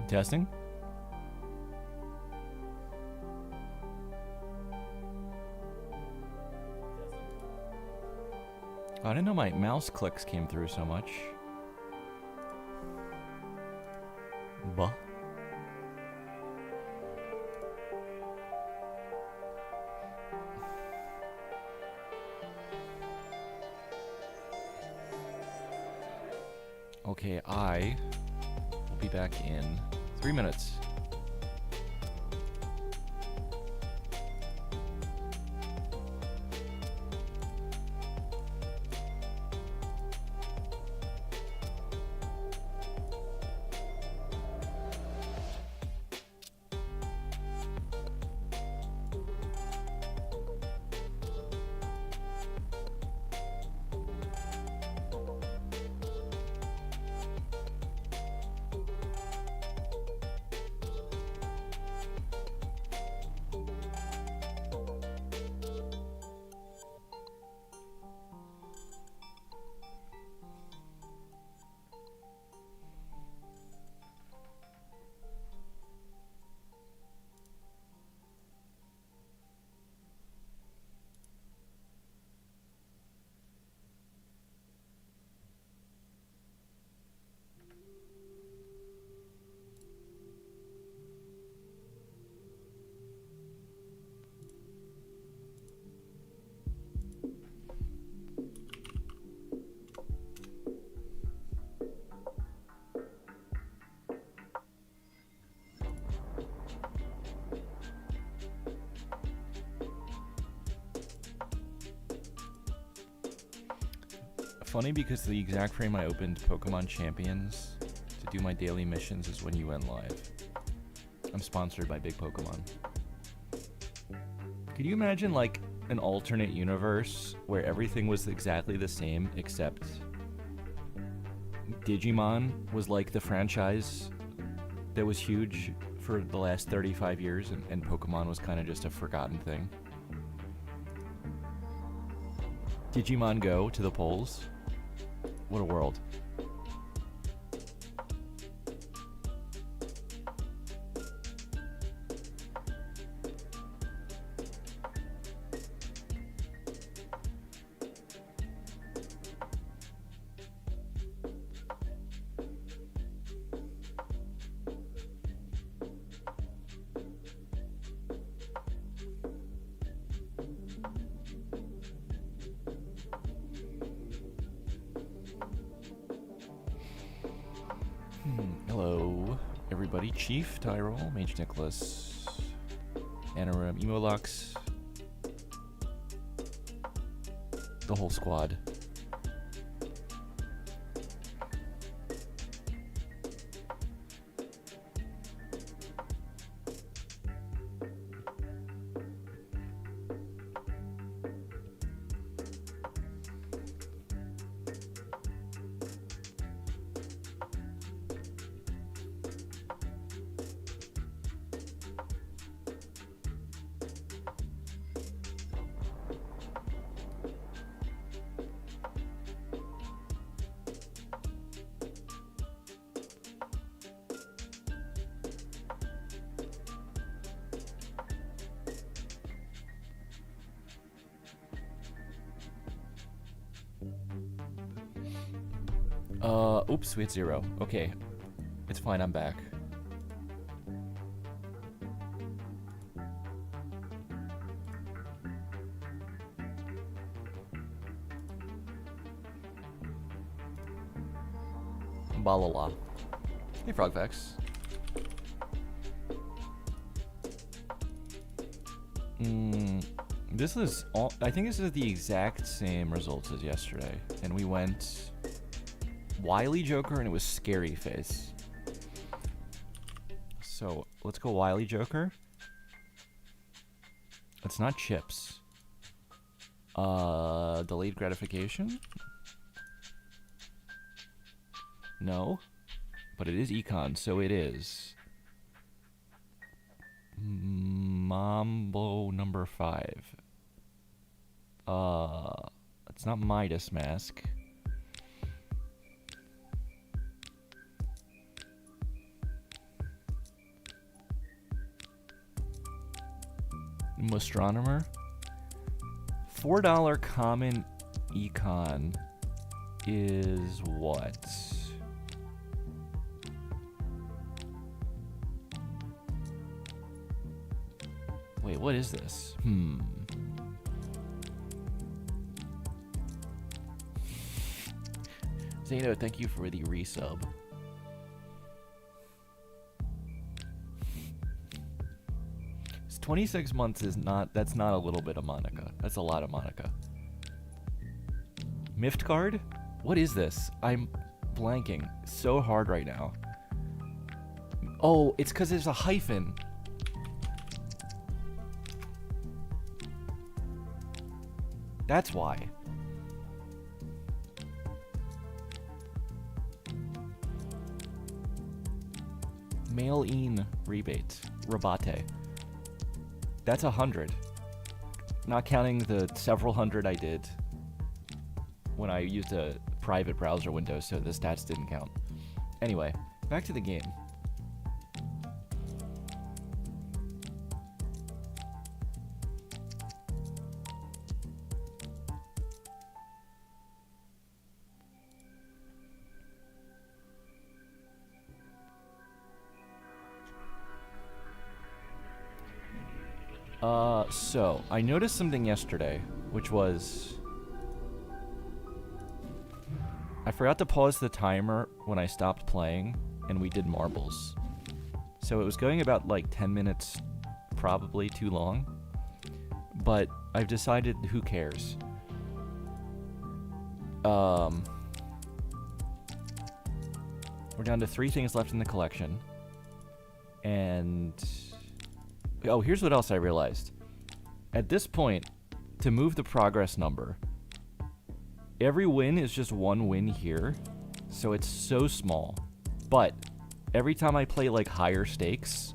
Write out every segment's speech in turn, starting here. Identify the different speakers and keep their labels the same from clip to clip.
Speaker 1: Testing? Oh, I didn't know my mouse clicks came through so much. Buh. Okay, I will be back in 3 minutes. Funny because the exact frame I opened Pokemon Champions to do my daily missions is when you went live. I'm sponsored by Big Pokemon. Could you imagine like an alternate universe where everything was exactly the same except Digimon was like the franchise that was huge for the last 35 years and Pokemon was kind of just a forgotten thing? Digimon Go to the polls. What a world. Hello, everybody. Chief, Tyrol, Mage Nicholas, Anarim, Emolux, the whole squad. Oops, we had 0. Okay. It's fine, I'm back. Balala. Hey, Frogfax. This is all. I think this is the exact same results as yesterday. And we went Wily Joker and it was Scary Face. So let's go Wily Joker. It's not chips. Delayed gratification? No. But it is econ, so it is Mambo number 5. It's not Midas Mask. Astronomer. $4 common econ is what? Wait, what is this? Zeno, thank you for the resub. It's 26 months is not, that's not a little bit of Monica. That's a lot of Monica. Mift card? What is this? I'm blanking so hard right now. Oh, it's because there's a hyphen. That's why. Mail-in rebate. Rebate. That's 100. Not counting the several hundred I did when I used a private browser window, so the stats didn't count. Anyway, back to the game. So, I noticed something yesterday, which was... I forgot to pause the timer when I stopped playing, and we did marbles. So it was going about, like, 10 minutes, probably too long. But I've decided, who cares? We're down to 3 things left in the collection. And... oh, here's what else I realized. At this point, to move the progress number, every win is just 1 win here, so it's so small. But every time I play like higher stakes,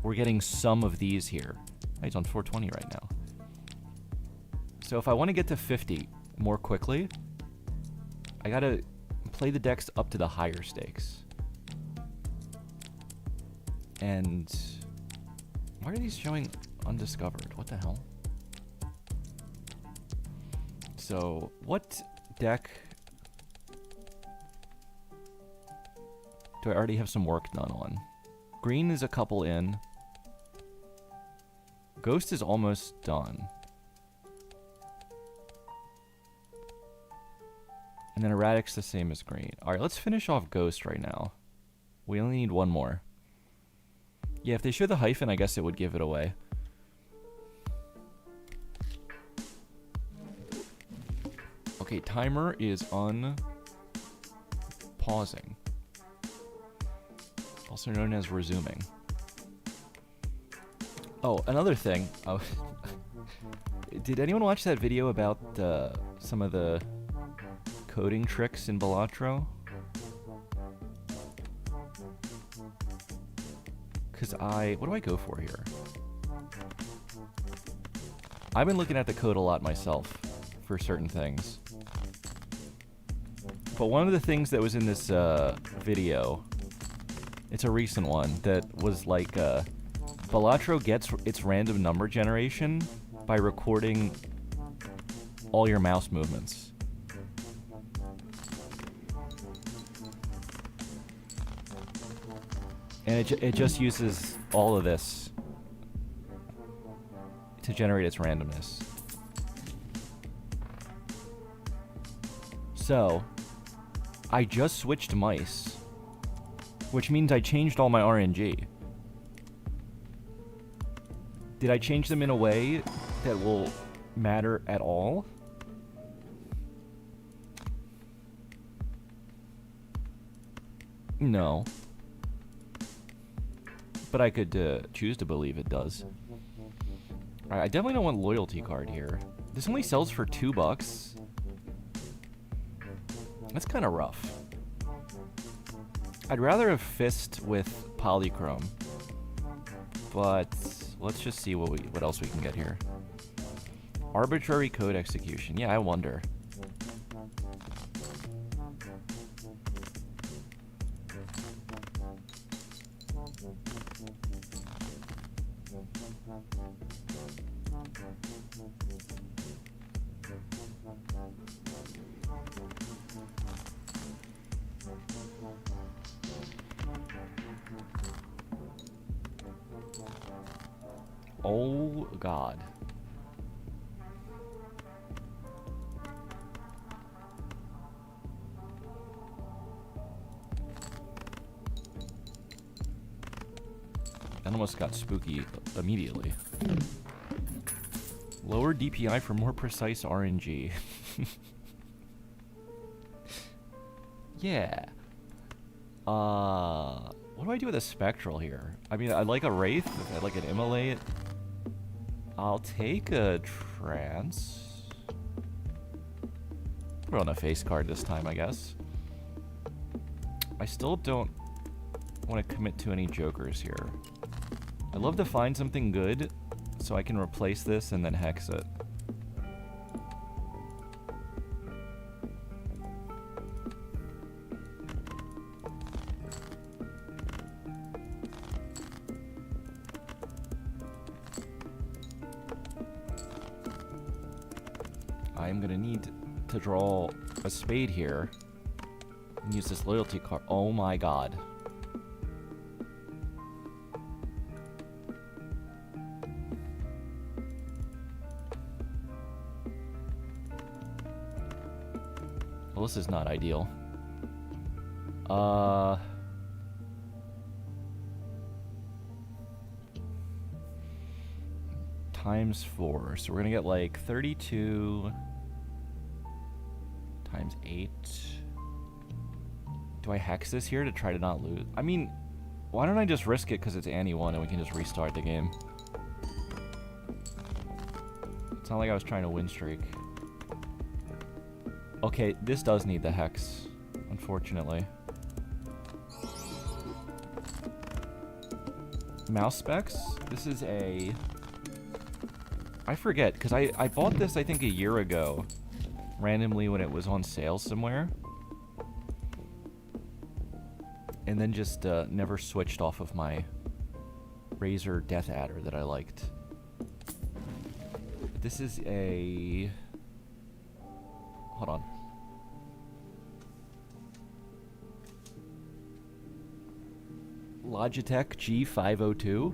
Speaker 1: we're getting some of these here. He's on 420 right now. So if I want to get to 50 more quickly, I gotta play the decks up to the higher stakes. And why are these showing undiscovered? What the hell? So, what deck do I already have some work done on? Green is a couple in. Ghost is almost done. And then Erratic's the same as green. Alright, let's finish off Ghost right now. We only need 1 more. Yeah, if they show the hyphen, I guess it would give it away. Okay, timer is pausing. Also known as resuming. Oh, another thing. Oh, did anyone watch that video about some of the coding tricks in Balatro? Because what do I go for here? I've been looking at the code a lot myself for certain things. But one of the things that was in this video, it's a recent one, that was like, Balatro gets its random number generation by recording all your mouse movements. And it just uses all of this to generate its randomness. So, I just switched mice, which means I changed all my RNG. Did I change them in a way that will matter at all? No. But I could choose to believe it does. Alright, I definitely don't want loyalty card here. This only sells for $2. That's kind of rough. I'd rather have Fist with Polychrome. But let's just see what else we can get here. Arbitrary code execution. Yeah, I wonder. Oh, God. That almost got spooky immediately. Lower DPI for more precise RNG. Yeah. What do I do with a spectral here? I mean, I'd like a wraith. I'd like an immolate. I'll take a trance. Put on a face card this time, I guess. I still don't want to commit to any jokers here. I'd love to find something good so I can replace this and then hex it. I'm gonna need to draw a spade here and use this loyalty card. Oh my god. Well, this is not ideal. Times 4. So we're gonna get like 32 times 8. Do I hex this here to try to not lose? I mean, why don't I just risk it because it's Annie 1 and we can just restart the game? It's not like I was trying to win streak. Okay, this does need the hex, unfortunately. Mouse specs? This is a... I forget, because I bought this, I think, a year ago. Randomly when it was on sale somewhere. And then just never switched off of my Razer Death Adder that I liked. This is a... Hold on. Logitech G502.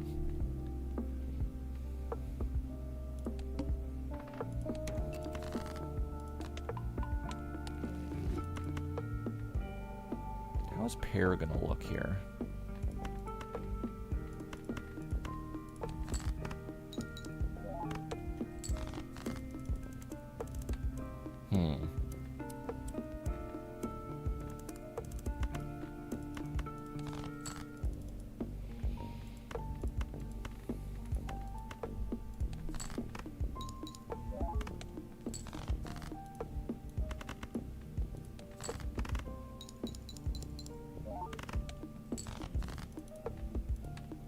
Speaker 1: How's Pear gonna look here?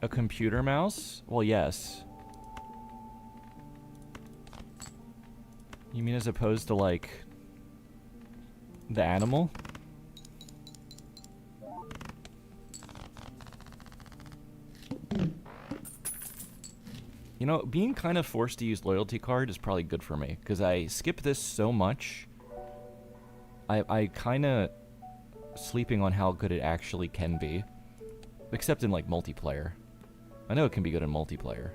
Speaker 1: A computer mouse? Well, yes. You mean as opposed to, like, the animal? You know, being kind of forced to use loyalty card is probably good for me, because I skip this so much. I kind of sleeping on how good it actually can be. Except in, like, multiplayer. I know it can be good in multiplayer.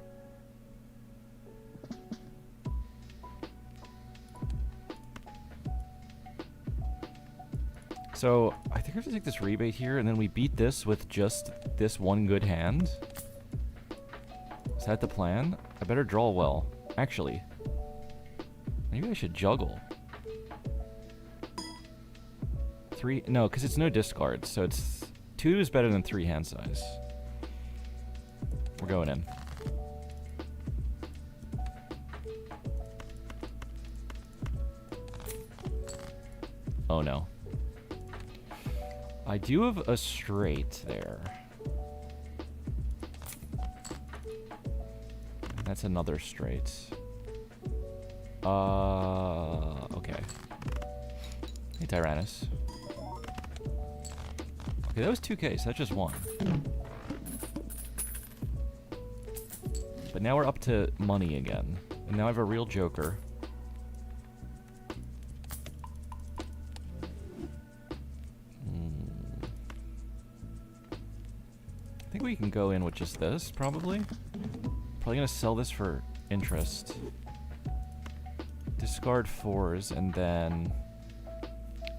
Speaker 1: So, I think I have to take this rebate here, and then we beat this with just this one good hand. Is that the plan? I better draw well. Actually, maybe I should juggle. 3, no, because it's no discards, so it's 2 is better than 3 hand size. We're going in. Oh no. I do have a straight there. That's another straight. Okay. Hey, Tyrannus. Okay, that was 2K, so that's just 1. But now we're up to money again. And now I have a real joker. I think we can go in with just this, probably. Probably gonna sell this for interest. Discard 4s, and then...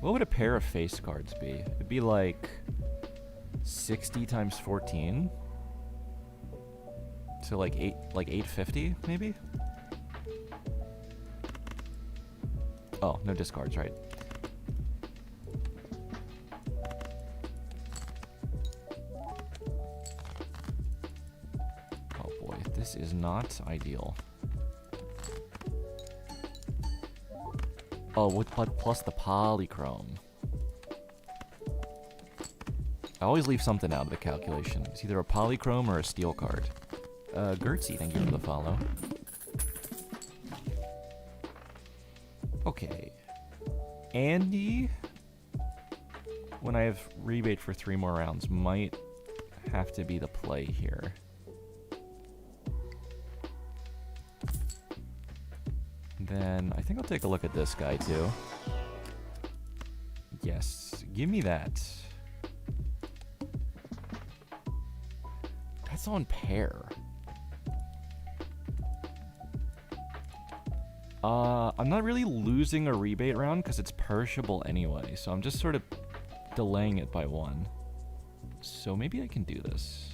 Speaker 1: What would a pair of face cards be? It'd be like 60 times 14. So like 850 maybe? Oh, no discards, right? Oh boy, this is not ideal. Oh, with plus the polychrome. I always leave something out of the calculation. It's either a polychrome or a steel card. Gertzy, thank you for the follow. Okay. Andy, when I have rebate for 3 more rounds, might have to be the play here. Then I think I'll take a look at this guy too. Yes, give me that. That's on pair. I'm not really losing a rebate round because it's perishable anyway, so I'm just sort of delaying it by 1. So maybe I can do this.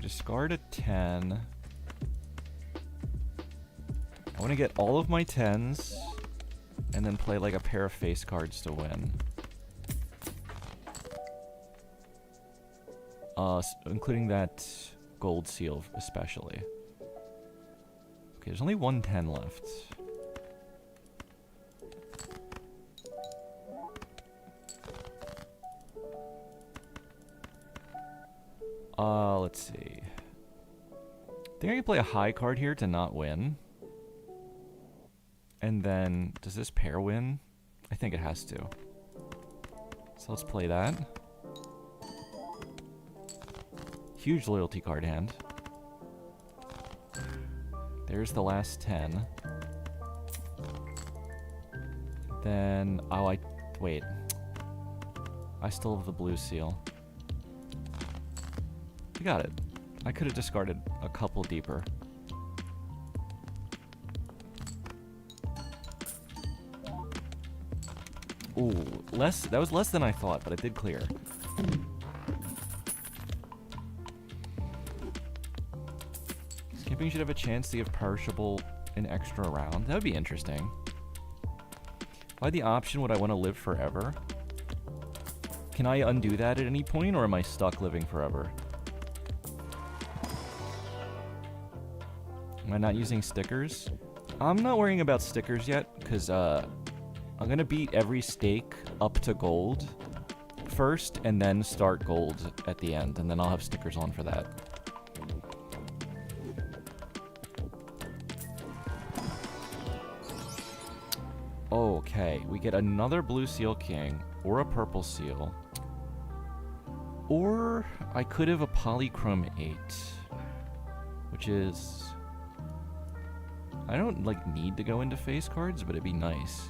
Speaker 1: Discard a 10. I want to get all of my 10s and then play like a pair of face cards to win. Including that gold seal especially. Okay, there's only 1 10 left. Let's see. I think I can play a high card here to not win. And then, does this pair win? I think it has to. So let's play that. Huge loyalty card hand. There's the last 10. Then, oh, wait. I still have the blue seal. You got it. I could have discarded a couple deeper. Ooh, less. That was less than I thought, but it did clear. Skipping should have a chance to give perishable an extra round. That would be interesting. If I had the option, would I want to live forever? Can I undo that at any point, or am I stuck living forever? Am I not using stickers? I'm not worrying about stickers yet, because I'm going to beat every stake up to gold first, and then start gold at the end, and then I'll have stickers on for that. Okay, we get another blue seal king, or a purple seal. Or I could have a polychrome 8, which is... I don't, like, need to go into face cards, but it'd be nice.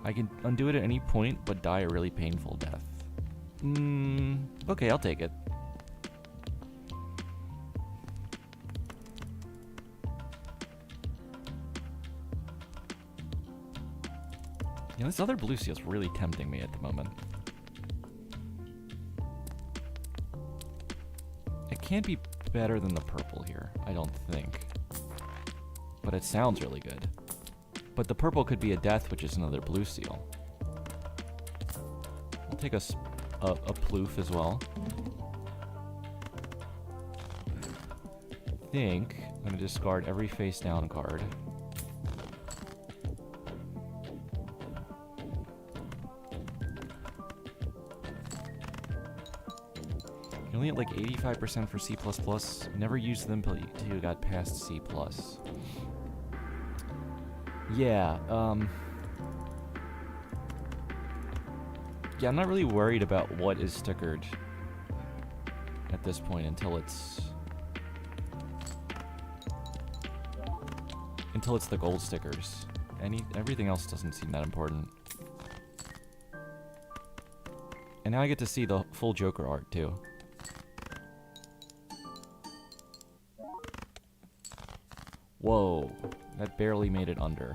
Speaker 1: I can undo it at any point, but die a really painful death. Okay, I'll take it. You know, this other blue seal's really tempting me at the moment. It can't be better than the purple here, I don't think. But it sounds really good. But the purple could be a death, which is another blue seal. I'll take a ploof as well. I think I'm going to discard every face down card. You only get like 85% for C++. Never used them until you got past C+. Yeah, yeah, I'm not really worried about what is stickered at this point until it's the gold stickers. Everything else doesn't seem that important. And now I get to see the full Joker art, too. Whoa. That barely made it under.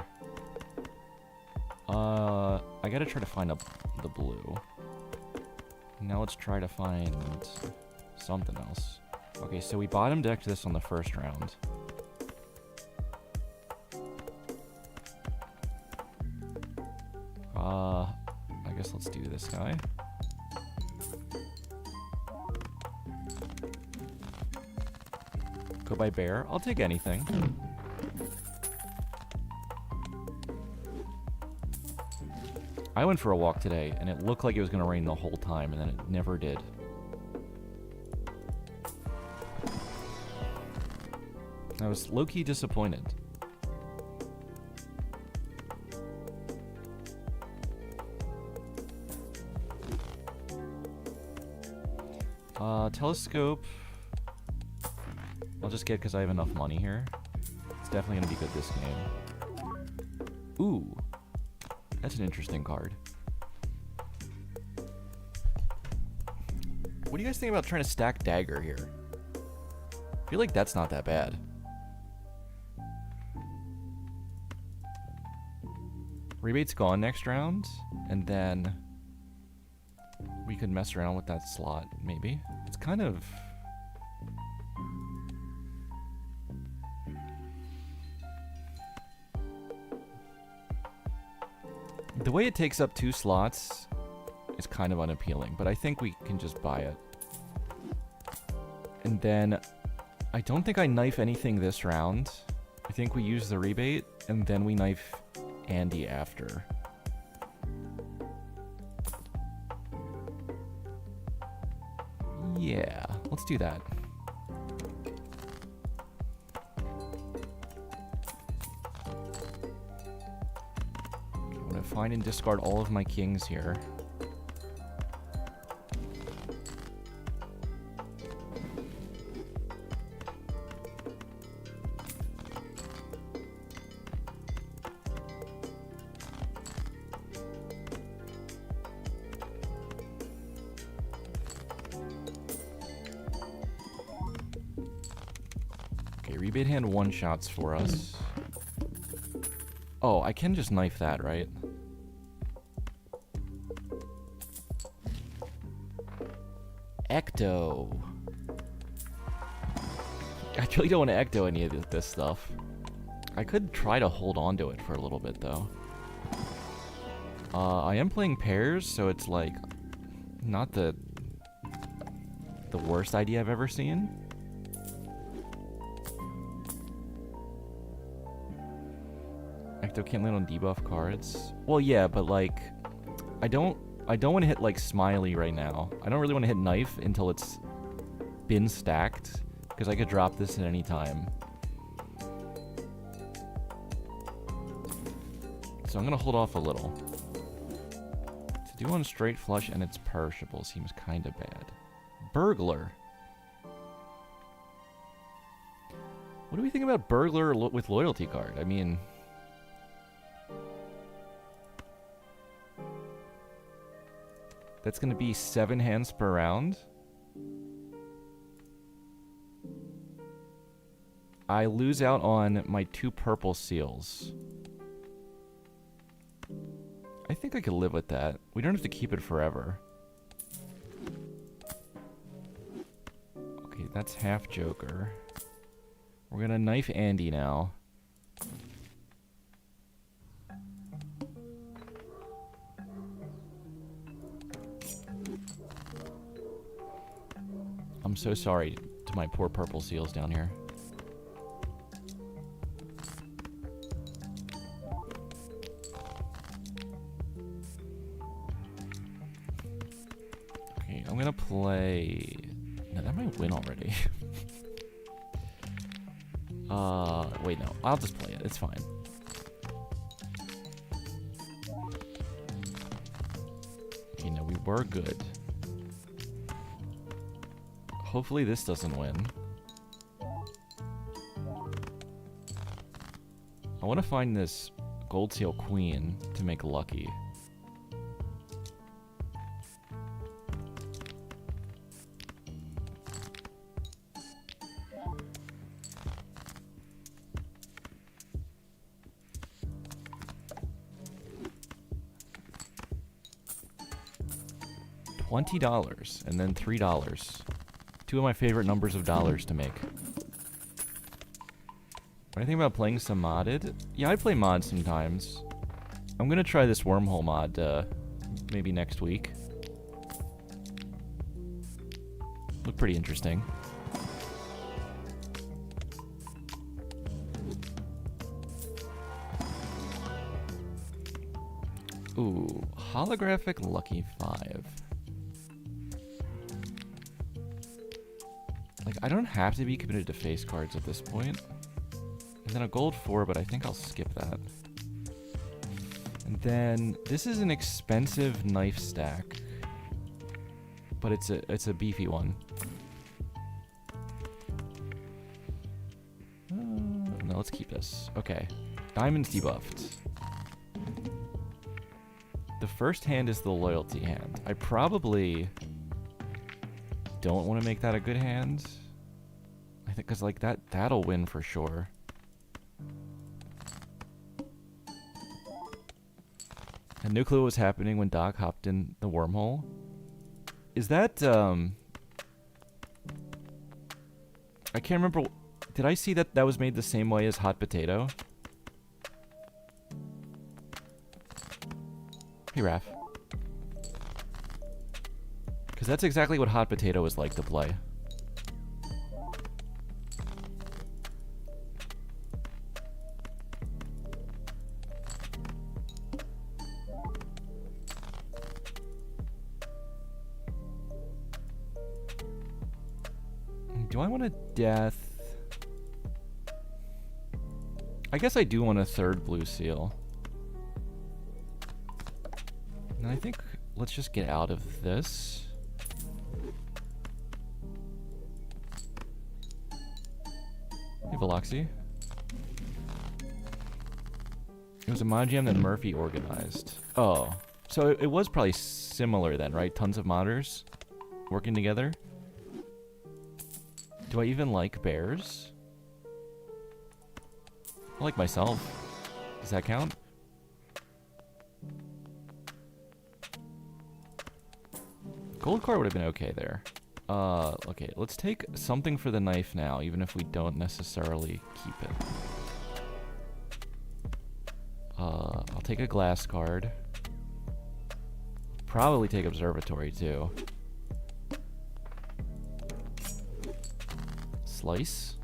Speaker 1: I gotta try to find the blue. Now let's try to find something else. Okay, so we bottom decked this on the first round. I guess let's do this guy. Go by bear. I'll take anything. I went for a walk today, and it looked like it was going to rain the whole time, and then it never did. I was low-key disappointed. Telescope. I'll just get because I have enough money here. It's definitely going to be good this game. Ooh. That's an interesting card. What do you guys think about trying to stack dagger here? I feel like that's not that bad. Rebate's gone next round, and then we could mess around with that slot, maybe. It's kind of... The way it takes up 2 slots is kind of unappealing, but I think we can just buy it. And then, I don't think I knife anything this round. I think we use the rebate, and then we knife Andy after. Yeah, let's do that. I'm gonna find and discard all of my kings here. Rebate hand one-shots for us. Oh, I can just knife that, right? Ecto. I really don't want to ecto any of this stuff. I could try to hold on to it for a little bit, though. I am playing pairs, so it's like not the worst idea I've ever seen. Ecto can't land on debuff cards. Well, yeah, but like, I don't want to hit like Smiley right now. I don't really want to hit Knife until it's been stacked, because I could drop this at any time. So I'm gonna hold off a little. To do on straight flush and it's perishable seems kind of bad. Burglar. What do we think about Burglar with loyalty card? I mean, that's going to be 7 hands per round. I lose out on my 2 purple seals. I think I could live with that. We don't have to keep it forever. Okay, that's half Joker. We're going to knife Andy now. I'm so sorry to my poor purple seals down here. Okay, I'm gonna play... No, that might win already. Wait, no. I'll just play it. It's fine. Okay, no, we were good. Hopefully this doesn't win. I want to find this gold seal queen to make lucky. $20 and then $3. Two of my favorite numbers of dollars to make. What do you think about playing some modded? Yeah, I play mods sometimes. I'm gonna try this wormhole mod maybe next week. Look pretty interesting. Ooh, holographic lucky 5. Like, I don't have to be committed to face cards at this point. And then a gold 4, but I think I'll skip that. And then this is an expensive knife stack, but it's a beefy one. No, let's keep this. Okay, diamonds debuffed. The first hand is the loyalty hand. I probably don't want to make that a good hand. I think because like that'll win for sure. I had no clue what was happening when Doc hopped in the wormhole. Is that I can't remember. Did I see that was made the same way as hot potato? Hey, Raph. Because that's exactly what hot potato was like to play. Do I want a death? I guess I do want a third blue seal. And I think let's just get out of this. Hey, Veloxy. It was a mod jam that Murphy organized. Oh, so it was probably similar then, right? Tons of modders working together. Do I even like bears? I like myself. Does that count? Gold card would have been okay there. Okay, let's take something for the knife now, even if we don't necessarily keep it. I'll take a glass card. Probably take observatory too. Slice.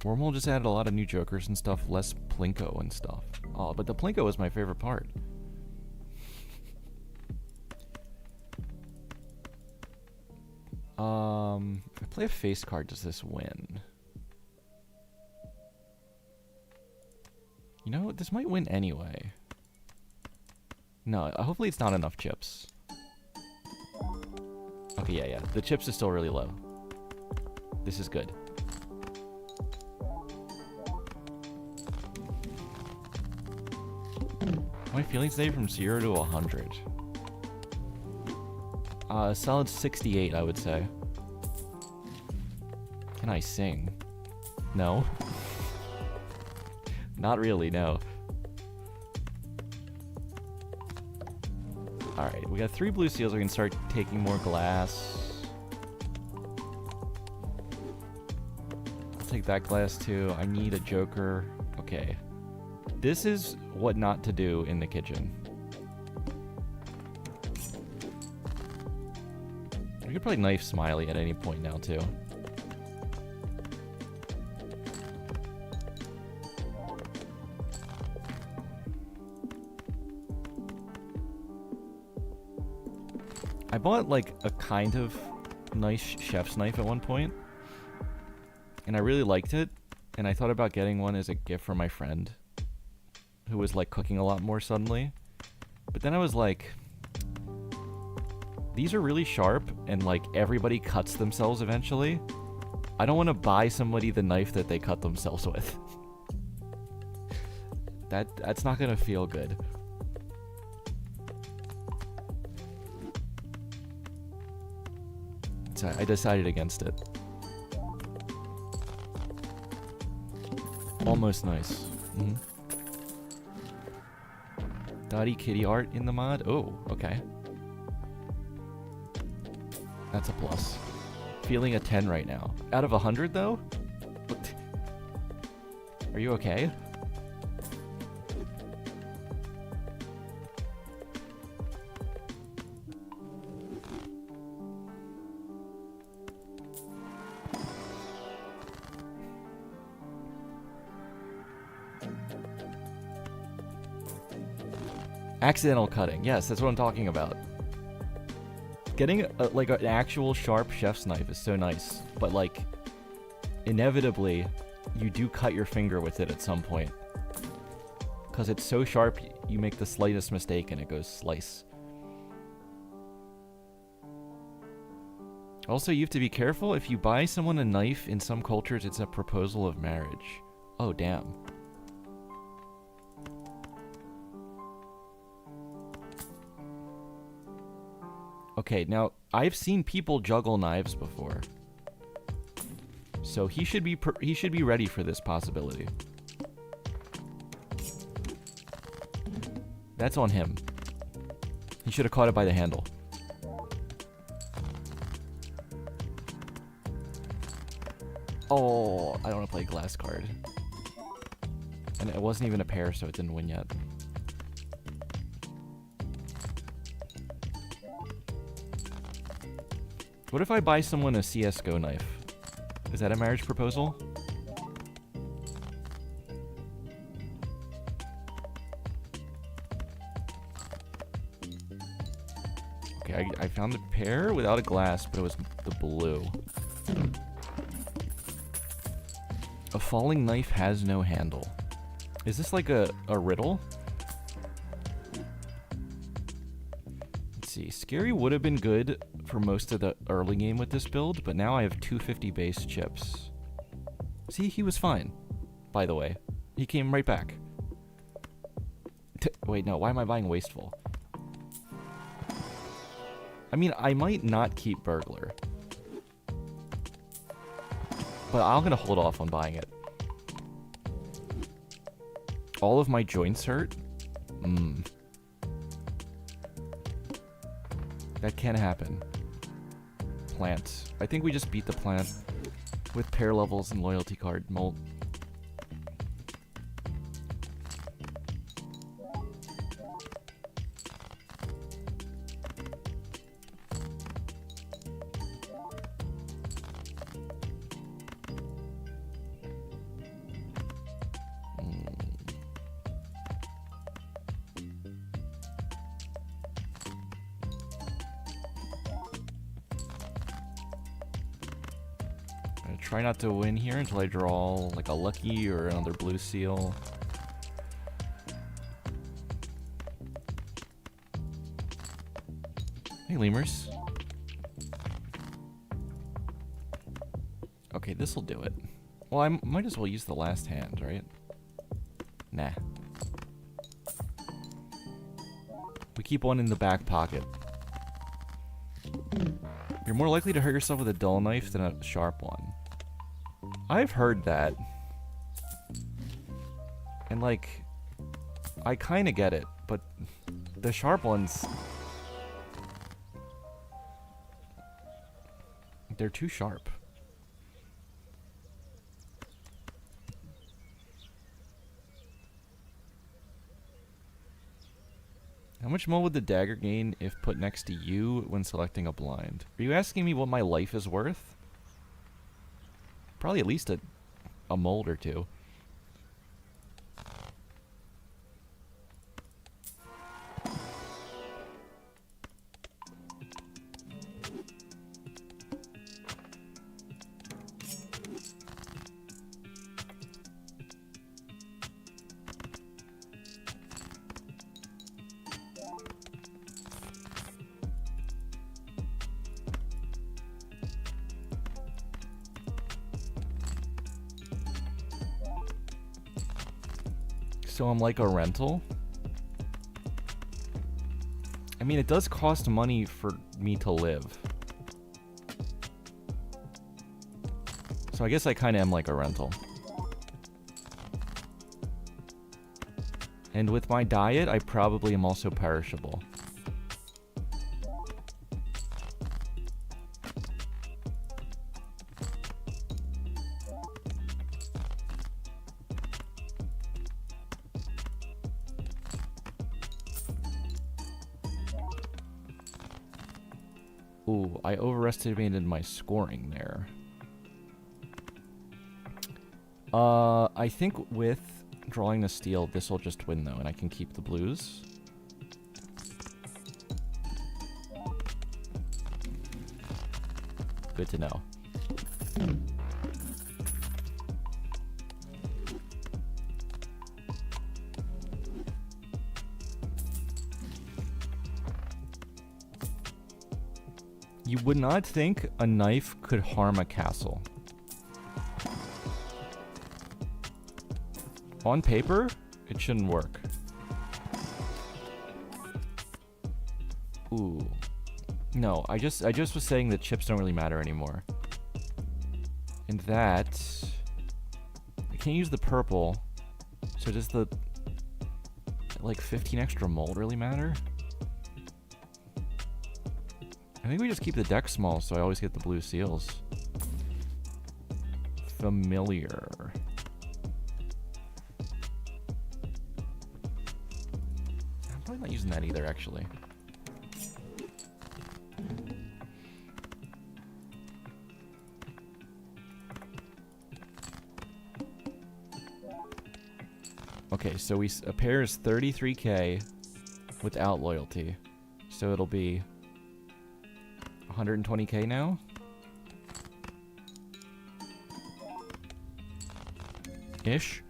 Speaker 1: Wormhole just added a lot of new jokers and stuff, less Plinko and stuff. Oh, but the Plinko was my favorite part. If I play a face card, does this win? You know, this might win anyway. No, hopefully it's not enough chips. Okay, yeah. The chips is still really low. This is good. My feelings today from 0 to 100. A solid 68, I would say. Can I sing? No. Not really, no. Alright, we got 3 blue seals. We can start taking more glass. I'll take that glass too. I need a joker. Okay. This is what not to do in the kitchen. We could probably knife Smiley at any point now too. I bought like a kind of nice chef's knife at one point, and I really liked it, and I thought about getting one as a gift for my friend who was like cooking a lot more suddenly. But then I was like, these are really sharp, and like everybody cuts themselves eventually. I don't want to buy somebody the knife that they cut themselves with. That's not gonna feel good. So I decided against it. Almost nice. Dotty kitty art in the mod? Oh, okay. That's a plus. Feeling a 10 right now. Out of 100 though? Are you okay? Accidental cutting. Yes, that's what I'm talking about. Getting like an actual sharp chef's knife is so nice, but like inevitably you do cut your finger with it at some point. Cuz it's so sharp, you make the slightest mistake and it goes slice. Also, you have to be careful. If you buy someone a knife, in some cultures it's a proposal of marriage. Oh, damn. Okay, now, I've seen people juggle knives before. So he should be ready for this possibility. That's on him. He should have caught it by the handle. Oh, I don't want to play glass card. And it wasn't even a pair, so it didn't win yet. What if I buy someone a CSGO knife? Is that a marriage proposal? Okay, I found a pair without a glass, but it was the blue. A falling knife has no handle. Is this like a riddle? Let's see. Scary would have been good for most of the early game with this build, but now I have 250 base chips. See, he was fine, by the way. He came right back. Wait, no, why am I buying Wasteful? I mean, I might not keep Burglar, but I'm gonna hold off on buying it. All of my joints hurt? That can happen. Plant. I think we just beat the plant with pair levels and loyalty card molt. Try not to win here until I draw like a lucky or another blue seal. Hey, lemurs. Okay, this'll do it. Well, I might as well use the last hand, right? Nah. We keep one in the back pocket. You're more likely to hurt yourself with a dull knife than a sharp one. I've heard that. And like, I kinda get it, but the sharp ones, they're too sharp. How much more would the dagger gain if put next to you when selecting a blind? Are you asking me what my life is worth? Probably at least a mold or two. So I'm like a rental? I mean, it does cost money for me to live. So I guess I kind of am like a rental. And with my diet, I probably am also perishable. Ooh, I overestimated my scoring there. I think with drawing the steel, this will just win though, and I can keep the blues. Good to know. You would not think a knife could harm a castle. On paper, it shouldn't work. Ooh. No, I just was saying that chips don't really matter anymore. And that... I can't use the purple. So does the... like 15 extra mold really matter? I think we just keep the deck small so I always get the blue seals. Familiar. I'm probably not using that either, actually. Okay, so a pair is 33k without loyalty. So it'll be 120k now? Ish.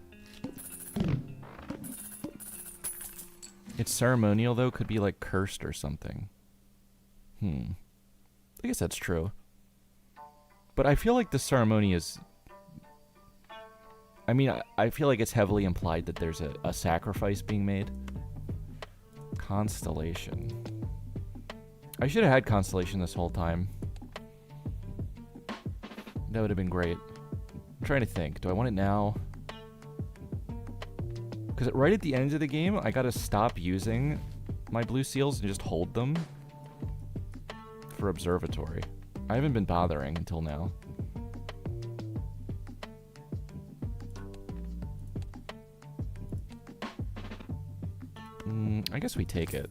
Speaker 1: It's ceremonial though, could be like cursed or something. I guess that's true. But I feel like the ceremony is... I mean, I feel like it's heavily implied that there's a sacrifice being made. Constellation. I should have had Constellation this whole time. That would have been great. I'm trying to think. Do I want it now? Because right at the end of the game, I gotta stop using my blue seals and just hold them for observatory. I haven't been bothering until now. I guess we take it.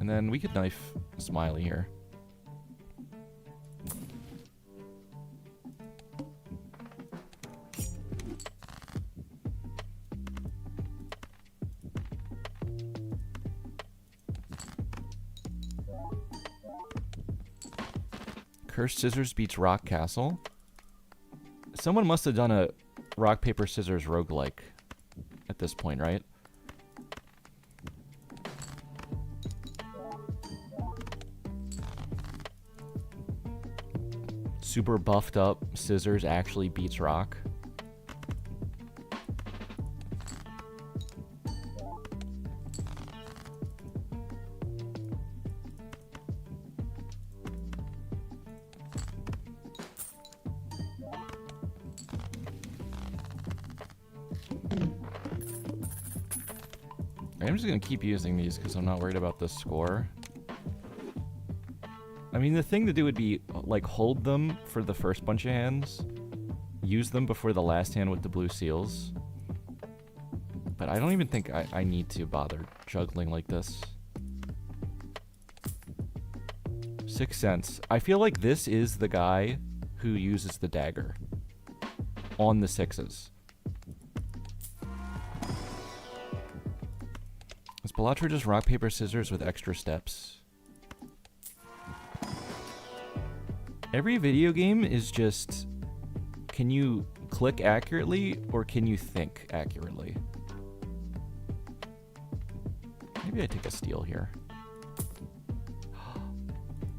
Speaker 1: And then we could knife Smiley here. Cursed Scissors beats Rock Castle. Someone must have done a rock, paper, scissors roguelike at this point, right? Super buffed up scissors actually beats rock. I'm just gonna keep using these because I'm not worried about the score. I mean, the thing to do would be, like, hold them for the first bunch of hands. Use them before the last hand with the blue seals. But I don't even think I need to bother juggling like this. 6 cents. I feel like this is the guy who uses the dagger. On the sixes. Is Balatro just rock, paper, scissors with extra steps? Every video game is just, can you click accurately or can you think accurately? Maybe I take a steal here.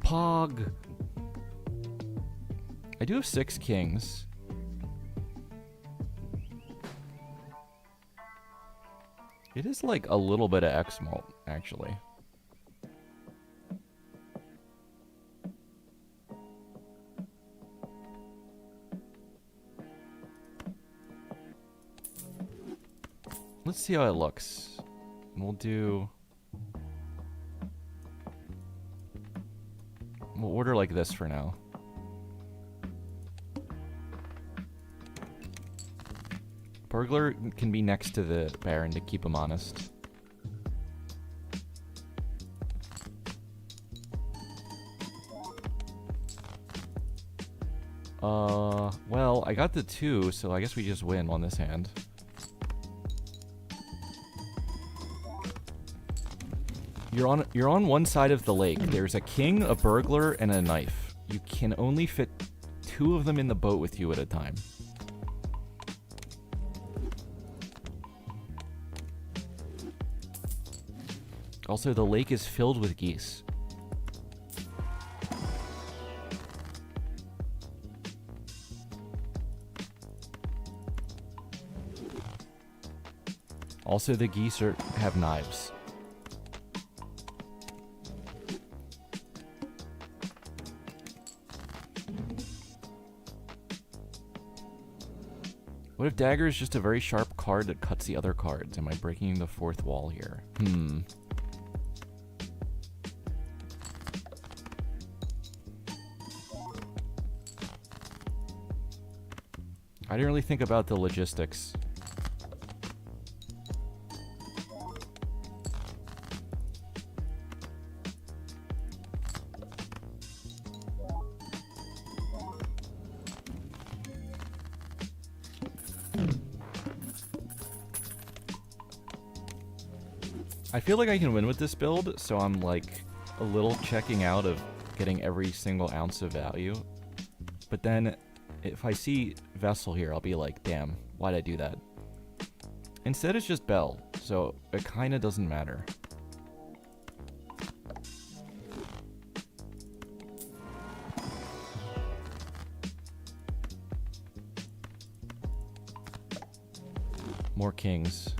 Speaker 1: Pog! I do have 6 kings. It is like a little bit of X malt, actually. Let's see how it looks. We'll order like this for now. Burglar can be next to the Baron to keep him honest. Well, I got the 2, so I guess we just win on this hand. You're on one side of the lake. There's a king, a burglar, and a knife. You can only fit 2 of them in the boat with you at a time. Also, the lake is filled with geese. Also, the geese have knives. What if dagger is just a very sharp card that cuts the other cards? Am I breaking the 4th wall here? I didn't really think about the logistics. I feel like I can win with this build, so I'm like a little checking out of getting every single ounce of value. But then if I see Vessel here, I'll be like, damn, why'd I do that? Instead it's just Bell, so it kinda doesn't matter. More kings.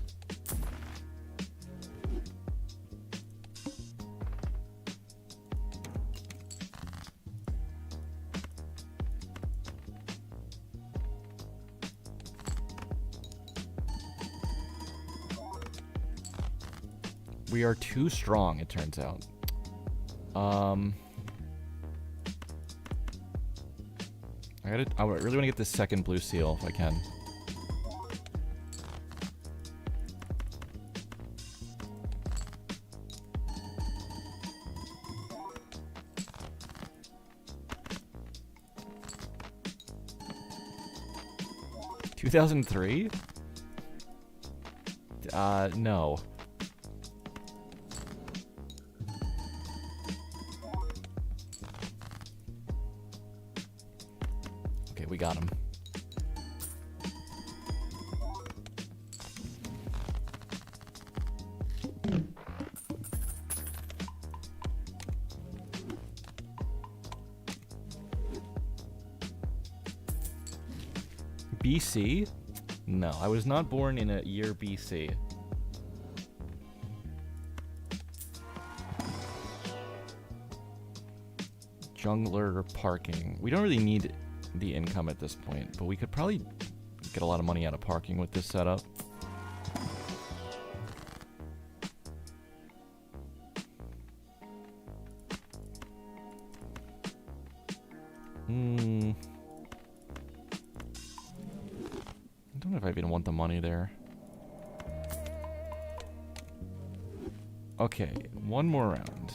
Speaker 1: We are too strong, it turns out. I really want to get this second blue seal if I can. (2003) No. Okay, we got him. BC? No, I was not born in a year BC. Jungler parking. We don't really need the income at this point, but we could probably get a lot of money out of parking with this setup. I don't know if I even want the money there. Okay, one more round.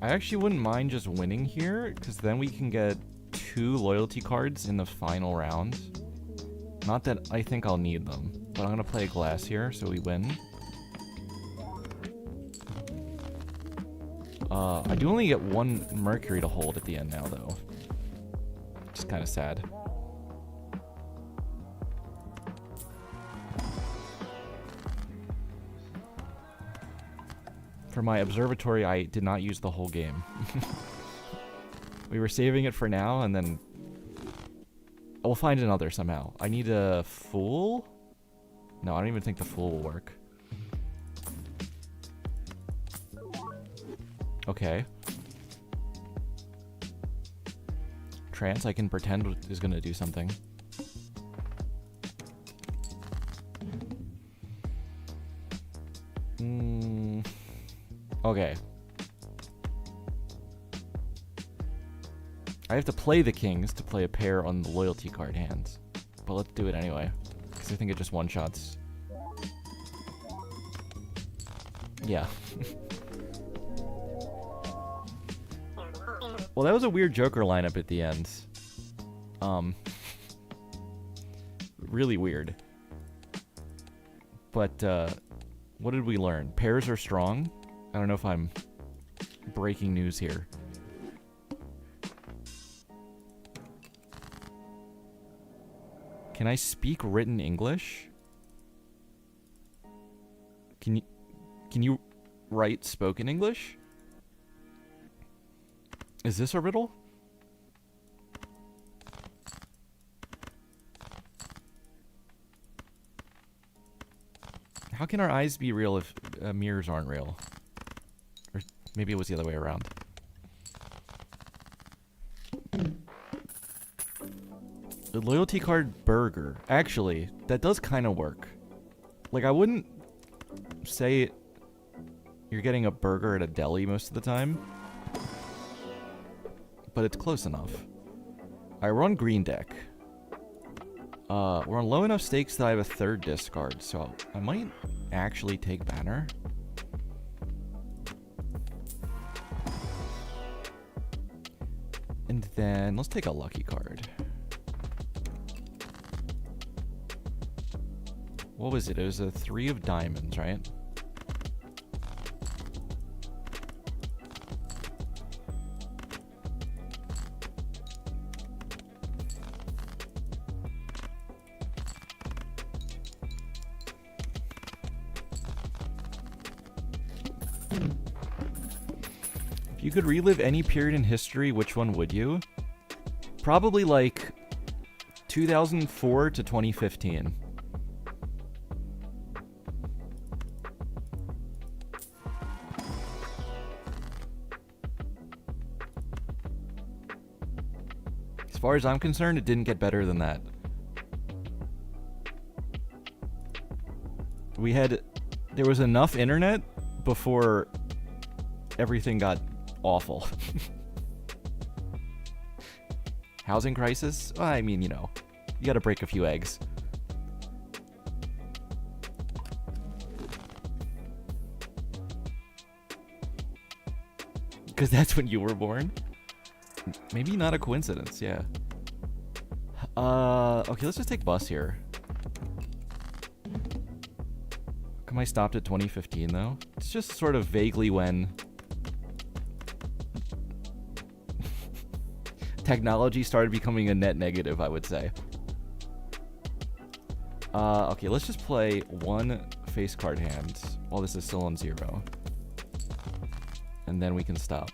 Speaker 1: I actually wouldn't mind just winning here, because then we can get 2 loyalty cards in the final round. Not that I think I'll need them, but I'm going to play a glass here, so we win. I do only get 1 Mercury to hold at the end now, though. Which is kind of sad. For my observatory, I did not use the whole game. We were saving it for now, and then we'll find another somehow. I need a fool? No, I don't even think the fool will work. Okay. Trance, I can pretend is going to do something. Okay. I have to play the kings to play a pair on the loyalty card hands. But let's do it anyway. Because I think it just one-shots. Yeah. Well, that was a weird Joker lineup at the end. Really weird. But, what did we learn? Pairs are strong? I don't know if I'm breaking news here. Can I speak written English? Can you write spoken English? Is this a riddle? How can our eyes be real if mirrors aren't real? Or maybe it was the other way around. The loyalty card burger. Actually, that does kind of work. Like, I wouldn't say you're getting a burger at a deli most of the time. But it's close enough. Alright, we're on green deck. We're on low enough stakes that I have a third discard, so I might actually take banner. And then let's take a lucky card. What was it? It was a 3 of diamonds, right? If you could relive any period in history, which one would you? Probably like 2004 to 2015. As far as I'm concerned, it didn't get better than that. There was enough internet before everything got awful. Housing crisis? Well, I mean, you know, you gotta break a few eggs. Because that's when you were born? Maybe not a coincidence, yeah. Okay, let's just take bus here. How come I stopped at 2015, though? It's just sort of vaguely when technology started becoming a net negative, I would say. Okay, let's just play one face card hand while this is still on 0. And then we can stop.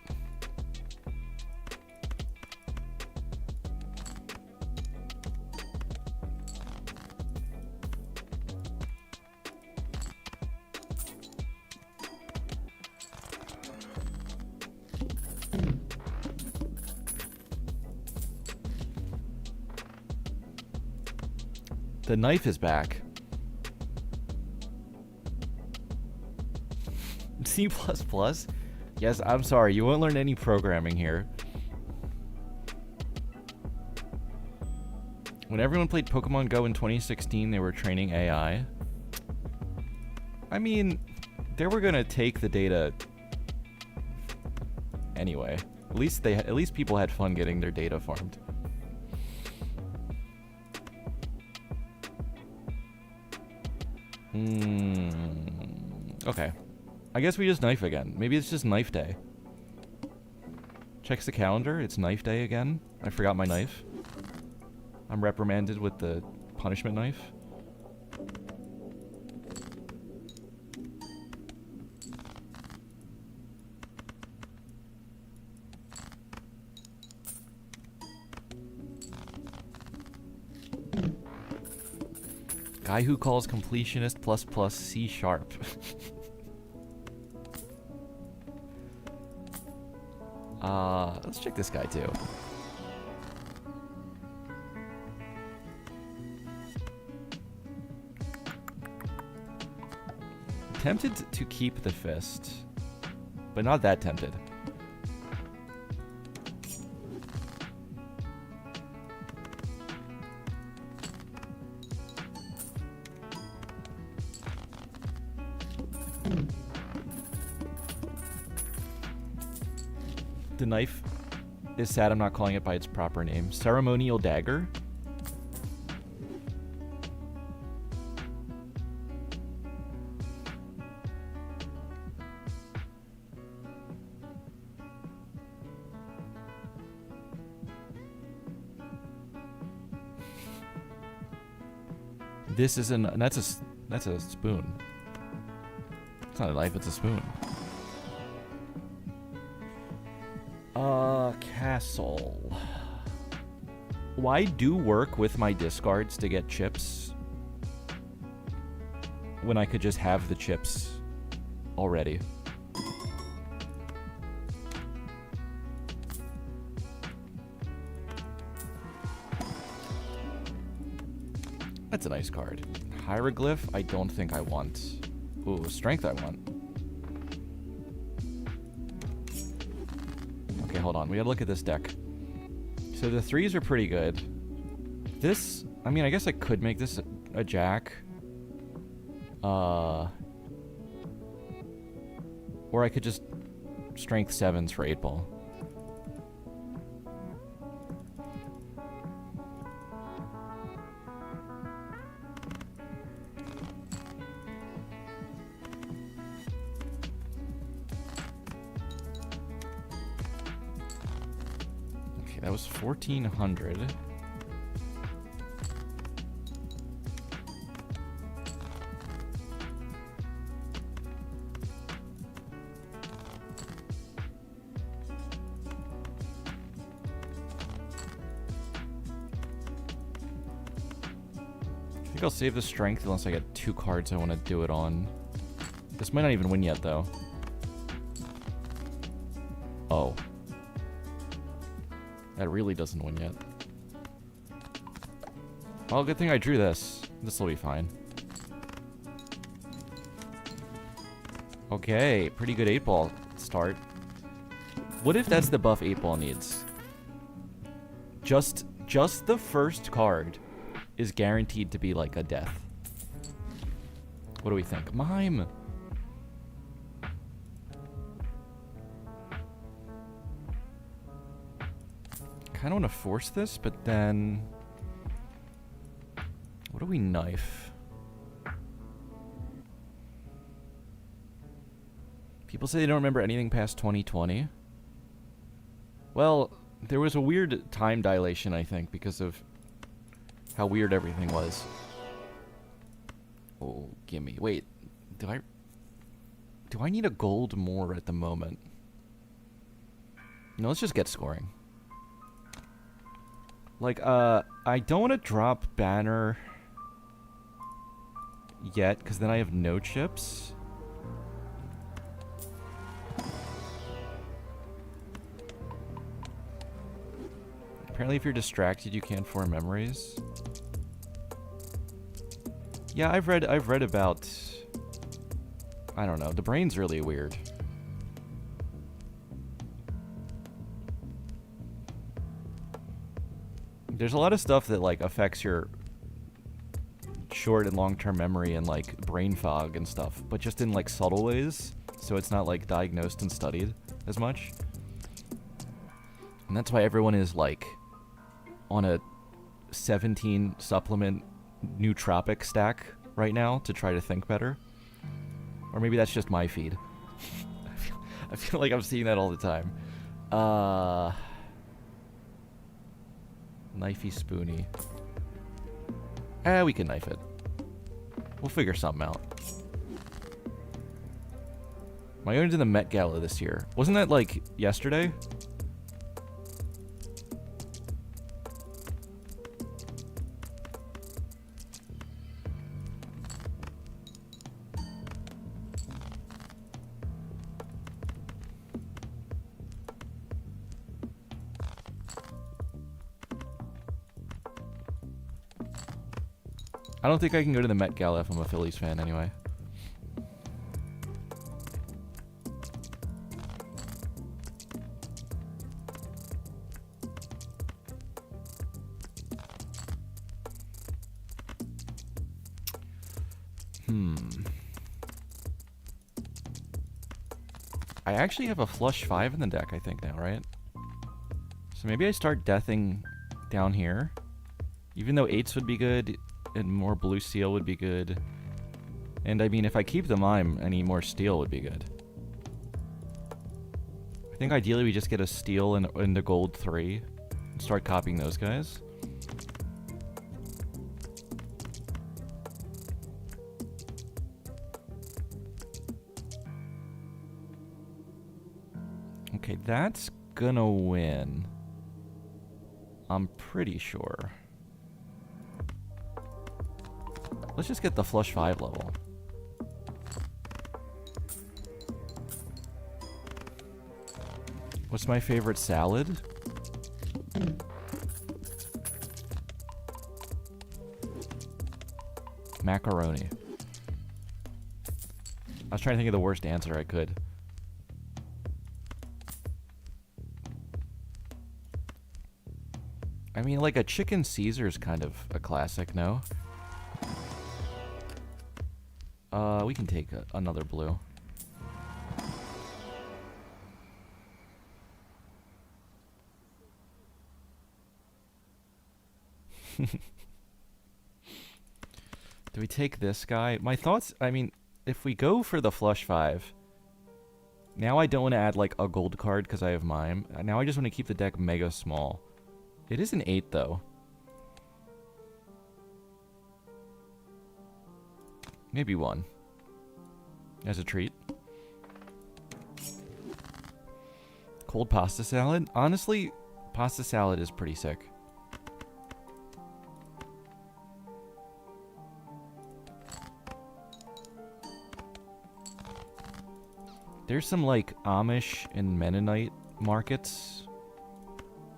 Speaker 1: The knife is back. C++? Yes, I'm sorry, you won't learn any programming here. When everyone played Pokemon Go in 2016, they were training AI. I mean, they were gonna take the data anyway. At least people had fun getting their data farmed. Okay. I guess we just knife again. Maybe it's just knife day. Checks the calendar. It's knife day again. I forgot my knife. I'm reprimanded with the punishment knife. Guy who calls completionist plus plus C sharp. Let's check this guy too. Tempted to keep the fist, but not that tempted. The knife is sad I'm not calling it by its proper name. Ceremonial dagger? This is that's a spoon. It's not a knife, it's a spoon. Castle. Why do work with my discards to get chips when I could just have the chips already? That's a nice card. Hieroglyph, I don't think I want. Ooh, strength I want. Okay, hold on. We gotta look at this deck. So the threes are pretty good. This, I mean, I guess I could make this a jack. Or I could just strength sevens for 8-ball. That was 1,400. I think I'll save the strength unless I get 2 cards I want to do it on. This might not even win yet, though. Oh. That really doesn't win yet. Well, good thing I drew this. This will be fine. Okay, pretty good 8-ball start. What if that's the buff 8-ball needs? Just the first card is guaranteed to be like a death. What do we think? Mime! I don't want to force this, but then... What do we knife? People say they don't remember anything past 2020. Well, there was a weird time dilation, I think, because of how weird everything was. Oh, gimme. Wait, do I need a gold more at the moment? No, let's just get scoring. Like, I don't want to drop banner yet, because then I have no chips. Apparently if you're distracted, you can't form memories. Yeah, I've read about... I don't know, the brain's really weird. There's a lot of stuff that, like, affects your short and long-term memory and, like, brain fog and stuff, but just in, like, subtle ways, so it's not, like, diagnosed and studied as much. And that's why everyone is, like, on a 17 supplement nootropic stack right now to try to think better. Or maybe that's just my feed. I feel like I'm seeing that all the time. Knifey spoony. We can knife it. We'll figure something out. My own's in the Met Gala this year. Wasn't that, like, yesterday? I don't think I can go to the Met Gala if I'm a Phillies fan anyway. I actually have a flush 5 in the deck, I think, now, right? So maybe I start deathing down here. Even though 8s would be good, and more blue steel would be good. And I mean, if I keep the mime, any more steel would be good. I think ideally we just get a steel and the gold 3. And start copying those guys. Okay, that's gonna win. I'm pretty sure. Let's just get the flush 5 level. What's my favorite salad? Macaroni. I was trying to think of the worst answer I could. I mean, like a chicken Caesar's kind of a classic, no? We can take another blue. Do we take this guy? My thoughts, I mean, if we go for the flush 5, now I don't want to add like a gold card because I have mime. Now I just want to keep the deck mega small. It is an 8 though. Maybe 1. As a treat. Cold pasta salad? Honestly, pasta salad is pretty sick. There's some like Amish and Mennonite markets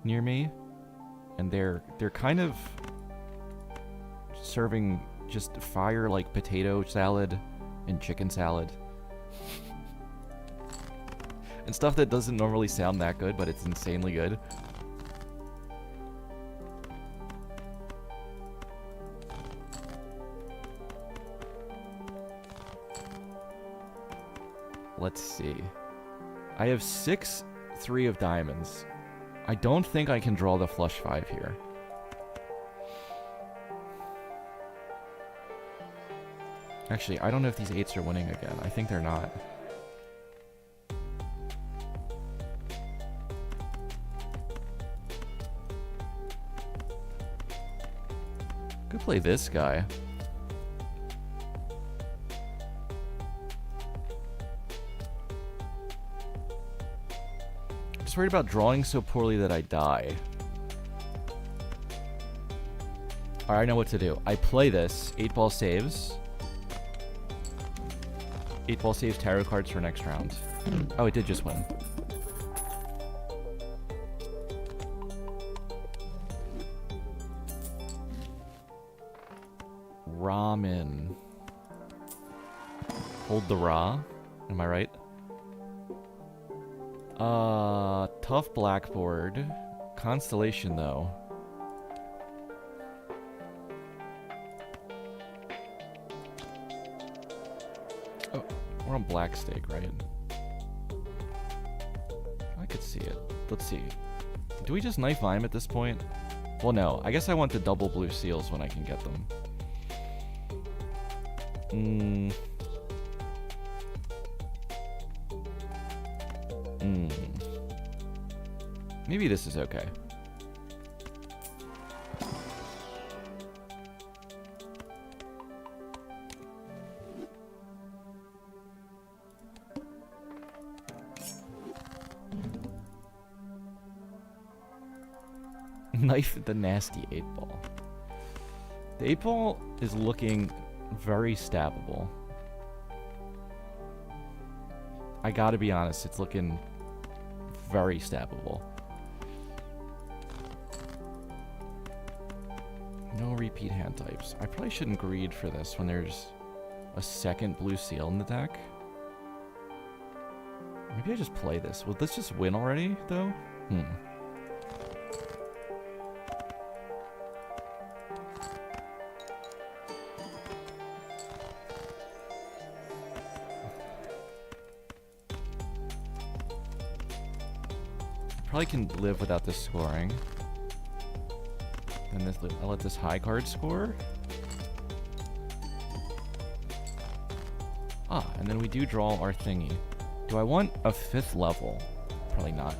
Speaker 1: near me, and they're kind of serving just fire like potato salad and chicken salad. And stuff that doesn't normally sound that good, but it's insanely good. Let's see. I have 6 3 of diamonds. I don't think I can draw the flush 5 here. Actually, I don't know if these 8s are winning again. I think they're not. Could play this guy. Just worried about drawing so poorly that I die. Alright, I know what to do. I play this. 8-ball saves. 8-ball saves tarot cards for next round. Oh, it did just win. Ramen. Hold the raw. Am I right? Tough blackboard. Constellation, though. Oh, we're on black stake, right? I could see it. Let's see. Do we just knife mime at this point? Well, no. I guess I want the double blue seals when I can get them. Maybe this is okay. Knife the nasty 8-ball. The 8-ball is looking very stabbable. I gotta be honest, it's looking very stabbable. No repeat hand types. I probably shouldn't greed for this when there's a second blue seal in the deck. Maybe I just play this. Will this just win already, though? Probably can live without this scoring. And this, I'll let this high card score. Ah, and then we do draw our thingy. Do I want a 5th level? Probably not.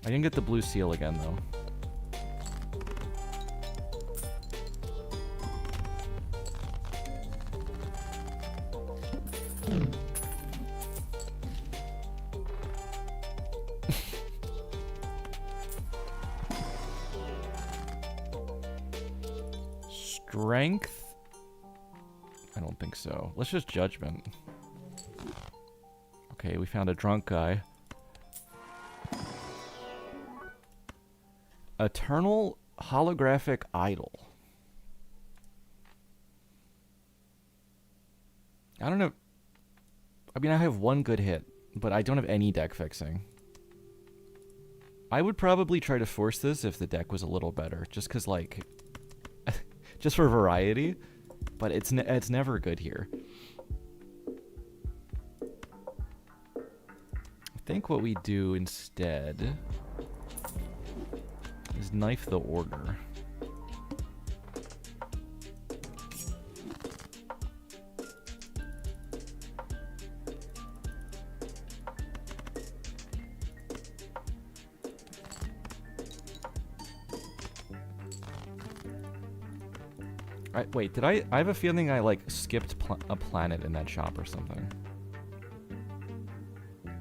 Speaker 1: I didn't get the blue seal again, though. Strength? I don't think so. Let's just judgment. Okay, we found a drunk guy. Eternal holographic idol. I don't know. I mean, I have one good hit, but I don't have any deck fixing. I would probably try to force this if the deck was a little better, just because, like, just for variety. But it's never good here. I think what we do instead is knife the order. Wait, did I have a feeling I, like, skipped a planet in that shop or something. I'm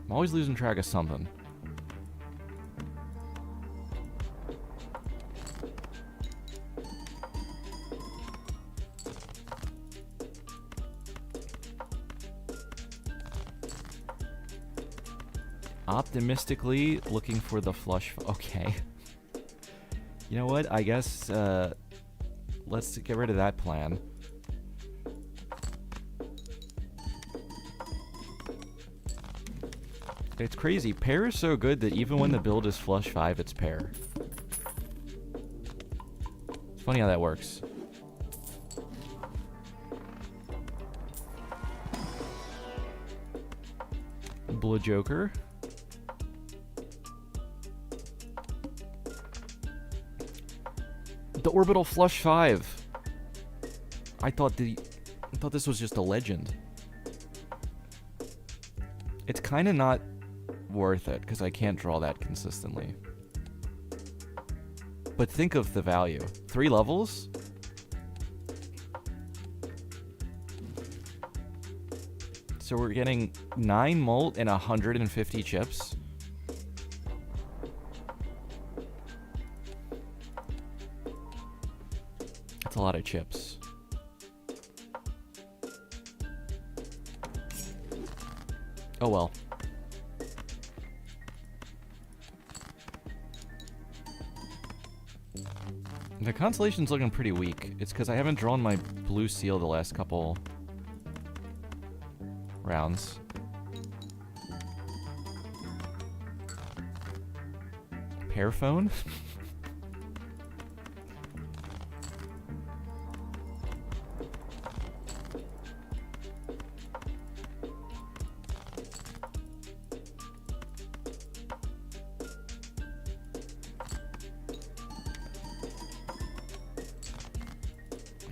Speaker 1: always losing track of something. Optimistically looking for the flush. Okay. You know what? I guess let's get rid of that plan. It's crazy. Pair is so good that even when the build is flush 5, it's pair. It's funny how that works. Blue Joker. The orbital flush 5. I thought this was just a legend. It's kind of not worth it because I can't draw that consistently. But think of the value. 3 levels? So we're getting 9 molt and 150 chips. That's a lot of chips. Oh well. The constellation's looking pretty weak. It's because I haven't drawn my blue seal the last couple rounds. Pair phone?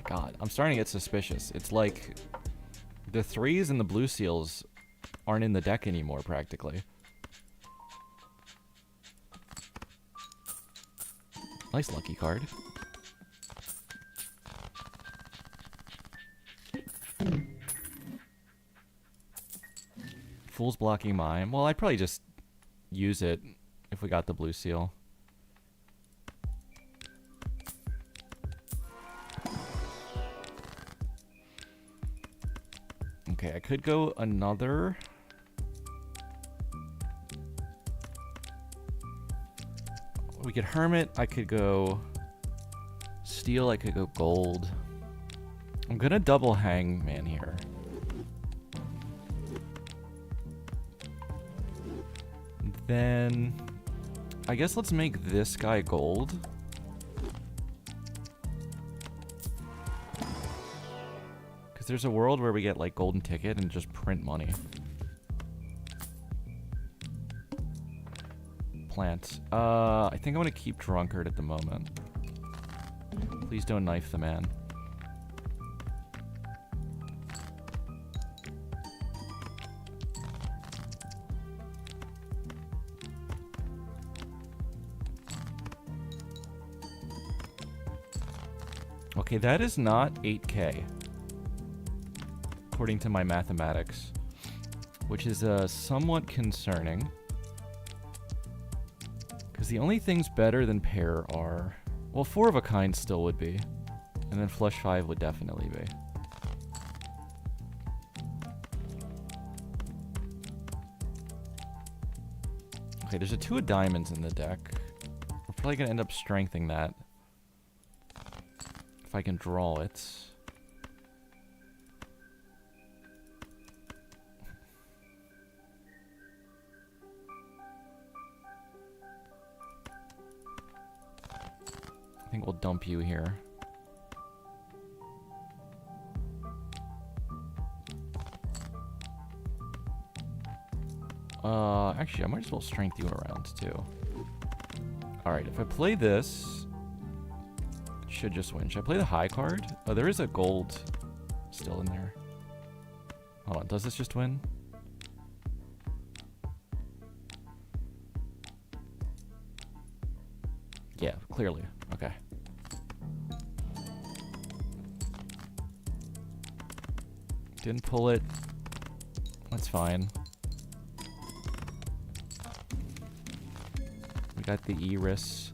Speaker 1: God, I'm starting to get suspicious. It's like the 3s and the blue seals aren't in the deck anymore, practically. Nice lucky card. Fool's blocking mine. Well, I'd probably just use it if we got the blue seal. Okay, I could go another. We could Hermit. I could go Steel. I could go Gold. I'm gonna double Hangman here. Then I guess let's make this guy Gold. Because there's a world where we get like golden ticket and just print money. Plant. I think I want to keep Drunkard at the moment. Please don't knife the man. Okay, that is not 8K, according to my mathematics, which is somewhat concerning. Because the only things better than pair are... Well, 4 of a kind still would be. And then flush 5 would definitely be. Okay, there's a 2 of diamonds in the deck. We're probably going to end up strengthening that. If I can draw it. I think we'll dump you here. Actually, I might as well strength you around too. Alright, if I play this, it should just win. Should I play the high card? Oh, there is a gold still in there. Hold on, does this just win? Yeah, clearly. Okay. Didn't pull it. That's fine. We got the Iris.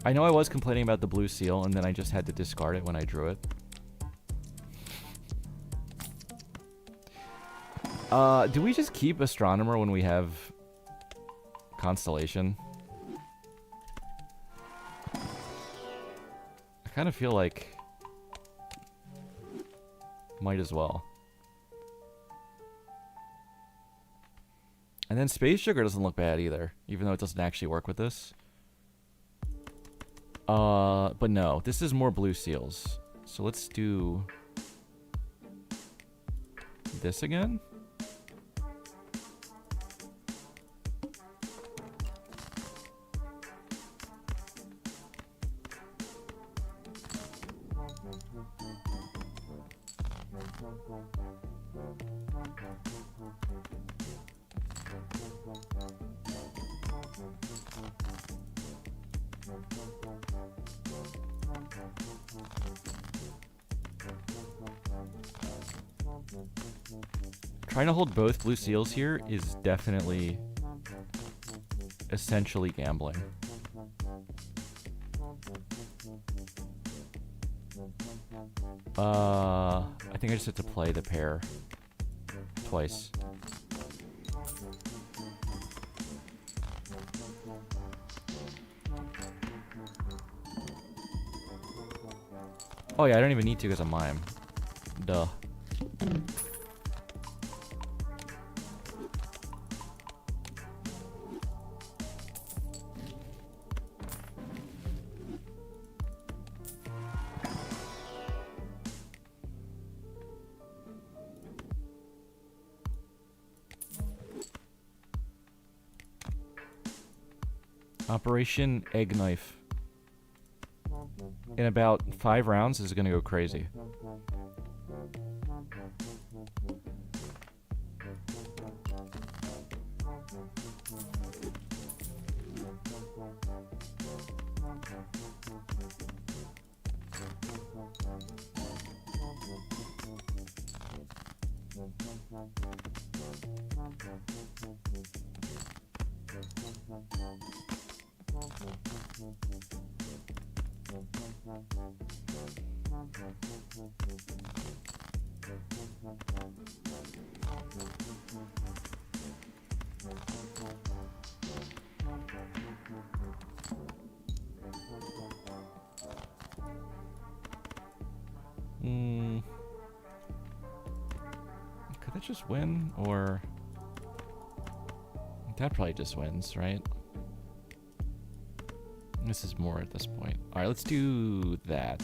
Speaker 1: I know I was complaining about the blue seal, and then I just had to discard it when I drew it. Do we just keep Astronomer when we have Constellation? I kind of feel like might as well. And then Space Sugar doesn't look bad either, even though it doesn't actually work with this. But no, this is more blue seals. So let's do this again. Trying to hold both blue seals here is definitely essentially gambling. I think I just have to play the pair twice. Oh yeah, I don't even need to because I'm mime. Duh. Operation Egg Knife. In about 5 rounds, this is gonna go crazy. Could that just win, or that probably just wins, right? This is more at this point. All right, let's do that.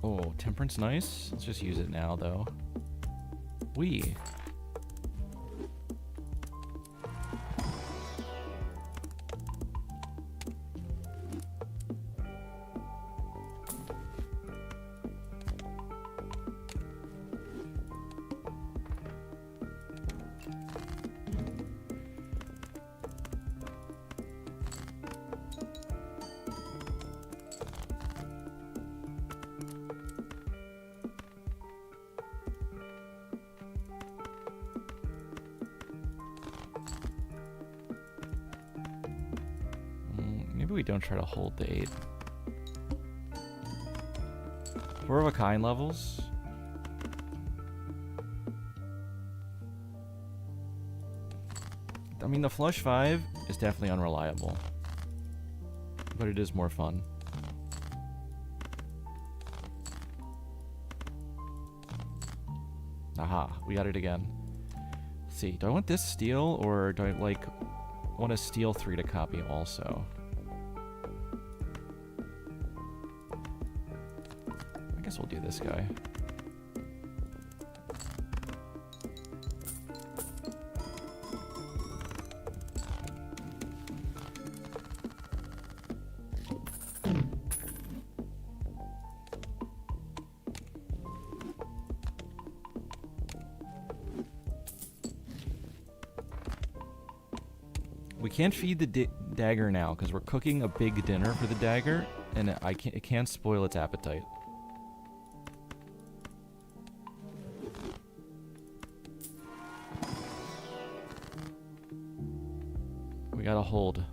Speaker 1: Oh, temperance, nice. Let's just use it now, though. We. Maybe we don't try to hold the 8. 4 of a kind levels. I mean, the flush 5 is definitely unreliable, but it is more fun. Aha, we got it again. Let's see, do I want this steal, or do I like want to steal 3 to copy also? I guess we'll do this guy. We can't feed the dagger now because we're cooking a big dinner for the dagger, and it can't spoil its appetite. We gotta hold.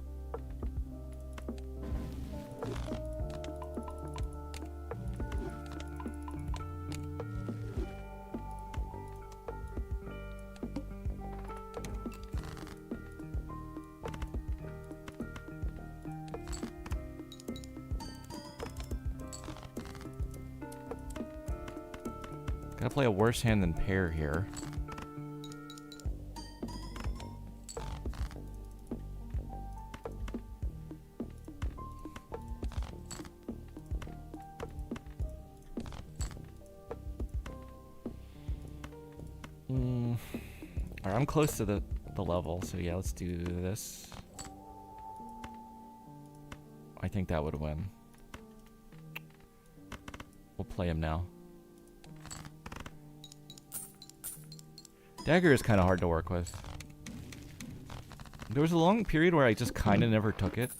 Speaker 1: Gotta play a worse hand than pair here. Alright, I'm close to the level, so yeah, let's do this. I think that would win. We'll play him now. Dagger is kind of hard to work with. There was a long period where I just kind of never took it,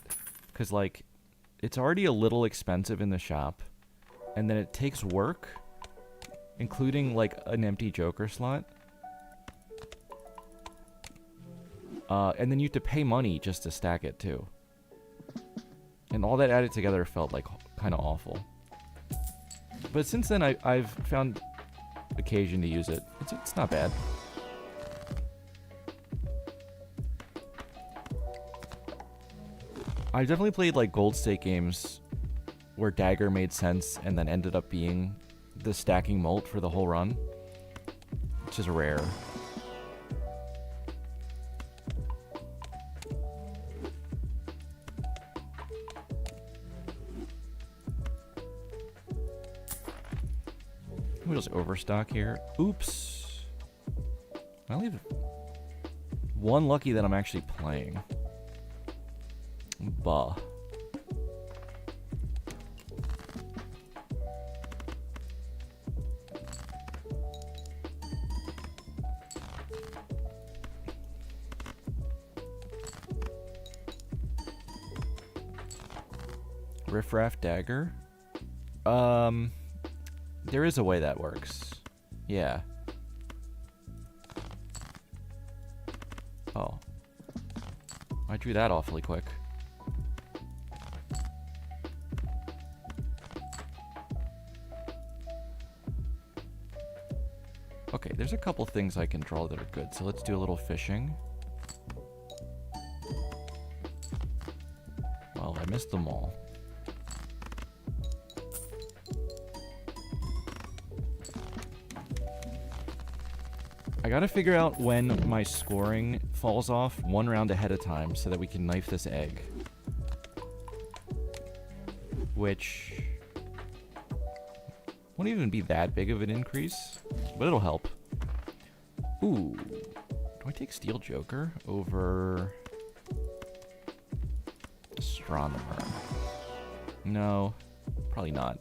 Speaker 1: because like it's already a little expensive in the shop, and then it takes work, including like an empty joker slot, and then you have to pay money just to stack it too, and all that added together felt like kind of awful. But since then I've found occasion to use it. It's not bad. I definitely played like gold stake games where dagger made sense and then ended up being the stacking molt for the whole run, which is rare. We'll just overstock here. Oops. I only have one lucky that I'm actually playing. Bah. Riffraff dagger. There is a way that works. Yeah. Oh. I drew that awfully quick. Okay, there's a couple things I can draw that are good, so let's do a little fishing. Well, I missed them all. I gotta figure out when my scoring falls off one round ahead of time so that we can knife this egg. Which won't even be that big of an increase, but it'll help. Ooh. Do I take Steel Joker over Astronomer? No, probably not.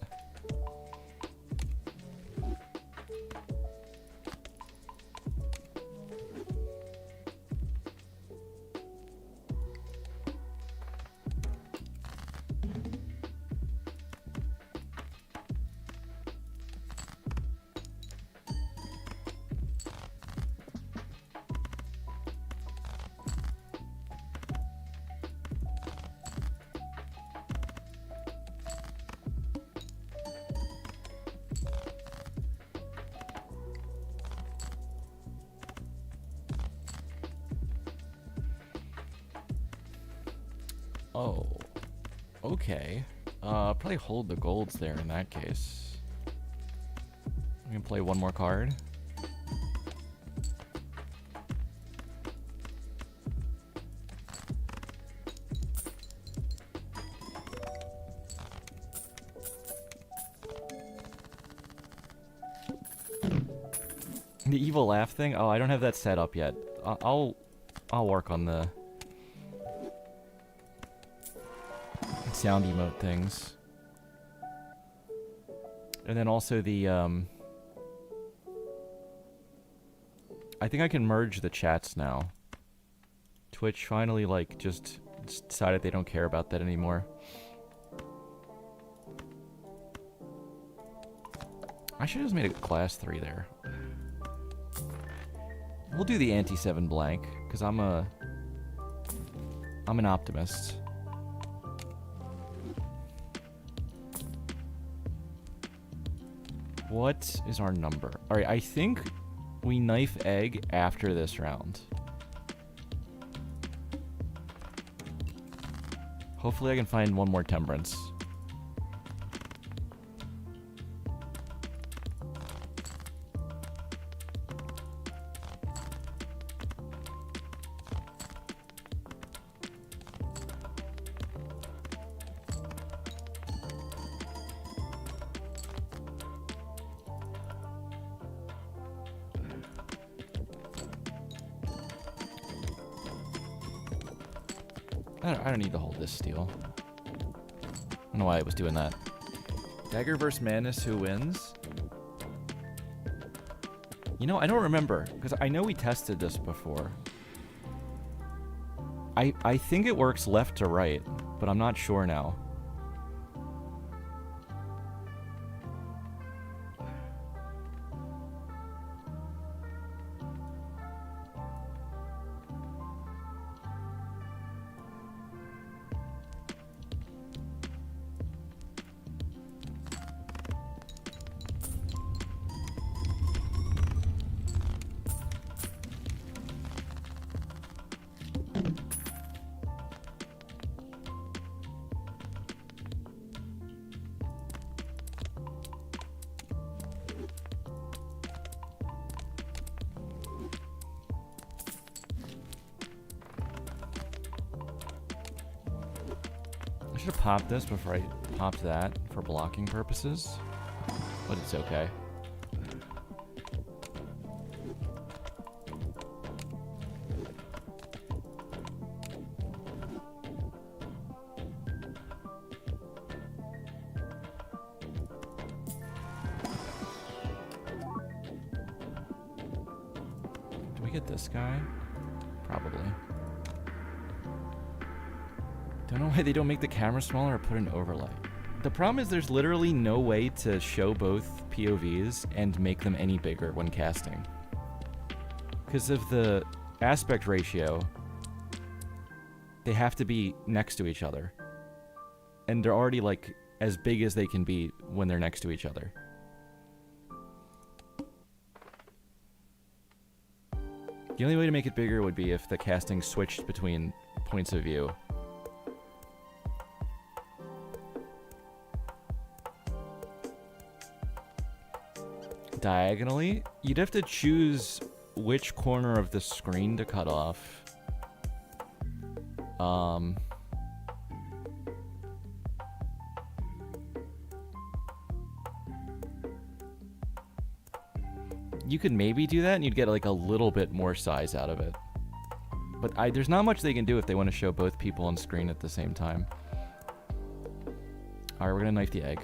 Speaker 1: Oh, okay. Probably hold the golds there in that case. We can play one more card. The evil laugh thing? Oh, I don't have that set up yet. I'll work on the sound emote things. And then also the, I think I can merge the chats now. Twitch finally, like, just decided they don't care about that anymore. I should have just made a class 3 there. We'll do the anti-7 blank, because I'm an optimist. What is our number? Alright, I think we knife egg after this round. Hopefully I can find one more temperance. I don't need to hold this steel. I don't know why I was doing that. Dagger vs. Madness, who wins? You know, I don't remember, because I know we tested this before. I think it works left to right, but I'm not sure now. I should have popped this before I popped that for blocking purposes, but it's okay. Do we get this guy? Probably. Don't know why they don't make the camera smaller or put an overlay. The problem is there's literally no way to show both POVs and make them any bigger when casting. Because of the aspect ratio, they have to be next to each other. And they're already, like, as big as they can be when they're next to each other. The only way to make it bigger would be if the casting switched between points of view. Diagonally, you'd have to choose which corner of the screen to cut off. You could maybe do that and you'd get like a little bit more size out of it. But there's not much they can do if they want to show both people on screen at the same time. Alright, we're gonna knife the egg.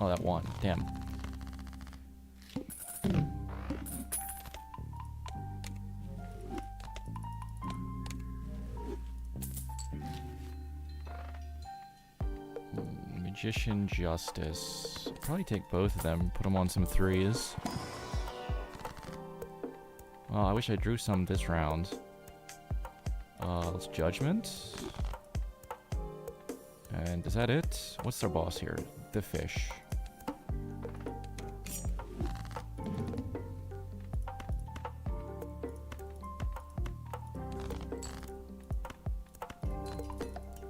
Speaker 1: Oh, that one. Damn. Magician Justice. Probably take both of them, put them on some 3s. Well, I wish I drew some this round. Let's Judgment. And is that it? What's their boss here? The fish.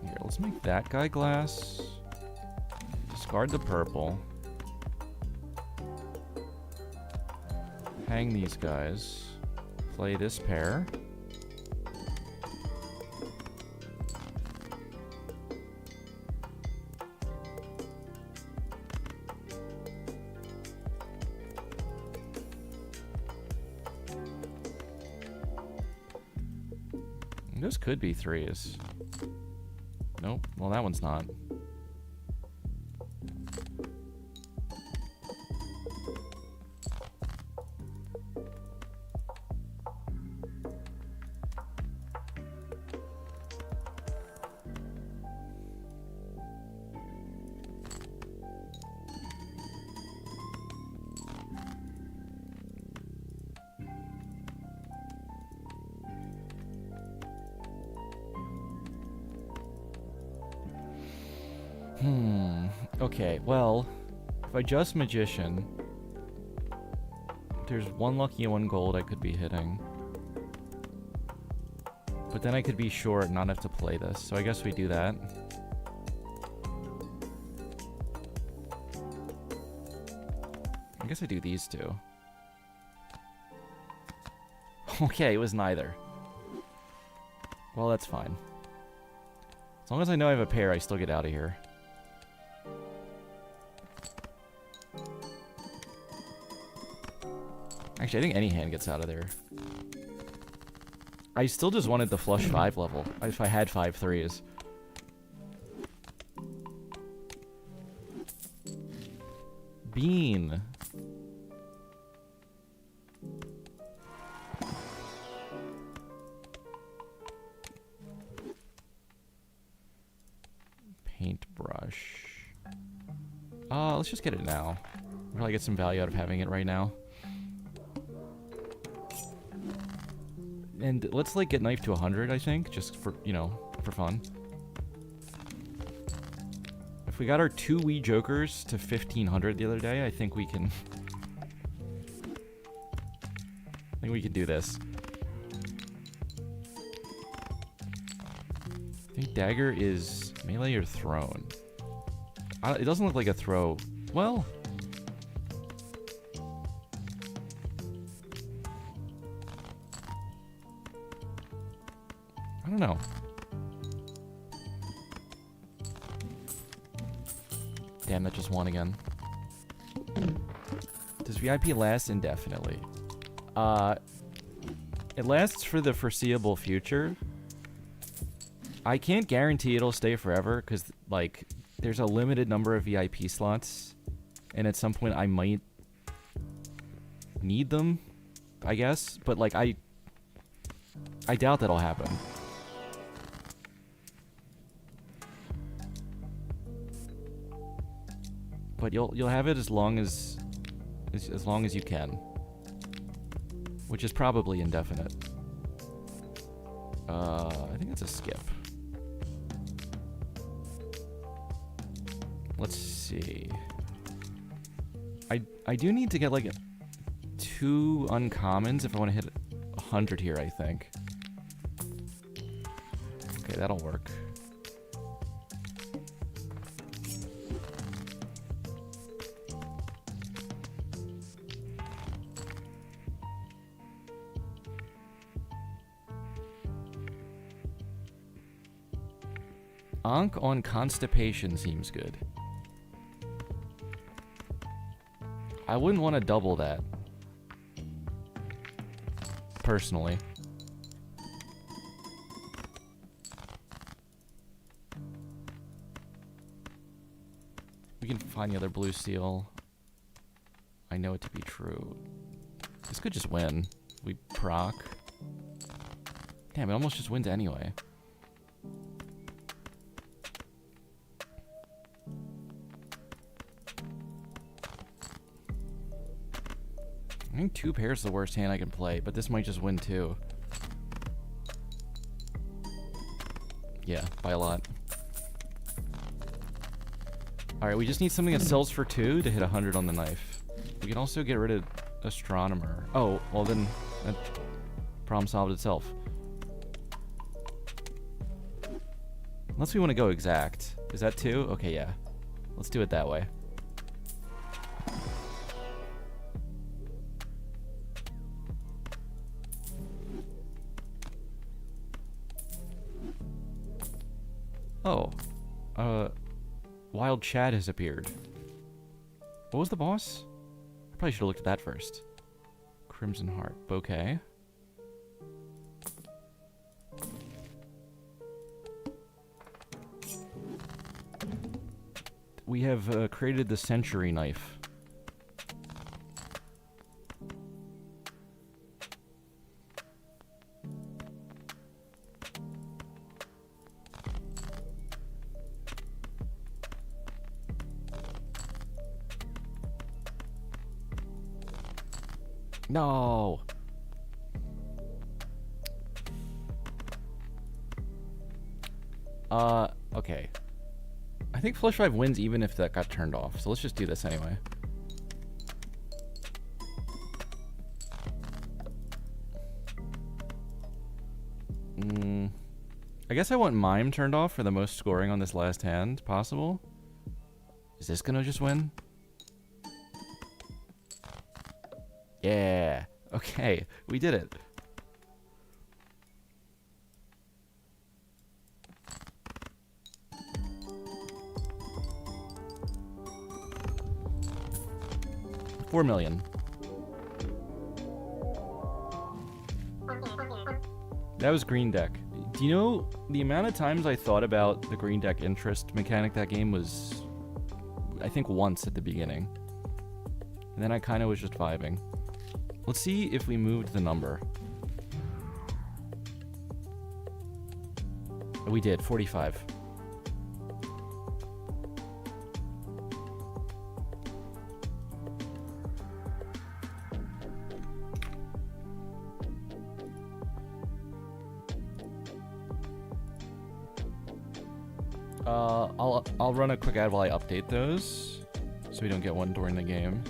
Speaker 1: Here, let's make that guy glass. Discard the purple. Hang these guys. Play this pair. Those could be 3s. Nope. Well, that one's not. Okay, well, if I just Magician, there's one lucky and one gold I could be hitting. But then I could be short and not have to play this, so I guess we do that. I guess I do these two. Okay, it was neither. Well, that's fine. As long as I know I have a pair, I still get out of here. Actually, I think any hand gets out of there. I still just wanted the flush 5 level, if I had 5 3s. Bean. Paintbrush. Let's just get it now. We'll probably get some value out of having it right now. And let's, like, get knife to 100, I think, just for, you know, for fun. If we got our 2 wee jokers to 1500 the other day, I think we can... I think we can do this. I think dagger is melee or thrown. It doesn't look like a throw. Well... don't know. Damn, that just won again. Does VIP last indefinitely? It lasts for the foreseeable future. I can't guarantee it'll stay forever, because, like, there's a limited number of VIP slots, and at some point I might need them, I guess, but, like, I doubt that'll happen. But you'll have it as long as you can, which is probably indefinite. I think it's a skip. Let's see. I do need to get like 2 uncommons if I want to hit 100 here, I think. Okay, that'll work. Ankh on constipation seems good. I wouldn't want to double that, personally. We can find the other blue seal. I know it to be true. This could just win. We proc. Damn, it almost just wins anyway. I think 2 pairs is the worst hand I can play, but this might just win too. Yeah, by a lot. Alright, we just need something that sells for 2 to hit 100 on the knife. We can also get rid of Astronomer. Oh, well then, that problem solved itself. Unless we want to go exact. Is that 2? Okay, yeah. Let's do it that way. Oh. Wild Chad has appeared. What was the boss? I probably should have looked at that first. Crimson Heart. Bouquet. We have created the Century Knife. No. Okay. I think Flush 5 wins even if that got turned off, so let's just do this anyway. I guess I want Mime turned off for the most scoring on this last hand possible. Is this gonna just win? Yeah. Okay, we did it. $4 million. That was green deck. Do you know the amount of times I thought about the green deck interest mechanic that game was, I think, once at the beginning. And then I kind of was just vibing. Let's see if we moved the number. We did, 45. I'll run a quick ad while I update those, so we don't get one during the game.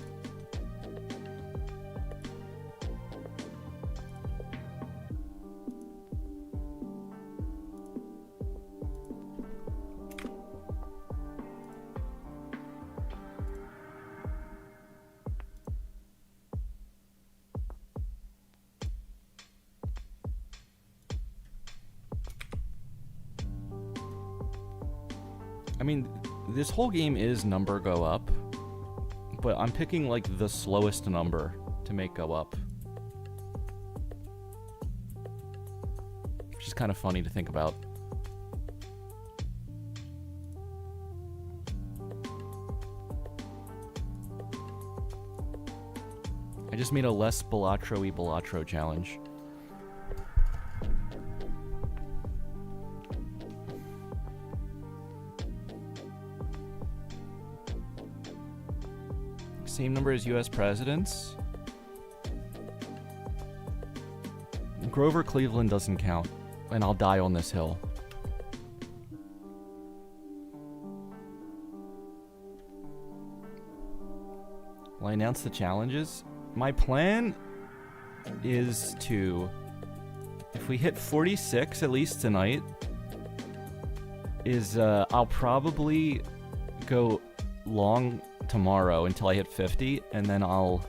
Speaker 1: I mean, this whole game is number go up, but I'm picking like the slowest number to make go up. Which is kind of funny to think about. I just made a less Balatro-y Balatro challenge. Same number as US presidents. Grover Cleveland doesn't count, and I'll die on this hill. Will I announce the challenges? My plan is to, if we hit 46 at least tonight, is I'll probably go long tomorrow until I hit 50, and then I'll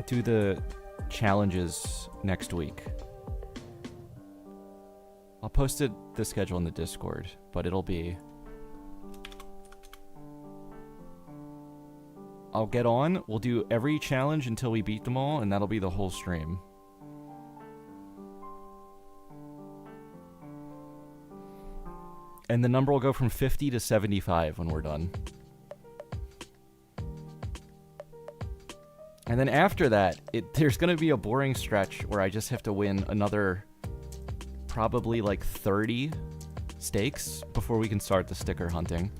Speaker 1: do the challenges next week. I'll post the schedule in the Discord, but it'll be... I'll get on, we'll do every challenge until we beat them all, and that'll be the whole stream. And the number will go from 50 to 75 when we're done. And then after that, there's going to be a boring stretch where I just have to win another probably like 30 stakes before we can start the sticker hunting.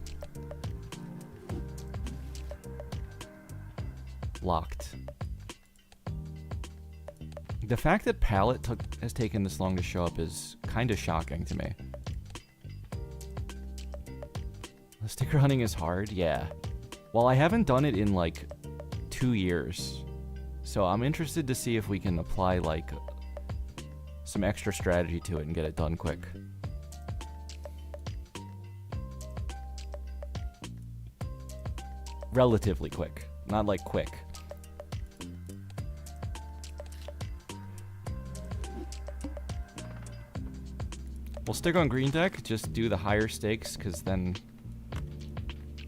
Speaker 1: Locked. The fact that Palette has taken this long to show up is kind of shocking to me. The sticker hunting is hard, yeah. Well, I haven't done it in like 2 years, so I'm interested to see if we can apply like some extra strategy to it and get it done quick. Relatively quick, not like quick. We'll stick on green deck, just do the higher stakes, because then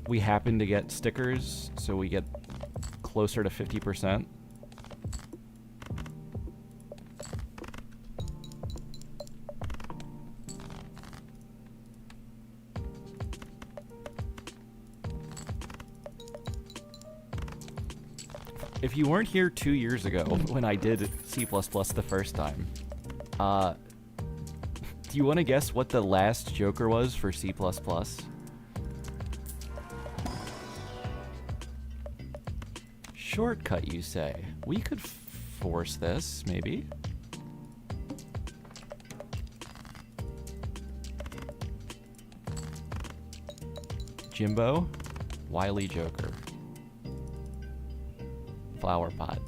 Speaker 1: we happen to get stickers, so we get closer to 50%. If you weren't here 2 years ago when I did C++ the first time, do you want to guess what the last Joker was for C++? Shortcut, you say? We could force this, maybe? Jimbo, Wily Joker, Flower Pot.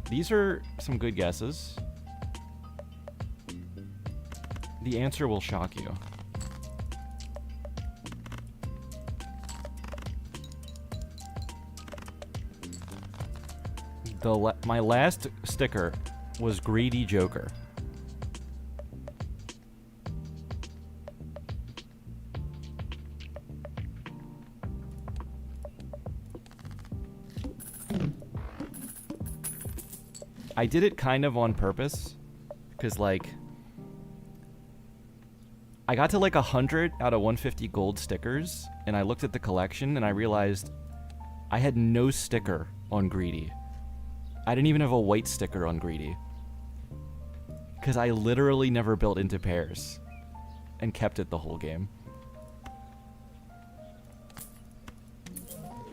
Speaker 1: These are some good guesses. The answer will shock you. My last sticker was Greedy Joker. I did it kind of on purpose, because like I got to like 100 out of 150 gold stickers, and I looked at the collection and I realized I had no sticker on Greedy. I didn't even have a white sticker on Greedy, because I literally never built into pairs and kept it the whole game.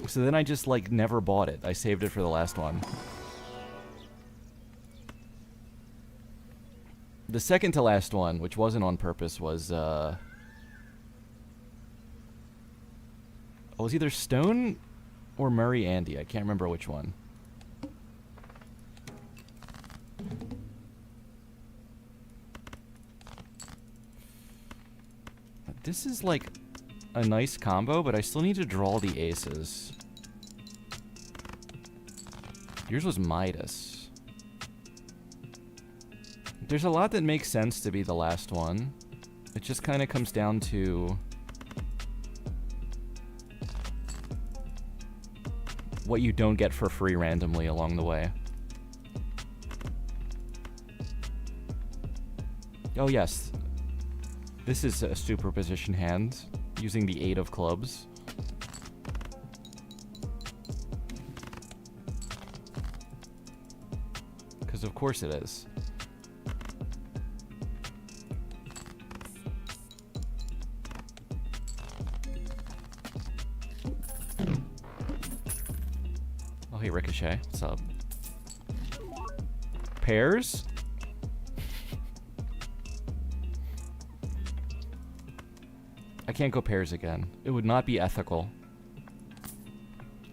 Speaker 1: So then I just like never bought it. I saved it for the last one. The second to last one, which wasn't on purpose, was it was either Stone or Murray Andy. I can't remember which one. This is like a nice combo, but I still need to draw the aces. Yours was Midas. There's a lot that makes sense to be the last one. It just kind of comes down to what you don't get for free randomly along the way. Oh yes, this is a superposition hand using the 8 of clubs. Because of course it is. Oh hey Ricochet, what's up? Pairs? I can't go pairs again. It would not be ethical.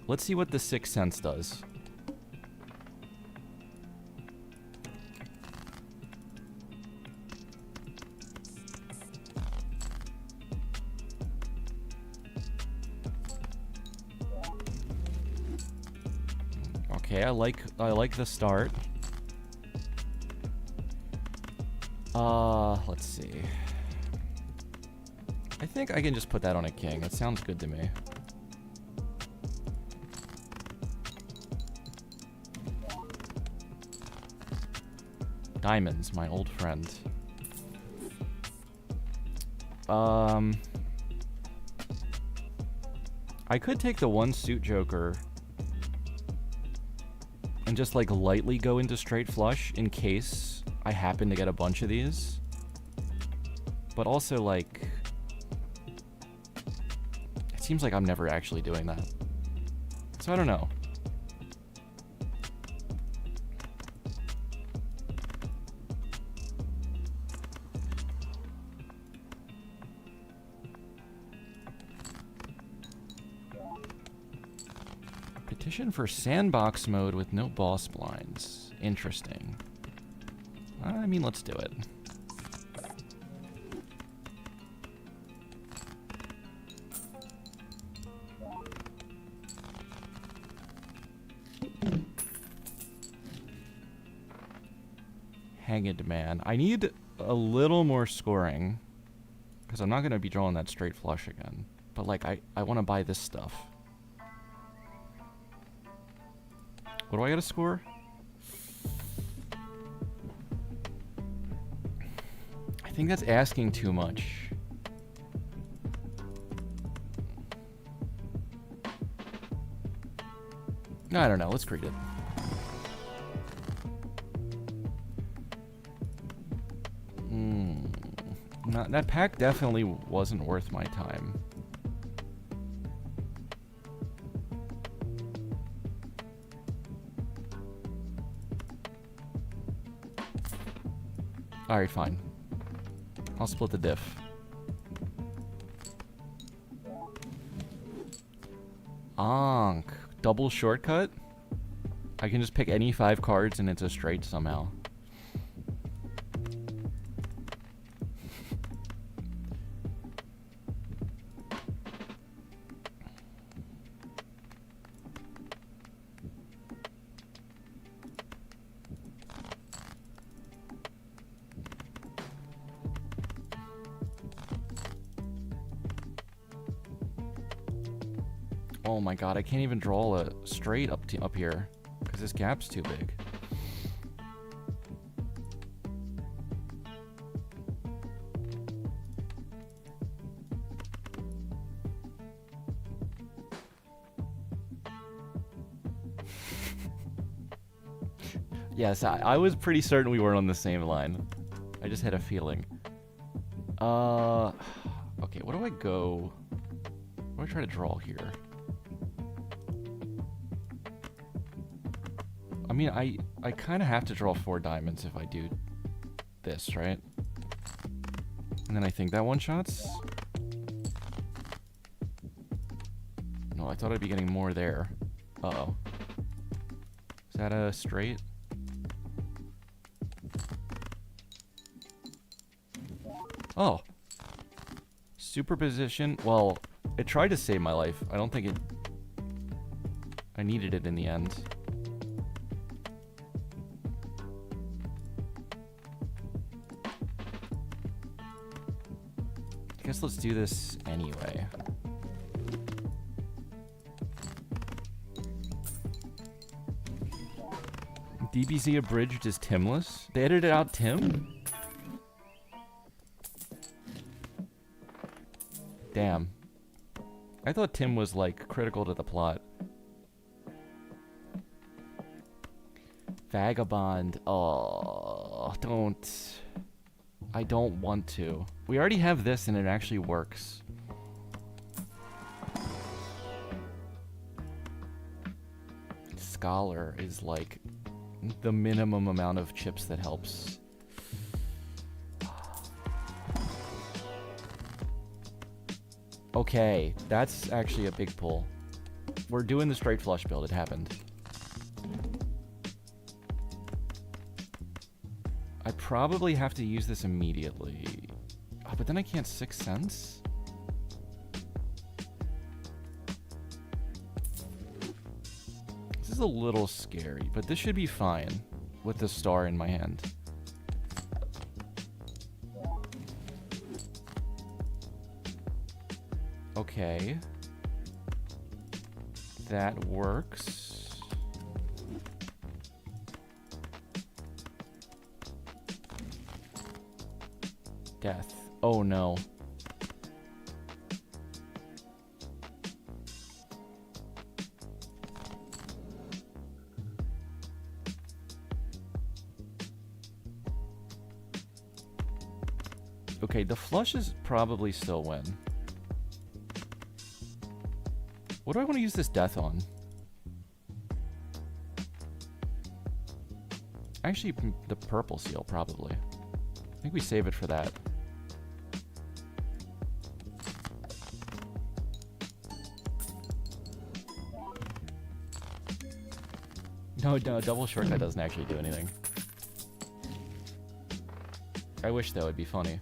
Speaker 1: Let's see what the Sixth Sense does. Okay, I like the start. Let's see. I think I can just put that on a king. It sounds good to me. Diamonds, my old friend. I could take the one suit joker and just like lightly go into straight flush in case I happen to get a bunch of these. But also like, it seems like I'm never actually doing that. So I don't know. Petition for sandbox mode with no boss blinds. Interesting. I mean, let's do it. Hanged Man. I need a little more scoring because I'm not going to be drawing that straight flush again. But like, I want to buy this stuff. What do I got to score? I think that's asking too much. I don't know. Let's create it. That pack definitely wasn't worth my time. Alright, fine. I'll split the diff. Onk. Double shortcut? I can just pick any 5 cards and it's a straight somehow. Oh my god, I can't even draw a straight up here because this gap's too big. Yes, I was pretty certain we weren't on the same line. I just had a feeling. Okay, what do I go? What do I try to draw here? I mean, I kind of have to draw 4 diamonds if I do this, right? And then I think that one-shots? No, I thought I'd be getting more there. Uh-oh. Is that a straight? Oh. Superposition. Well, it tried to save my life. I don't think it... I needed it in the end. I guess let's do this anyway. DBZ abridged is Timless? They edited out Tim? Damn. I thought Tim was, like, critical to the plot. Vagabond. Oh, don't. I don't want to. We already have this and it actually works. Scholar is, like, the minimum amount of chips that helps. Okay, that's actually a big pull. We're doing the straight flush build, it happened. I probably have to use this immediately. Oh, but then I can't Sixth Sense? This is a little scary, but this should be fine with the star in my hand. Okay. That works. Death. Oh no. Okay, the flushes probably still win. What do I want to use this death on? Actually, the purple seal, probably. I think we save it for that. No, double shortcut doesn't actually do anything. I wish that would be funny.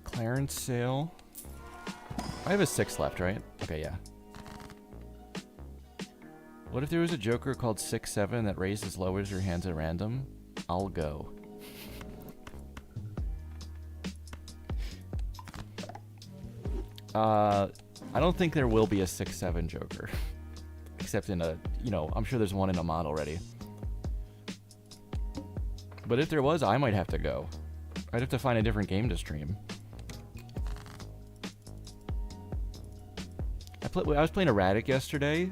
Speaker 1: Clarence sale. I have a 6 left, right? Okay, yeah. What if there was a Joker called 6-7 that raises lowers your hands at random? I'll go. I don't think there will be a 6-7 Joker. Except in a, you know, I'm sure there's one in a mod already. But if there was, I might have to go. I'd have to find a different game to stream. I was playing Erratic yesterday,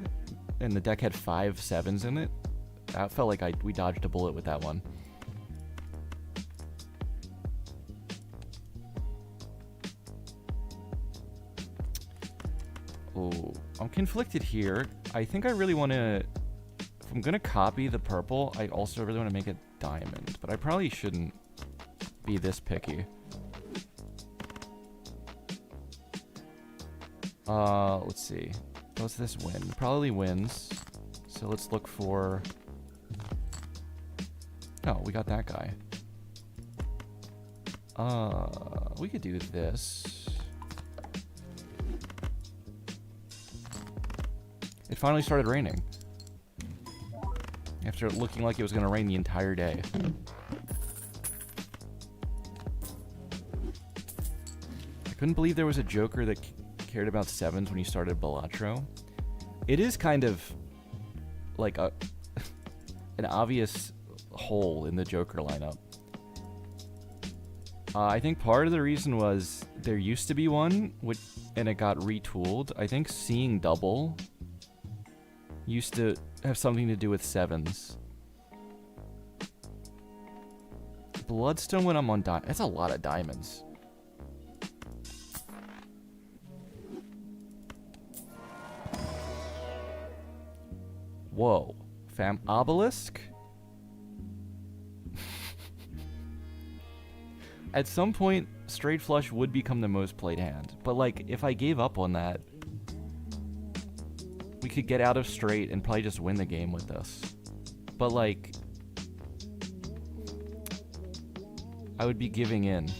Speaker 1: and the deck had 5 7s in it. I felt like we dodged a bullet with that one. Oh, I'm conflicted here. I think I really want to... If I'm going to copy the purple, I also really want to make it diamond. But I probably shouldn't be this picky. Let's see. Does this win? Probably wins. So let's look for... Oh, we got that guy. We could do this. It finally started raining. After looking like it was gonna rain the entire day. I couldn't believe there was a Joker that cared about 7s when he started Balatro. It is kind of like an obvious hole in the Joker lineup. I think part of the reason was there used to be one, and it got retooled. I think seeing double used to have something to do with 7s. Bloodstone when I'm on that's a lot of diamonds. Whoa. Fam obelisk? At some point, straight flush would become the most played hand. But, like, if I gave up on that, we could get out of straight and probably just win the game with this. But, like, I would be giving in.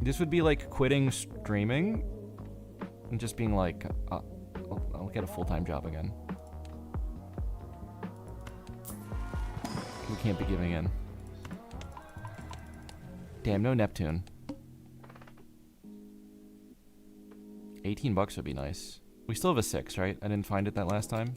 Speaker 1: This would be like quitting streaming and just being like, I'll get a full-time job again. We can't be giving in. Damn, no Neptune. $18 would be nice. We still have a 6, right? I didn't find it that last time.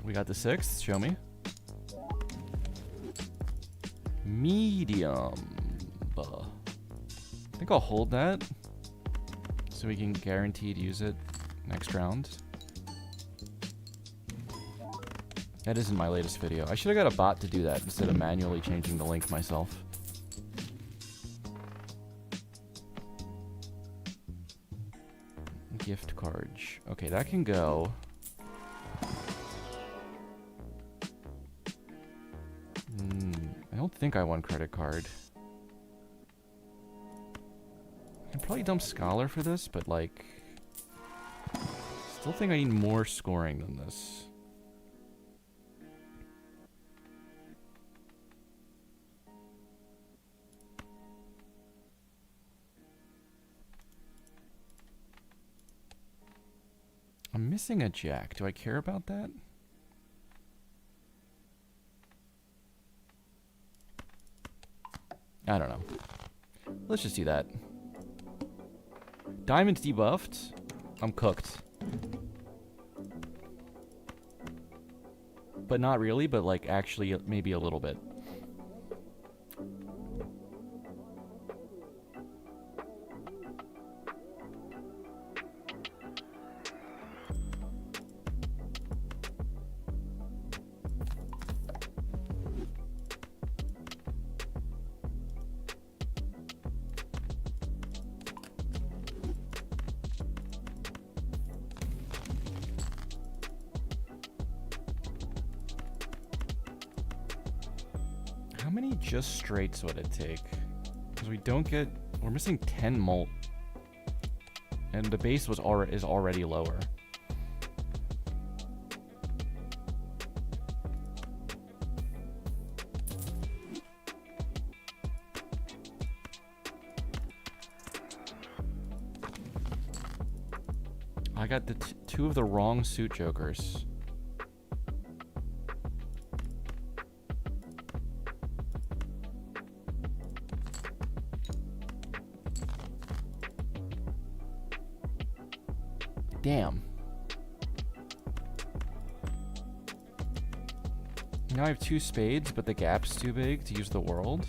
Speaker 1: We got the 6th. Show me. Medium. I think I'll hold that so we can guaranteed use it next round. That isn't my latest video. I should have got a bot to do that instead of manually changing the link myself. Gift cards. Okay, that can go. I don't think I want credit card. I can probably dump Scholar for this, but like... Still think I need more scoring than this. I'm missing a jack. Do I care about that? I don't know. Let's just do that. Diamond's debuffed. I'm cooked. But not really, but like actually maybe a little bit. How many just straights would it take? Because we don't get... We're missing 10 molt. And the base was is already lower. I got the two of the wrong suit jokers. Damn. Now I have 2 spades, but the gap's too big to use the world.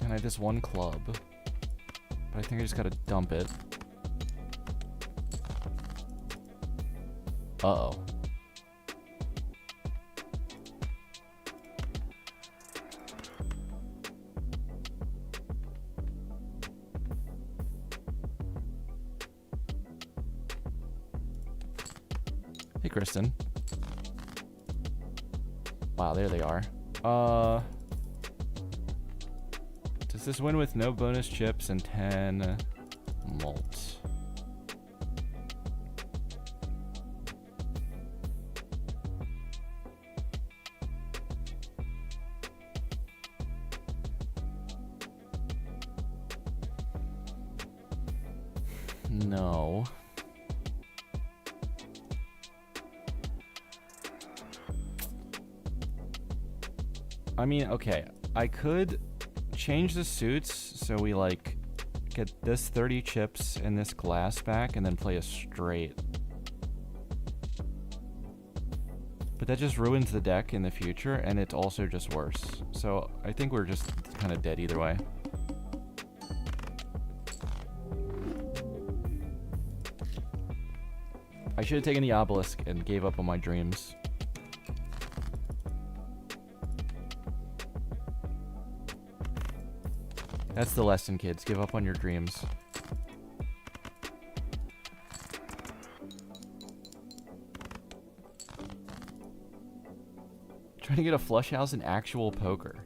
Speaker 1: And I have this 1 club. But I think I just gotta dump it. Uh-oh. Hey, Kristen. Wow, there they are. Does this win with no bonus chips and 10 malt? No. I mean, okay, I could change the suits so we like get this 30 chips and this glass back and then play a straight. But that just ruins the deck in the future and it's also just worse. So I think we're just kind of dead either way. I should have taken the obelisk and gave up on my dreams. That's the lesson, kids. Give up on your dreams. Trying to get a flush house in actual poker.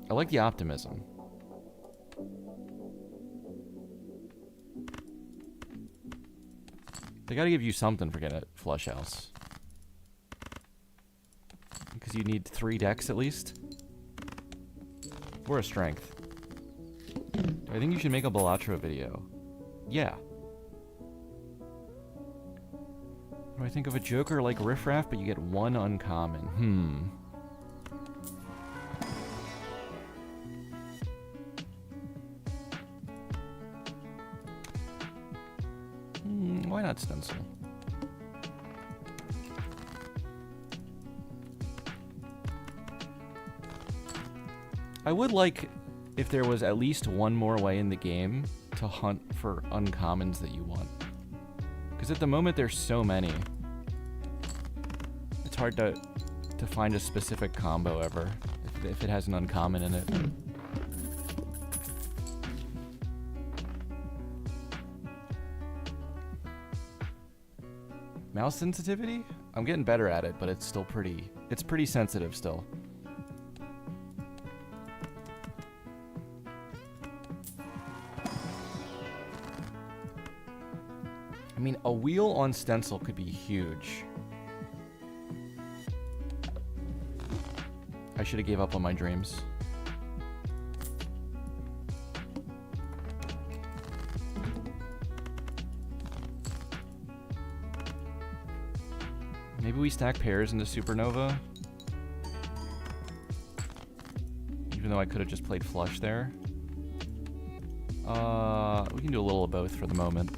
Speaker 1: I like the optimism. They gotta give you something for getting a flush house. Because you need 3 decks at least. Or a strength. I think you should make a Balatro video. Yeah. What do I think of a Joker like Riffraff, but you get 1 uncommon? Why not Stencil? I would like if there was at least one more way in the game to hunt for uncommons that you want. Because at the moment there's so many. It's hard to find a specific combo ever if it has an uncommon in it. Mouse sensitivity? I'm getting better at it, but it's still pretty sensitive still. I mean, a wheel on Stencil could be huge. I should have gave up on my dreams. Maybe we stack pairs into Supernova? Even though I could have just played flush there. We can do a little of both for the moment.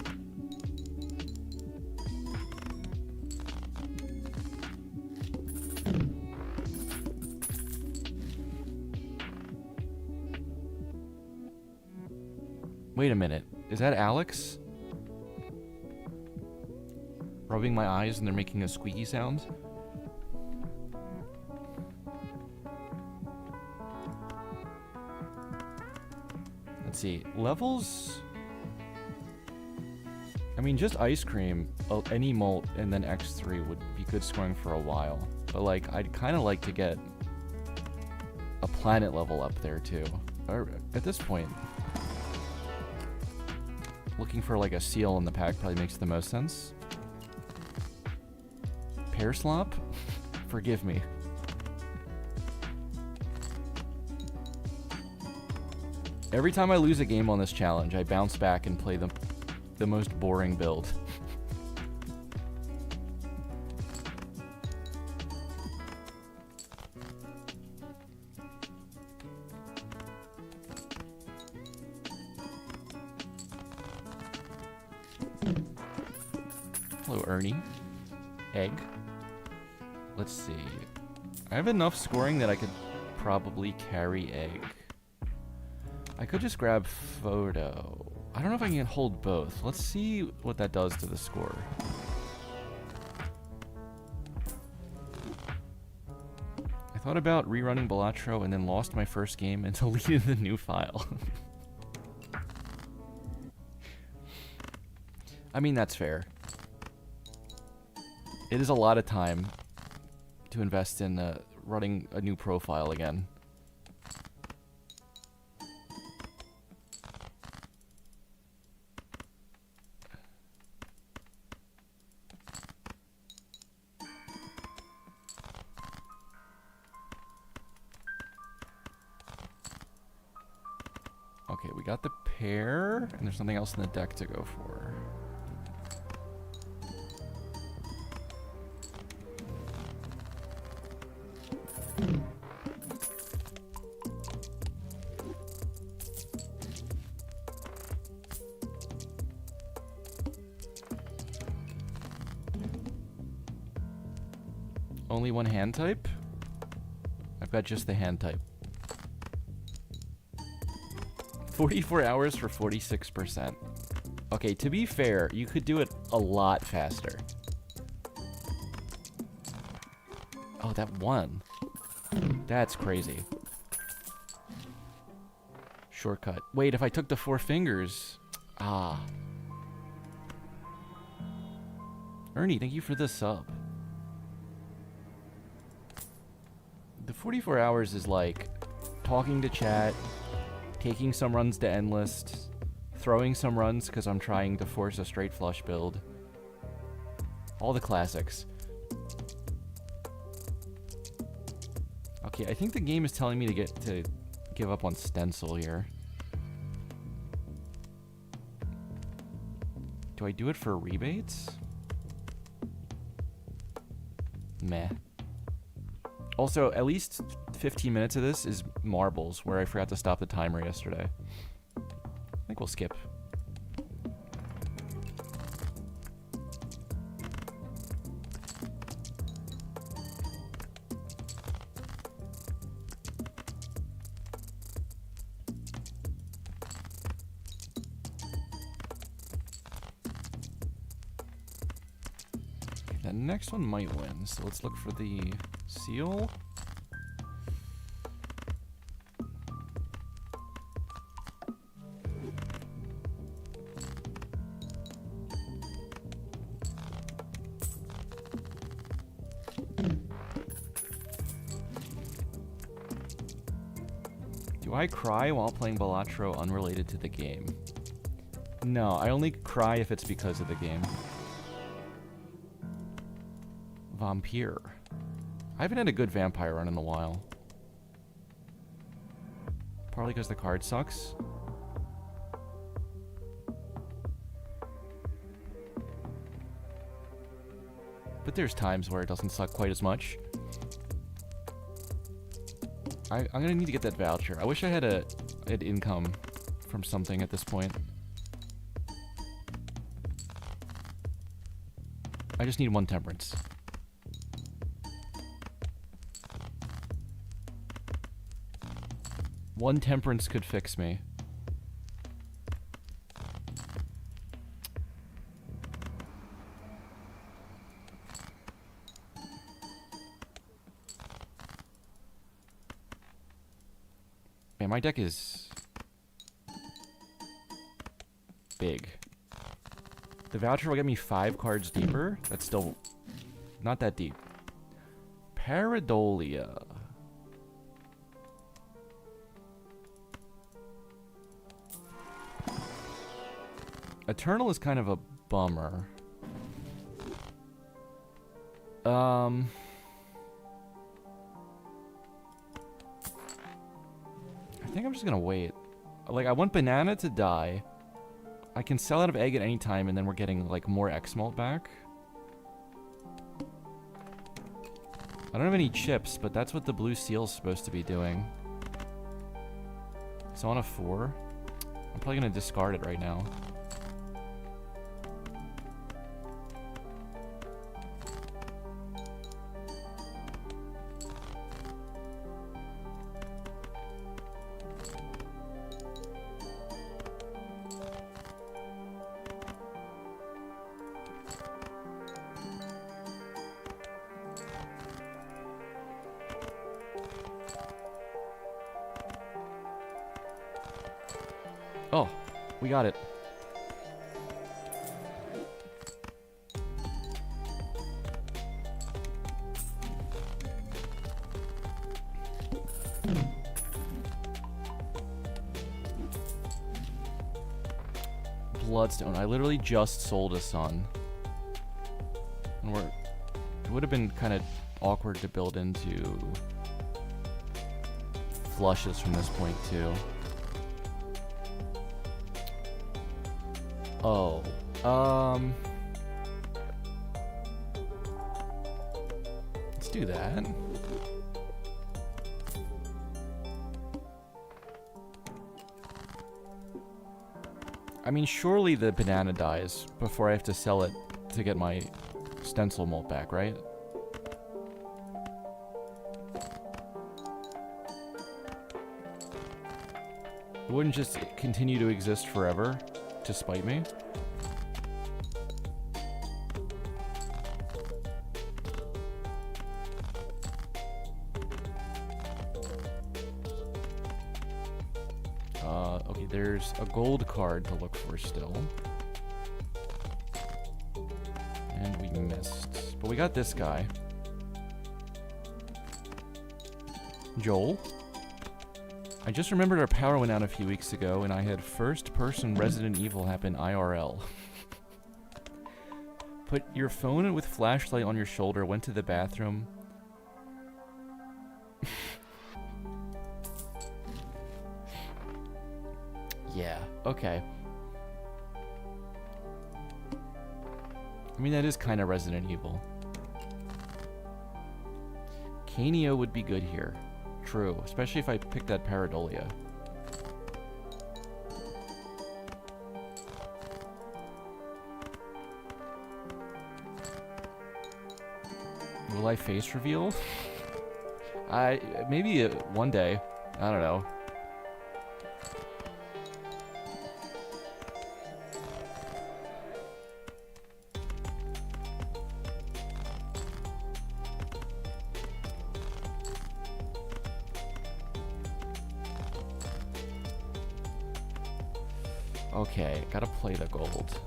Speaker 1: Wait a minute. Is that Alex? Rubbing my eyes and they're making a squeaky sound? Let's see. Levels? I mean, just Ice Cream, any Molt, and then X3 would be good scoring for a while. But, like, I'd kind of like to get a planet level up there, too. Or, at this point, looking for, like, a seal in the pack probably makes the most sense. Pair slop? Forgive me. Every time I lose a game on this challenge, I bounce back and play the most boring build. Hello, Ernie. Egg. Let's see. I have enough scoring that I could probably carry Egg. I could just grab Photo. I don't know if I can hold both. Let's see what that does to the score. I thought about rerunning Balatro and then lost my first game and deleted the new file. I mean, that's fair. It is a lot of time to invest in running a new profile again. Okay, we got the pair, and there's something else in the deck to go for. Only one hand type? I've got just the hand type. 44 hours for 46%. Okay, to be fair, you could do it a lot faster. Oh, that one. That's crazy. Shortcut. Wait, if I took the 4 fingers... Ah. Ernie, thank you for the sub. The 44 hours is like talking to chat, taking some runs to endlist, throwing some runs because I'm trying to force a straight flush build. All the classics. Okay, I think the game is telling me to give up on stencil here. Do I do it for rebates? Meh. Also, at least 15 minutes of this is marbles, where I forgot to stop the timer yesterday. I think we'll skip. The next one might win, so let's look for the seal. Do I cry while playing Balatro unrelated to the game? No, I only cry if it's because of the game. Vampire. I haven't had a good vampire run in a while. Probably because the card sucks. But there's times where it doesn't suck quite as much. I'm gonna need to get that voucher. I wish I had an income from something at this point. I just need 1 temperance. One temperance could fix me. Man, my deck is big. The voucher will get me 5 cards deeper. That's still not that deep. Pareidolia. Eternal is kind of a bummer. I think I'm just gonna wait. Like, I want Banana to die. I can sell out of Egg at any time, and then we're getting, like, more X-Malt back. I don't have any chips, but that's what the blue seal's supposed to be doing. So on a 4. I'm probably gonna discard it right now. Oh, we got it. Bloodstone. I literally just sold a sun. And it would have been kind of awkward to build into flushes from this point too. Oh, let's do that. I mean, surely the banana dies before I have to sell it to get my stencil malt back, right? It wouldn't just continue to exist forever to spite me. Okay, there's a gold card to look for still. And we missed. But we got this guy. Joel? I just remembered our power went out a few weeks ago, and I had first-person Resident Evil happen IRL. Put your phone with flashlight on your shoulder, went to the bathroom. Yeah, okay. I mean, that is kind of Resident Evil. Canio would be good here. True, especially if I pick that Pareidolia. Will I face reveal? Maybe one day. I don't know. Okay, gotta play the gold.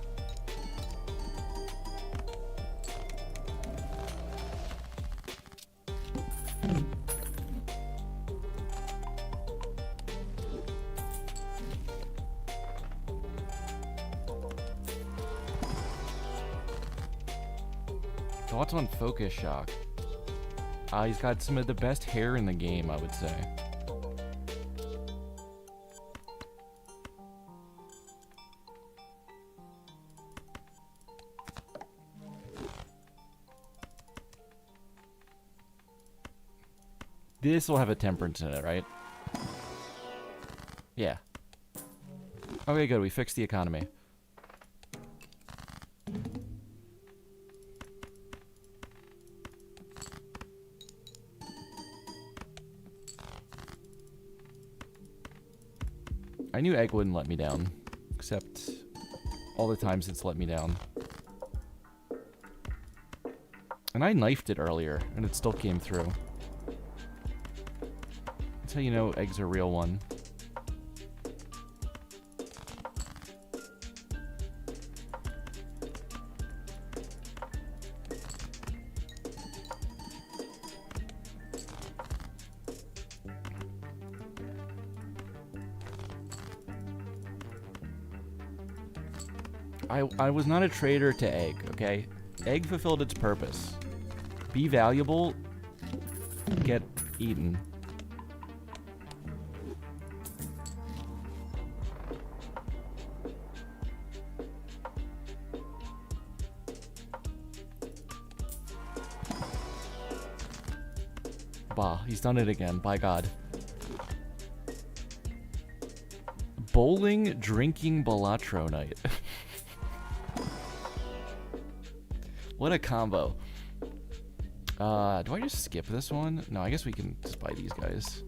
Speaker 1: Thoughts on Focus Shock? He's got some of the best hair in the game, I would say. This will have a temperance in it, right? Yeah. Okay, good. We fixed the economy. I knew egg wouldn't let me down, except all the times it's let me down. And I knifed it earlier, and it still came through. That's how you know egg's a real one. I was not a traitor to egg, okay? Egg fulfilled its purpose. Be valuable, get eaten. Bah, he's done it again, by God. Bowling, drinking, Balatro night. What a combo. Do I just skip this one? No, I guess we can just buy these guys.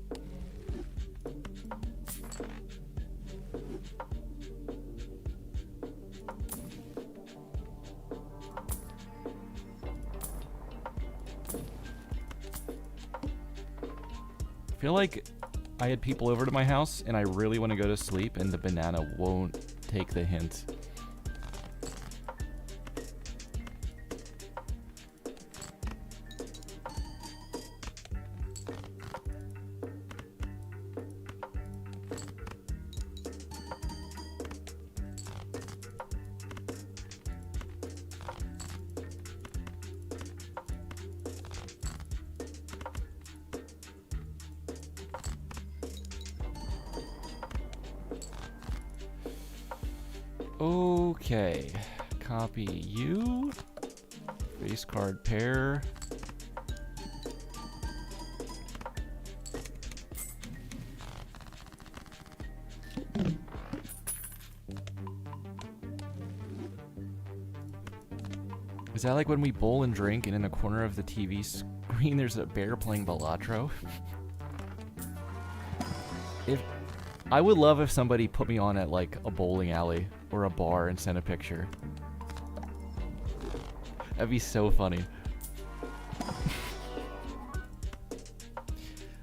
Speaker 1: I feel like I had people over to my house and I really want to go to sleep and the banana won't take the hint. Okay, copy you, face card pair. Is that like when we bowl and drink and in the corner of the TV screen there's a bear playing Balatro? I would love if somebody put me on at like a bowling alley or a bar and sent a picture. That'd be so funny.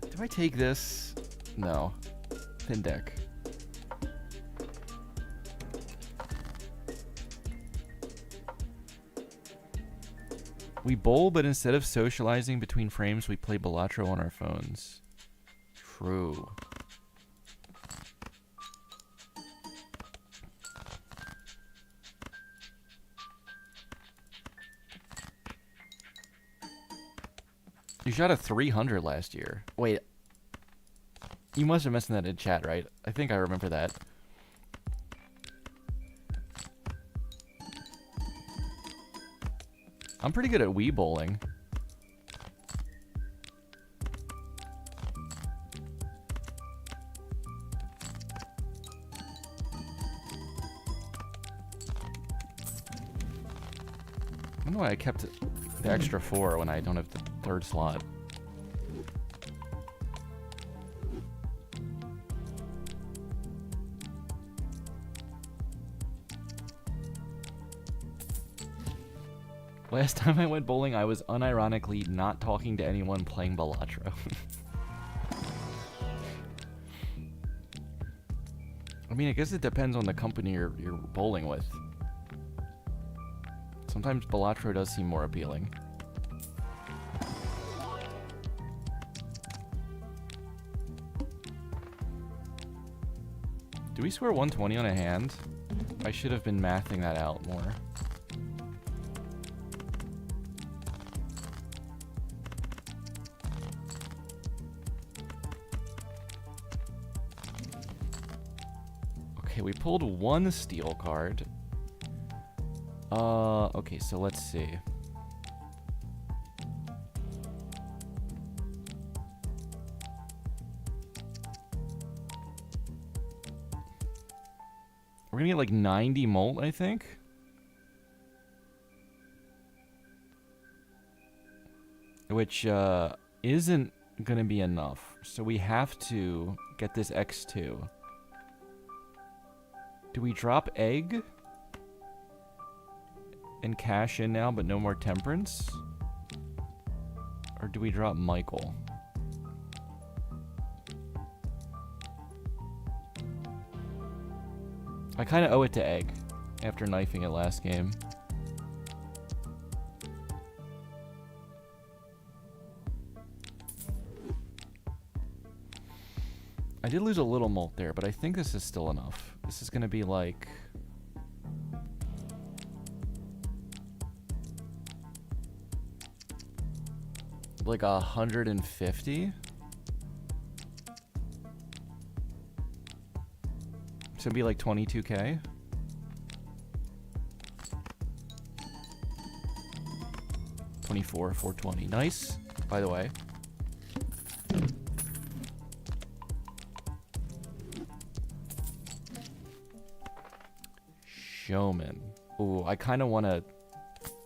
Speaker 1: Do I take this? No. Thin deck. We bowl, but instead of socializing between frames, we play Balatro on our phones. True. You shot a 300 last year. Wait. You must have mentioned that in chat, right? I think I remember that. I'm pretty good at Wii bowling. I don't know why I kept the extra 4 when I don't have the 3rd slot. Last time I went bowling, I was unironically not talking to anyone playing Balatro. I mean, I guess it depends on the company you're bowling with. Sometimes Balatro does seem more appealing. Do we score 120 on a hand? I should have been mathing that out more. Okay, we pulled 1 steel card. Okay, so let's see. We're gonna get like 90 molt, I think. Which, isn't gonna be enough. So we have to get this X2. Do we drop egg? And cash in now, but no more temperance? Or do we drop Michael? I kind of owe it to egg after knifing it last game. I did lose a little molt there, but I think this is still enough. This is going to be like... like 150? So it'd be like 22k? $24, $420. Nice, by the way. Showman. Ooh, I kind of want to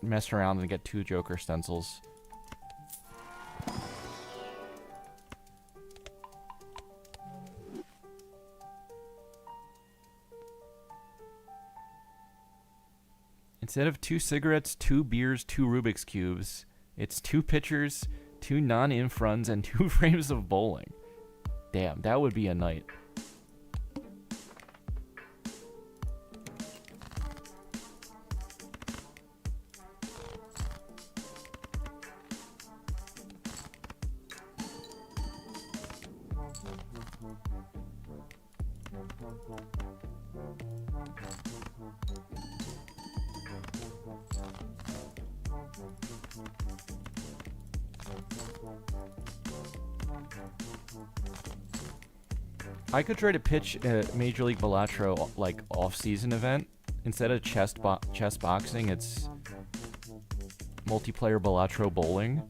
Speaker 1: mess around and get 2 Joker stencils. Instead of 2 cigarettes, 2 beers, 2 Rubik's Cubes, it's 2 pitchers, 2 non-inf runs, and 2 frames of bowling. Damn, that would be a night. I could try to pitch a Major League Balatro like off-season event. Instead of chess boxing, it's multiplayer Balatro bowling.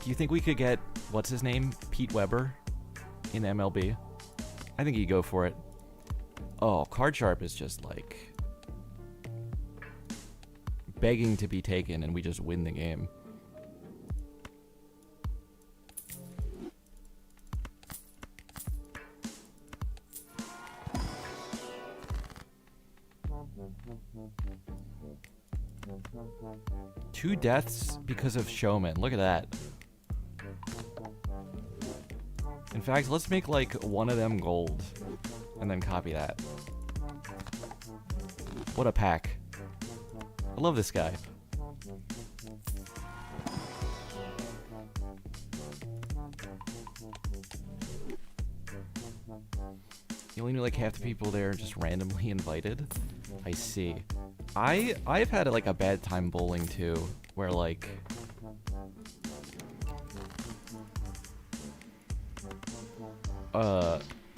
Speaker 1: Do you think we could get, what's his name, Pete Weber in MLB? I think he'd go for it. Oh, Card Sharp is just like begging to be taken, and we just win the game. Two deaths because of Showman. Look at that. In fact, let's make like one of them gold and then copy that. What a pack. I love this guy. You only knew like half the people there just randomly invited? I see. I've had like a bad time bowling too, where like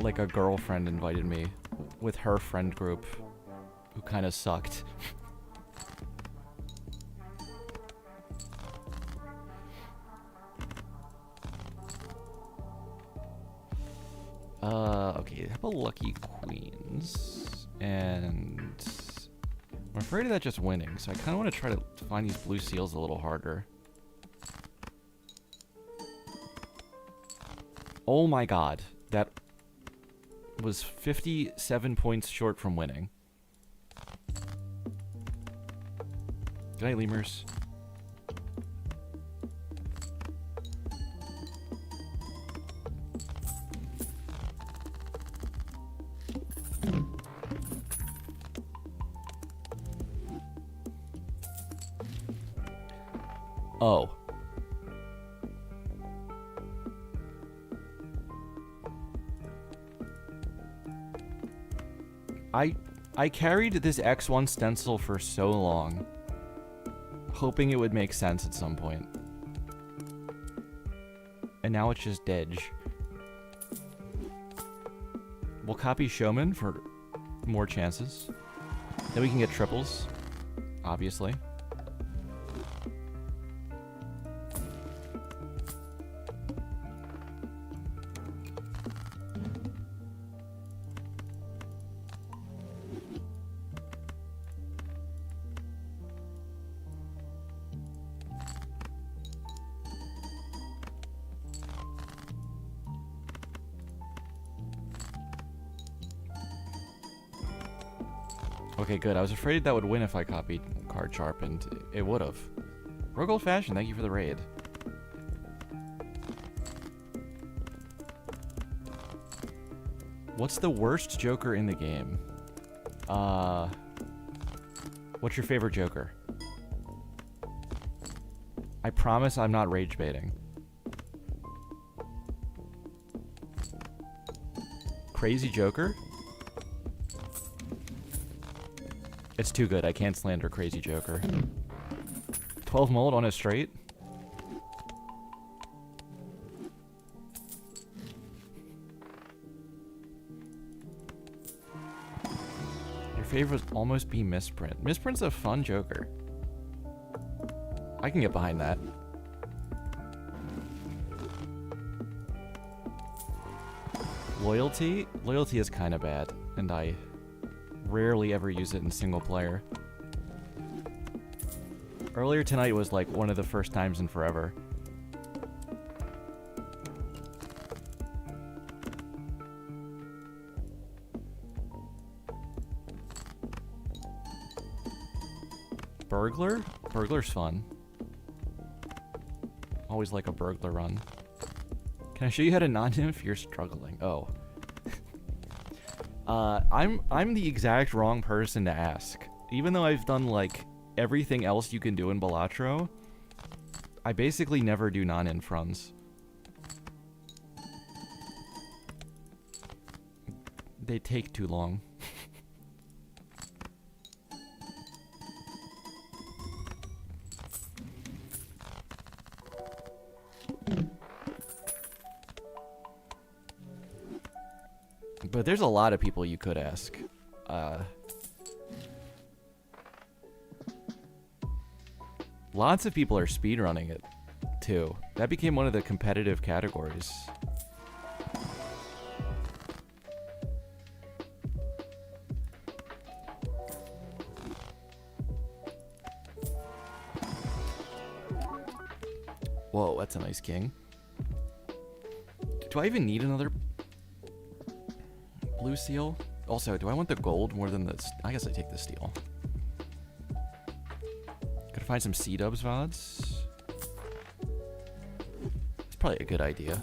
Speaker 1: like a girlfriend invited me with her friend group who kind of sucked. Okay, how about lucky queens? And I'm afraid of that just winning, so I kind of want to try to find these blue seals a little harder. Oh my god, that was 57 points short from winning. Good night, lemurs. Oh. I carried this X1 stencil for so long, hoping it would make sense at some point. And now it's just dead. We'll copy Showman for more chances. Then we can get triples, obviously. Okay, good. I was afraid that would win if I copied Card Sharp, and it would have. Rogue Old Fashioned, thank you for the raid. What's the worst Joker in the game? What's your favorite Joker? I promise I'm not rage baiting. Crazy Joker? It's too good. I can't slander Crazy Joker. 12 mold on a straight? Your favorite would almost be Misprint. Misprint's a fun Joker. I can get behind that. Loyalty? Loyalty is kind of bad, and I rarely ever use it in single player. Earlier tonight was like one of the first times in forever. Burglar? Burglar's fun. Always like a burglar run. Can I show you how to non-him if you're struggling? Oh. I'm the exact wrong person to ask. Even though I've done like everything else you can do in Balatro, I basically never do non-inf runs. They take too long. But there's a lot of people you could ask. Lots of people are speedrunning it, too. That became one of the competitive categories. Whoa, that's a nice king. Do I even need another blue seal? Also, do I want the gold more than this? I guess I take the steel. Gotta find some C-dubs VODs. It's probably a good idea.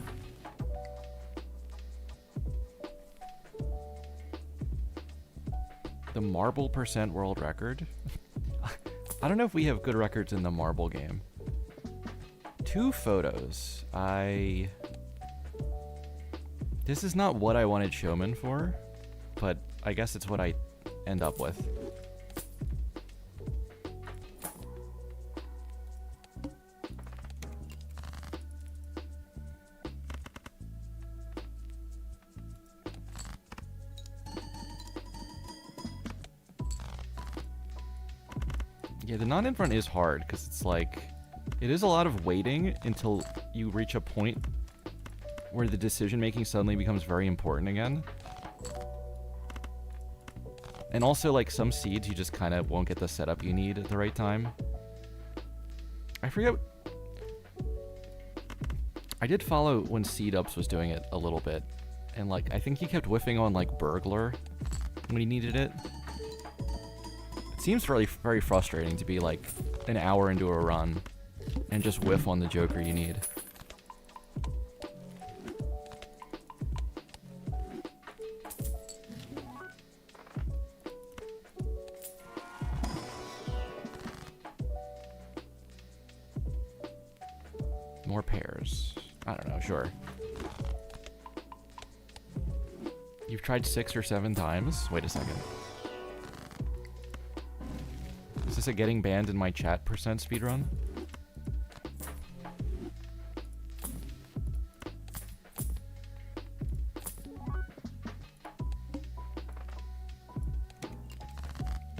Speaker 1: The marble % world record? I don't know if we have good records in the marble game. 2 photos. This is not what I wanted Showman for. but I guess it's what I end up with. Yeah, the non-inf run is hard, because it's like... It is a lot of waiting until you reach a point where the decision-making suddenly becomes very important again. And also, like, some seeds you just kind of won't get the setup you need at the right time. I forget... I did follow when Seed Ups was doing it a little bit. And, like, I think he kept whiffing on, like, Burglar when he needed it. It seems really very frustrating to be, like, an hour into a run and just whiff on the Joker you need. More pairs. I don't know, sure. You've tried 6 or 7 times? Wait a second. Is this a getting banned in my chat % speedrun?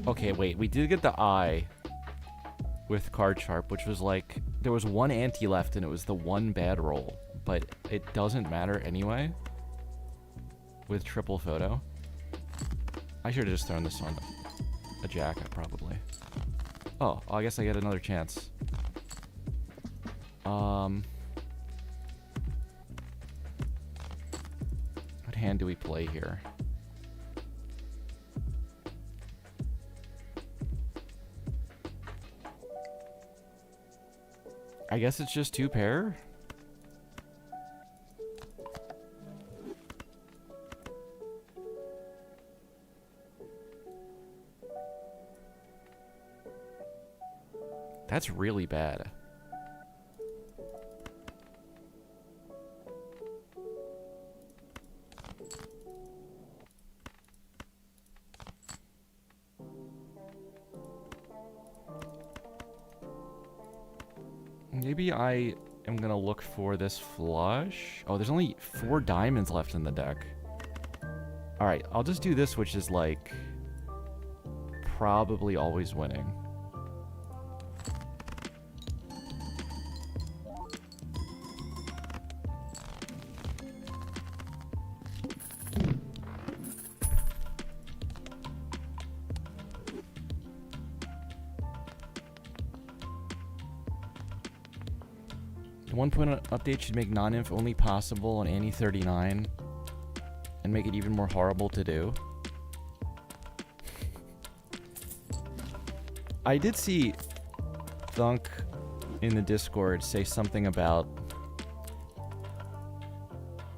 Speaker 1: Okay, wait, we did get the eye with Card Sharp, which was like, there was one ante left and it was the one bad roll, but it doesn't matter anyway with triple photo. I should have just thrown this on a jack, probably. Oh, I guess I get another chance. What hand do we play here? I guess it's just 2 pair? That's really bad. Maybe I am gonna look for this flush. Oh, there's only 4 diamonds left in the deck. Alright, I'll just do this, which is like probably always winning. The 1.0 update should make non-inf only possible on Annie 39 and make it even more horrible to do. I did see Thunk in the Discord say something about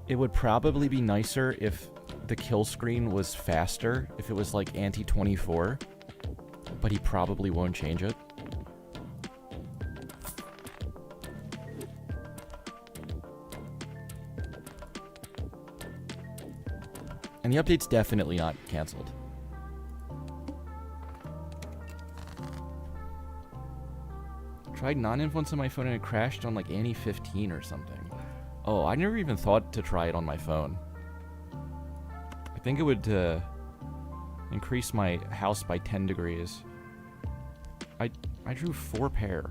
Speaker 1: it would probably be nicer if the kill screen was faster, if it was like Anti 24, but he probably won't change it. And the update's definitely not cancelled. Tried non-inf once on my phone and it crashed on like Annie 15 or something. Oh, I never even thought to try it on my phone. I think it would increase my house by 10 degrees. I drew 4 pair.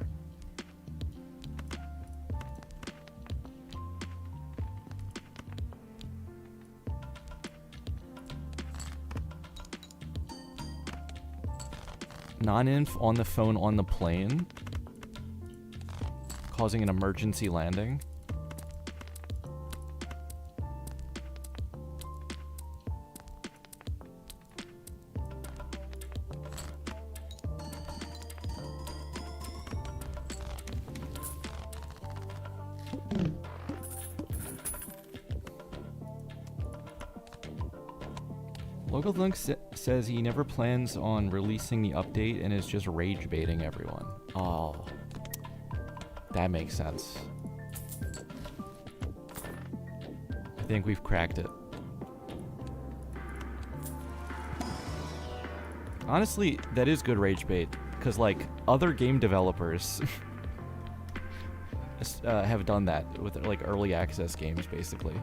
Speaker 1: Non-inf on the phone on the plane, causing an emergency landing. Local Thunk says he never plans on releasing the update and is just rage baiting everyone. Oh, that makes sense. I think we've cracked it. Honestly, that is good rage bait, because, like, other game developers have done that with, like, early access games, basically.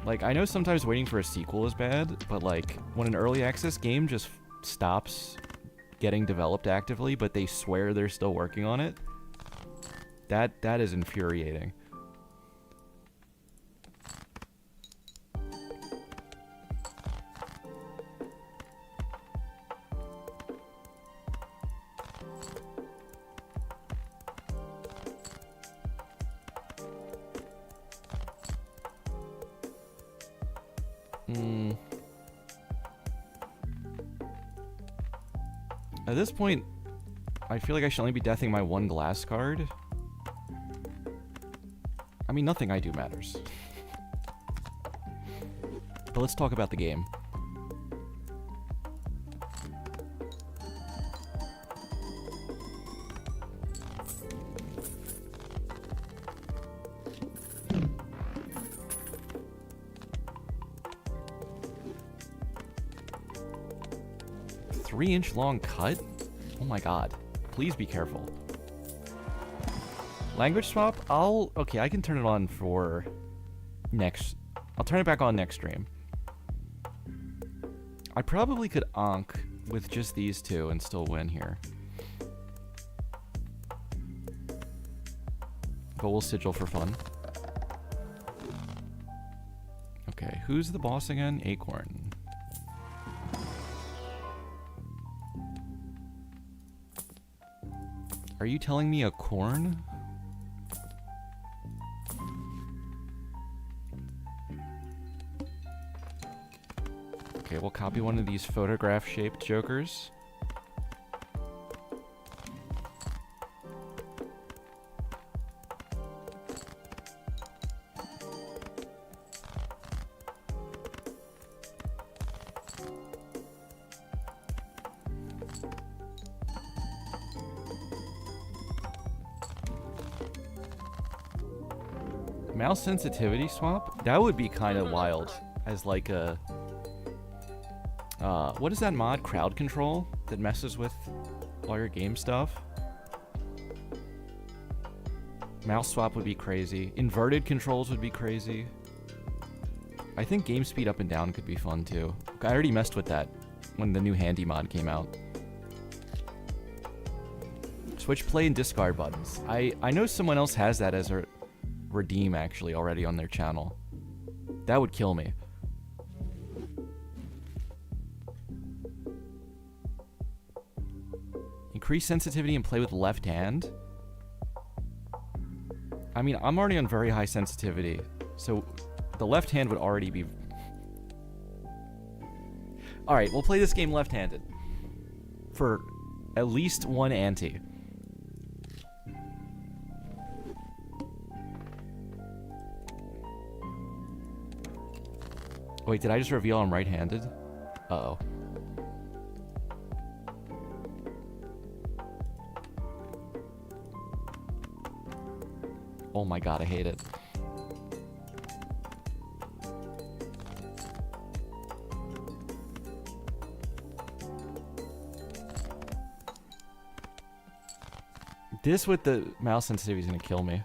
Speaker 1: Like, I know sometimes waiting for a sequel is bad, but, like, when an early access game just stops getting developed actively, but they swear they're still working on it, that is infuriating. At this point, I feel like I should only be deathing my one glass card. I mean, nothing I do matters. But let's talk about the game. Three-inch long cut? Oh my god. Please be careful. Language swap? Okay, I can turn it on for next... I'll turn it back on next stream. I probably could onk with just these two and still win here. But we'll sigil for fun. Okay, who's the boss again? Acorn. Are you telling me a corn? Okay, we'll copy one of these photograph-shaped jokers. Mouse sensitivity swap? That would be kind of wild as like a... what is that mod? Crowd control? That messes with all your game stuff? Mouse swap would be crazy. Inverted controls would be crazy. I think game speed up and down could be fun too. I already messed with that when the new handy mod came out. Switch play and discard buttons. I know someone else has that as a redeem actually already on their channel. That would kill me. Increase sensitivity and play with left hand? I mean, I'm already on very high sensitivity, so the left hand would already be... Alright, we'll play this game left-handed. For at least one ante. Wait, did I just reveal I'm right-handed? Uh-oh. Oh my god, I hate it. This with the mouse sensitivity is gonna kill me.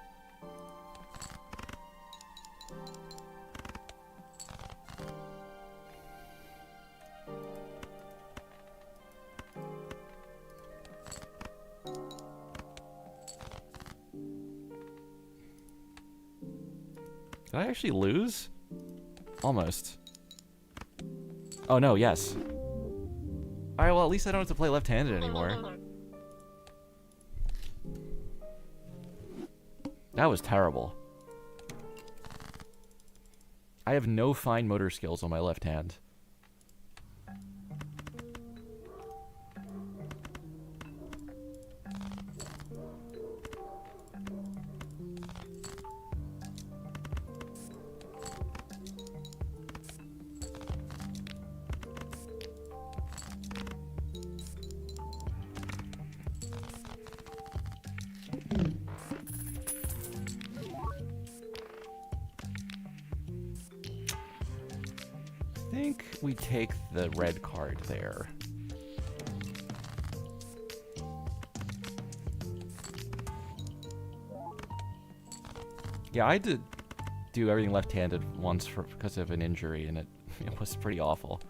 Speaker 1: Did I actually lose? Almost. Oh no, yes. Alright, well at least I don't have to play left-handed anymore. That was terrible. I have no fine motor skills on my left hand. I think we take the red card there. Yeah, I did do everything left-handed once because of an injury, and it was pretty awful.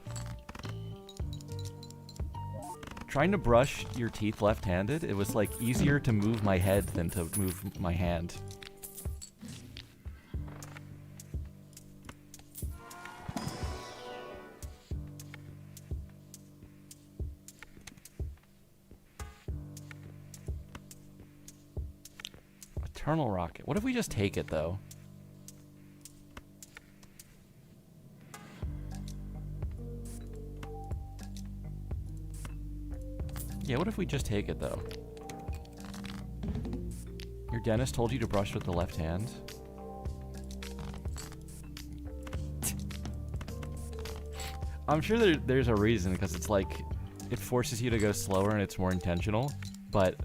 Speaker 1: Trying to brush your teeth left-handed, it was like easier to move my head than to move my hand. Eternal rocket. What if we just take it though? Yeah, what if we just take it, though? Your dentist told you to brush with the left hand? I'm sure there's a reason, because it's like, it forces you to go slower and it's more intentional, but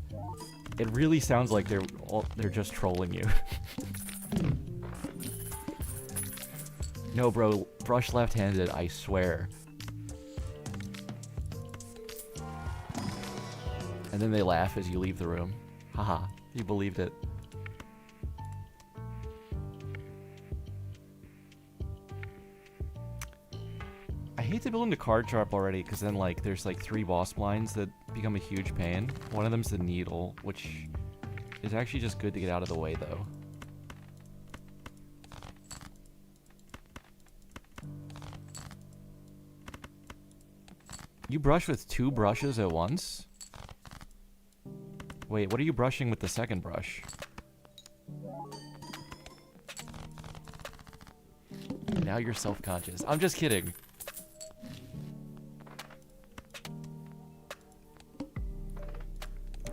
Speaker 1: it really sounds like they're just trolling you. No, bro, brush left-handed, I swear. And then they laugh as you leave the room. Haha, you believed it. I hate to build into card sharp already, because then like there's like 3 boss blinds that become a huge pain. One of them's the needle, which is actually just good to get out of the way though. You brush with 2 brushes at once? Wait, what are you brushing with the second brush? Now you're self-conscious. I'm just kidding.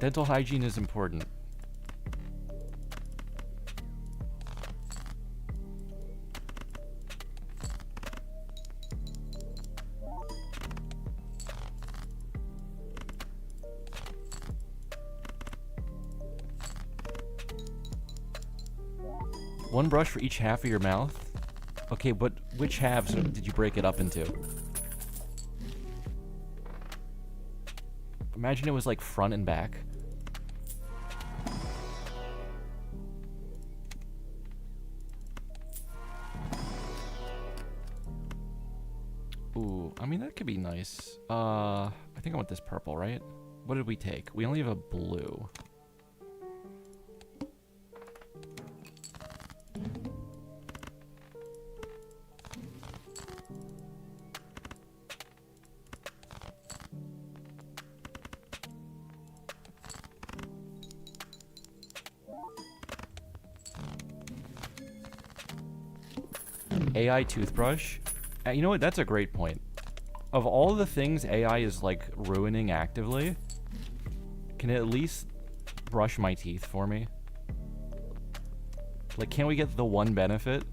Speaker 1: Dental hygiene is important. One brush for each half of your mouth? Okay, but which halves did you break it up into? Imagine it was like front and back. Ooh, I mean, that could be nice. I think I want this purple, right? What did we take? We only have a blue. AI toothbrush. You know what? That's a great point. Of all the things AI is like ruining actively, can it at least brush my teeth for me? Like, can't we get the one benefit?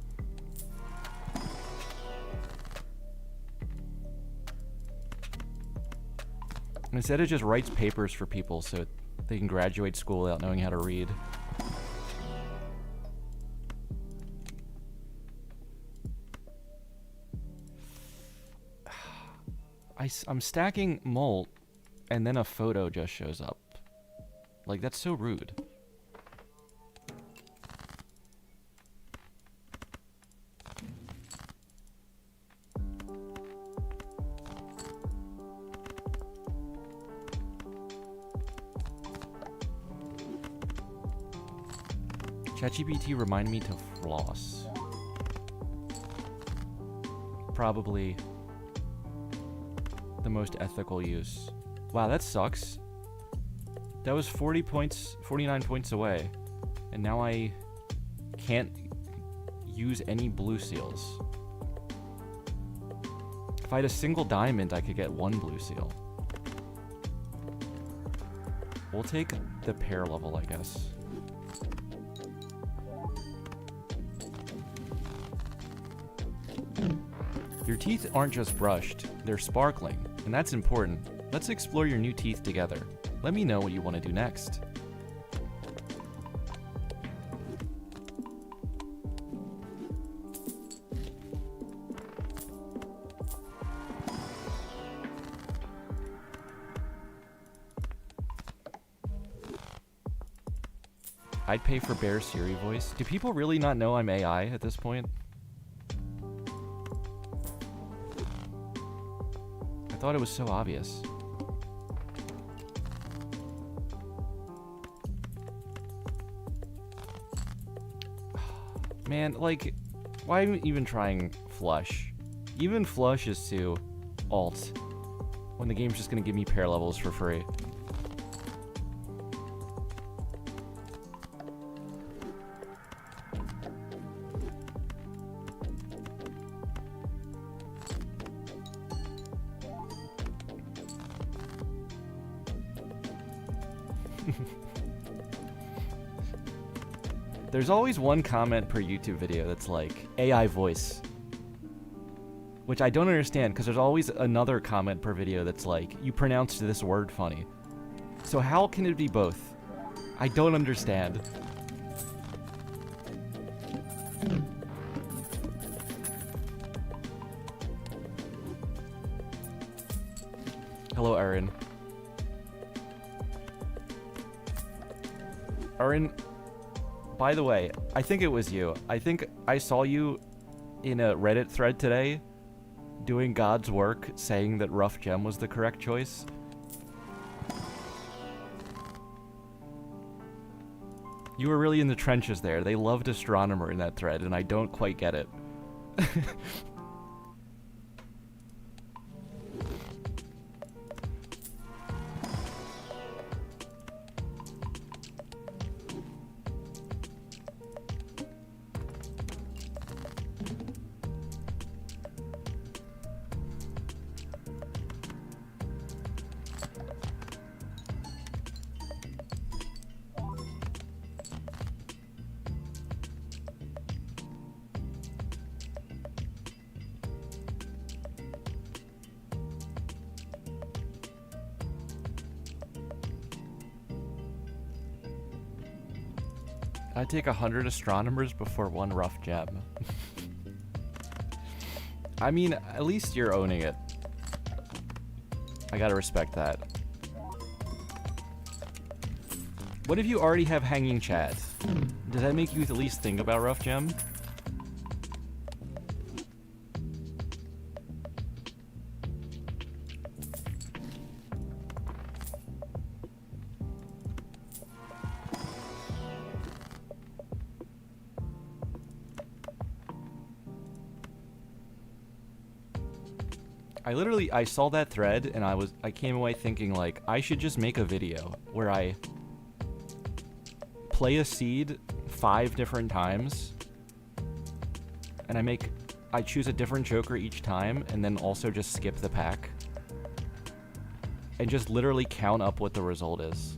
Speaker 1: Instead, it just writes papers for people so they can graduate school without knowing how to read. I'm stacking molt, and then a photo just shows up. Like, that's so rude. ChatGPT remind me to floss. Probably the most ethical use. Wow, that sucks. That was 40 points, 49 points away. And now I can't use any blue seals. If I had a single diamond, I could get 1 blue seal. We'll take the pair level, I guess. Your teeth aren't just brushed, they're sparkling, and that's important. Let's explore your new teeth together. Let me know what you want to do next. I'd pay for Bear Siri voice. Do people really not know I'm AI at this point? I thought it was so obvious. Man, like, why am I even trying flush? Even flush is to alt when the game's just gonna give me pair levels for free. There's always one comment per YouTube video that's like, AI voice. Which I don't understand, because there's always another comment per video that's like, you pronounced this word funny. So how can it be both? I don't understand. Hello, Erin. Erin, by the way, I think it was you. I think I saw you in a Reddit thread today doing God's work, saying that Rough Gem was the correct choice. You were really in the trenches there. They loved Astronomer in that thread, and I don't quite get it. I'd take 100 astronomers before one Rough Gem. I mean, at least you're owning it. I gotta respect that. What if you already have hanging chat? Does that make you at least think about Rough Gem? I saw that thread and I came away thinking like, I should just make a video where I play a seed 5 different times and I choose a different Joker each time and then also just skip the pack and just literally count up what the result is.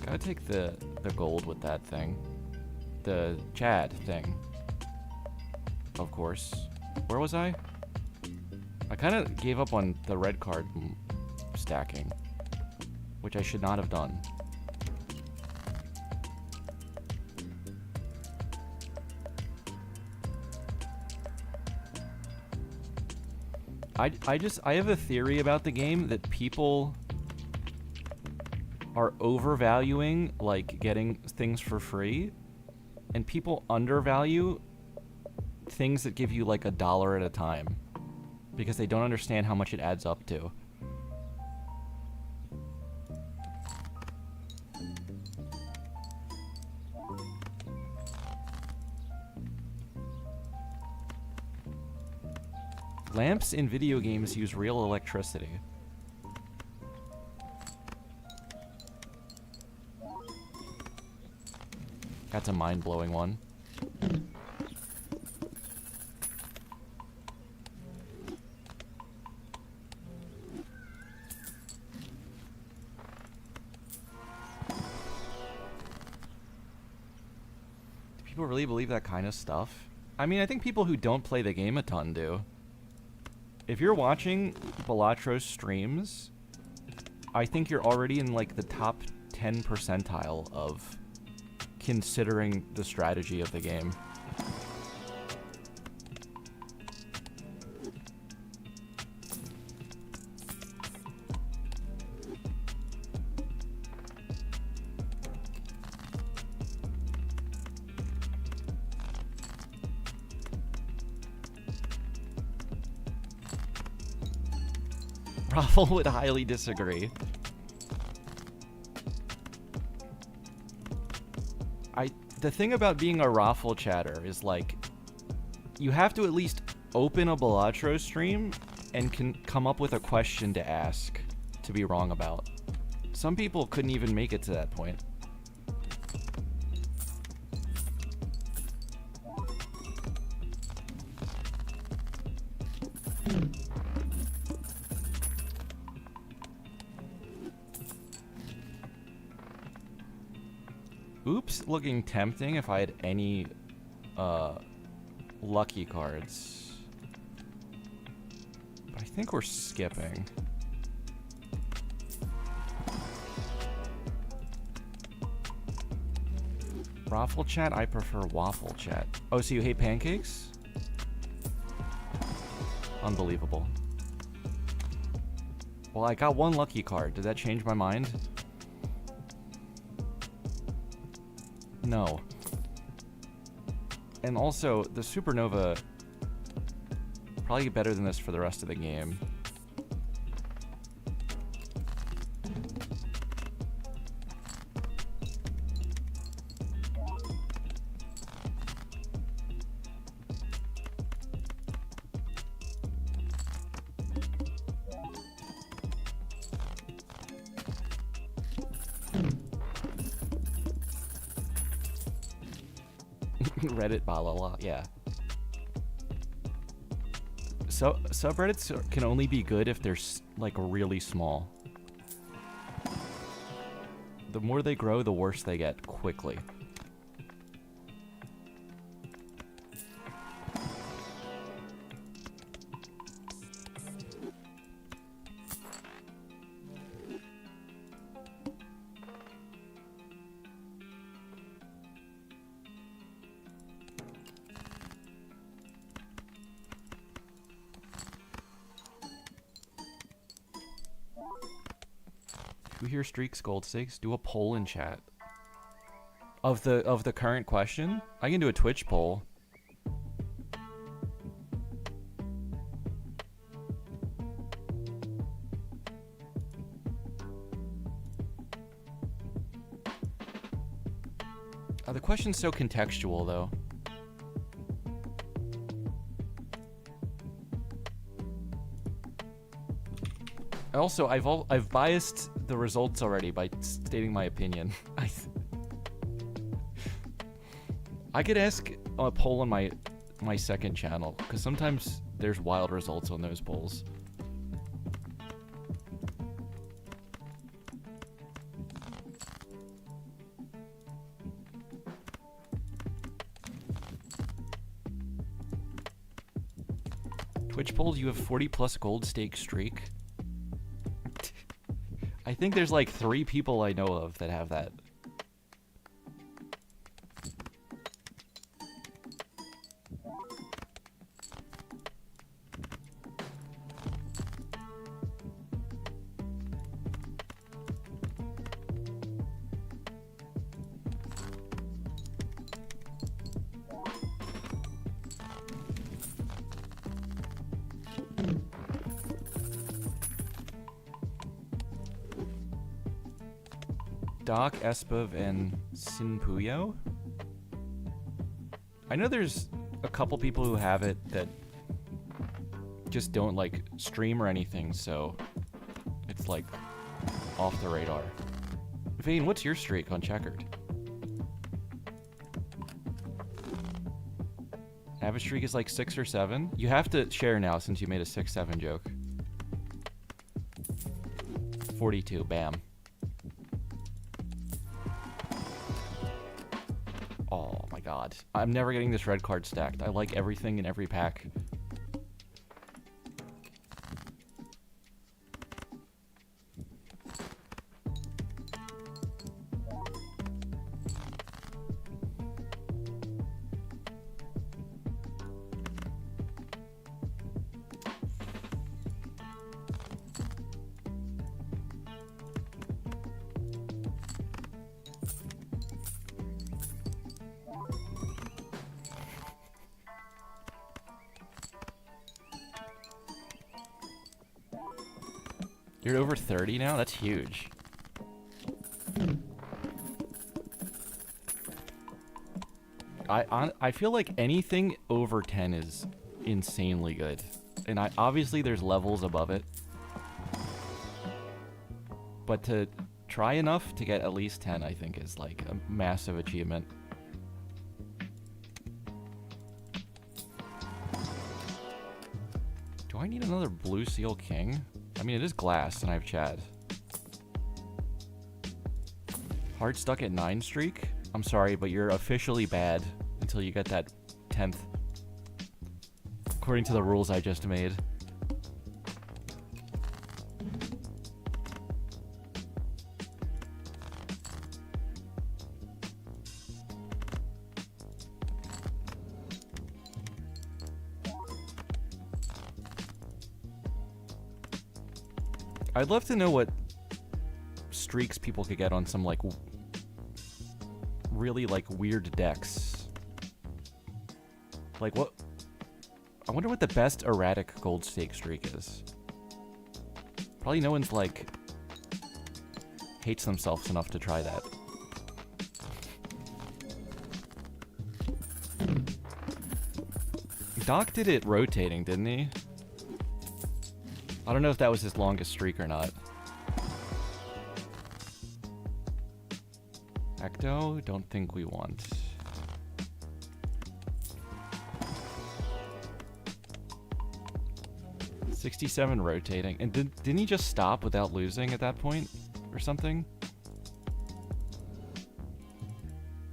Speaker 1: Gotta take the gold with that thing. The Chad thing. Of course. Where was I? I kind of gave up on the red card stacking, which I should not have done. I have a theory about the game that people are overvaluing like getting things for free, and people undervalue things that give you like $1 at a time because they don't understand how much it adds up to. Lamps in video games use real electricity. That's a mind-blowing one. Do people really believe that kind of stuff? I mean, I think people who don't play the game a ton do. If you're watching Balatro's streams, I think you're already in like the top 10 percentile of considering the strategy of the game. Raffle would highly disagree. The thing about being a Raffle chatter is, like, you have to at least open a Balatro stream and can come up with a question to ask to be wrong about. Some people couldn't even make it to that point. Oops, looking tempting if I had any lucky cards. But I think we're skipping. Raffle chat? I prefer waffle chat. Oh, so you hate pancakes? Unbelievable. Well, I got one lucky card. Did that change my mind? No. And also, the Supernova probably get better than this for the rest of the game. Reddit balala, yeah. So subreddits can only be good if they're like really small. The more they grow, the worse they get quickly. Who here streaks gold stakes? Do a poll in chat. Of the current question? I can do a Twitch poll. The question's so contextual though. Also, I've biased the results already by stating my opinion. I could ask a poll on my second channel because sometimes there's wild results on those polls. Twitch polls, you have 40+ gold stake streak. I think there's like 3 people I know of that have that. Doc, Espov, and Sinpuyo? I know there's a couple people who have it that just don't like stream or anything, so it's like off the radar. Vane, what's your streak on Checkered? Average streak is like 6 or 7. You have to share now since you made a 6-7 joke. 42, bam. Oh my god. I'm never getting this red card stacked. I like everything in every pack. You're over 30 now? That's huge. I feel like anything over 10 is insanely good. And obviously there's levels above it. But to try enough to get at least 10, I think, is like a massive achievement. Do I need another blue seal king? I mean, it is glass, and I have Chad. Hard stuck at 9 streak? I'm sorry, but you're officially bad until you get that 10th. According to the rules I just made. I'd love to know what streaks people could get on some, like, really, like, weird decks. Like, what... I wonder what the best erratic gold stake streak is. Probably no one's, like, hates themselves enough to try that. Doc did it rotating, didn't he? I don't know if that was his longest streak or not. Ecto, don't think we want. $67 rotating. And didn't he just stop without losing at that point? Or something?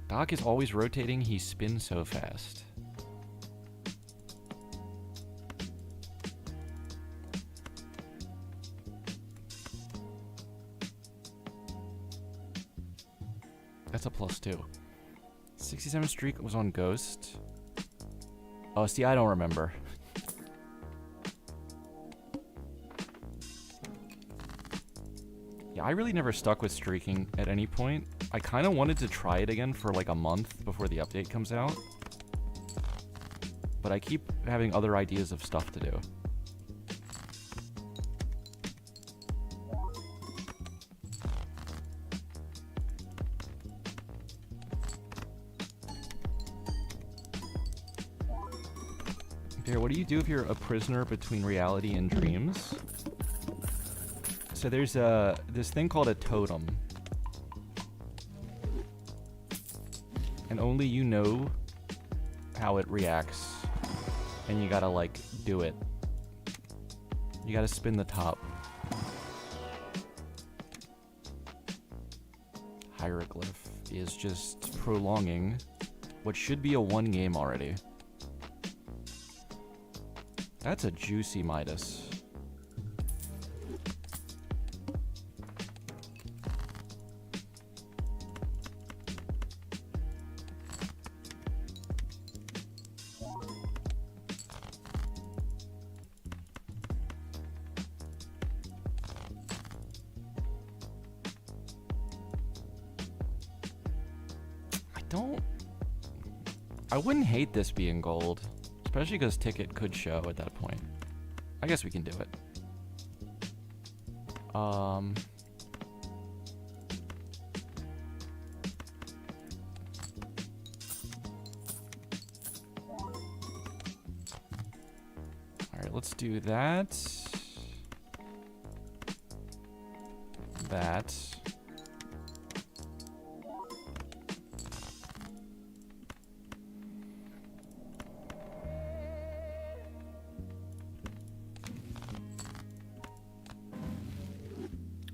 Speaker 1: Doc is always rotating, he spins so fast. That's a +2. 67 streak was on Ghost. Oh, see, I don't remember. Yeah, I really never stuck with streaking at any point. I kind of wanted to try it again for like a month before the update comes out. But I keep having other ideas of stuff to do. Here, what do you do if you're a prisoner between reality and dreams? So there's this thing called a totem. And only you know how it reacts. And you gotta, like, do it. You gotta spin the top. Hieroglyph is just prolonging what should be a 1 game already. That's a juicy Midas. I wouldn't hate this being gold. Especially because Ticket could show at that point. I guess we can do it. Alright, let's do that. That.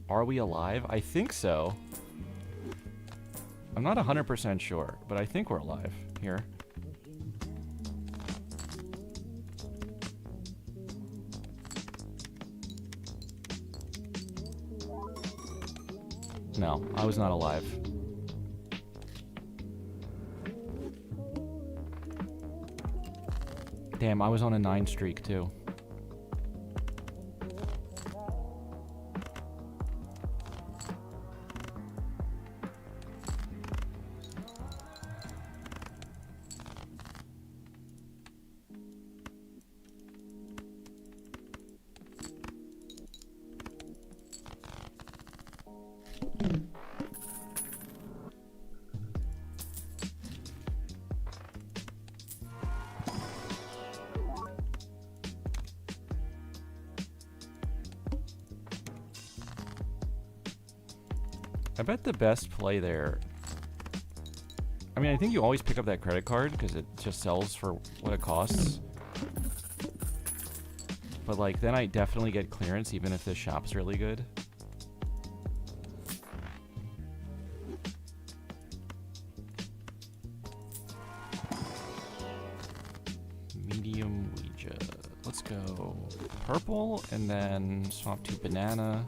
Speaker 1: Are we alive? I think so. I'm not 100% sure, but I think we're alive here. No, I was not alive. Damn, I was on a 9 streak too. I bet the best play there... I mean, I think you always pick up that credit card because it just sells for what it costs. But, like, then I definitely get clearance even if this shop's really good. Medium Ouija. Let's go purple and then swap to banana.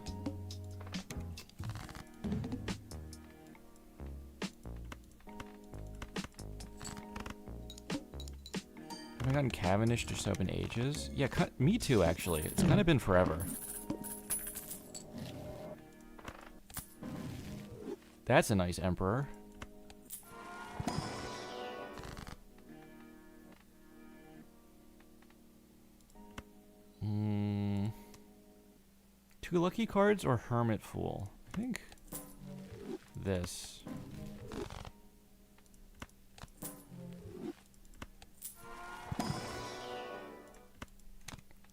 Speaker 1: I haven't gotten Cavendish to soap in ages. Yeah, me too, actually. It's kind of been forever. That's a nice Emperor. Two lucky cards or Hermit Fool? I think this.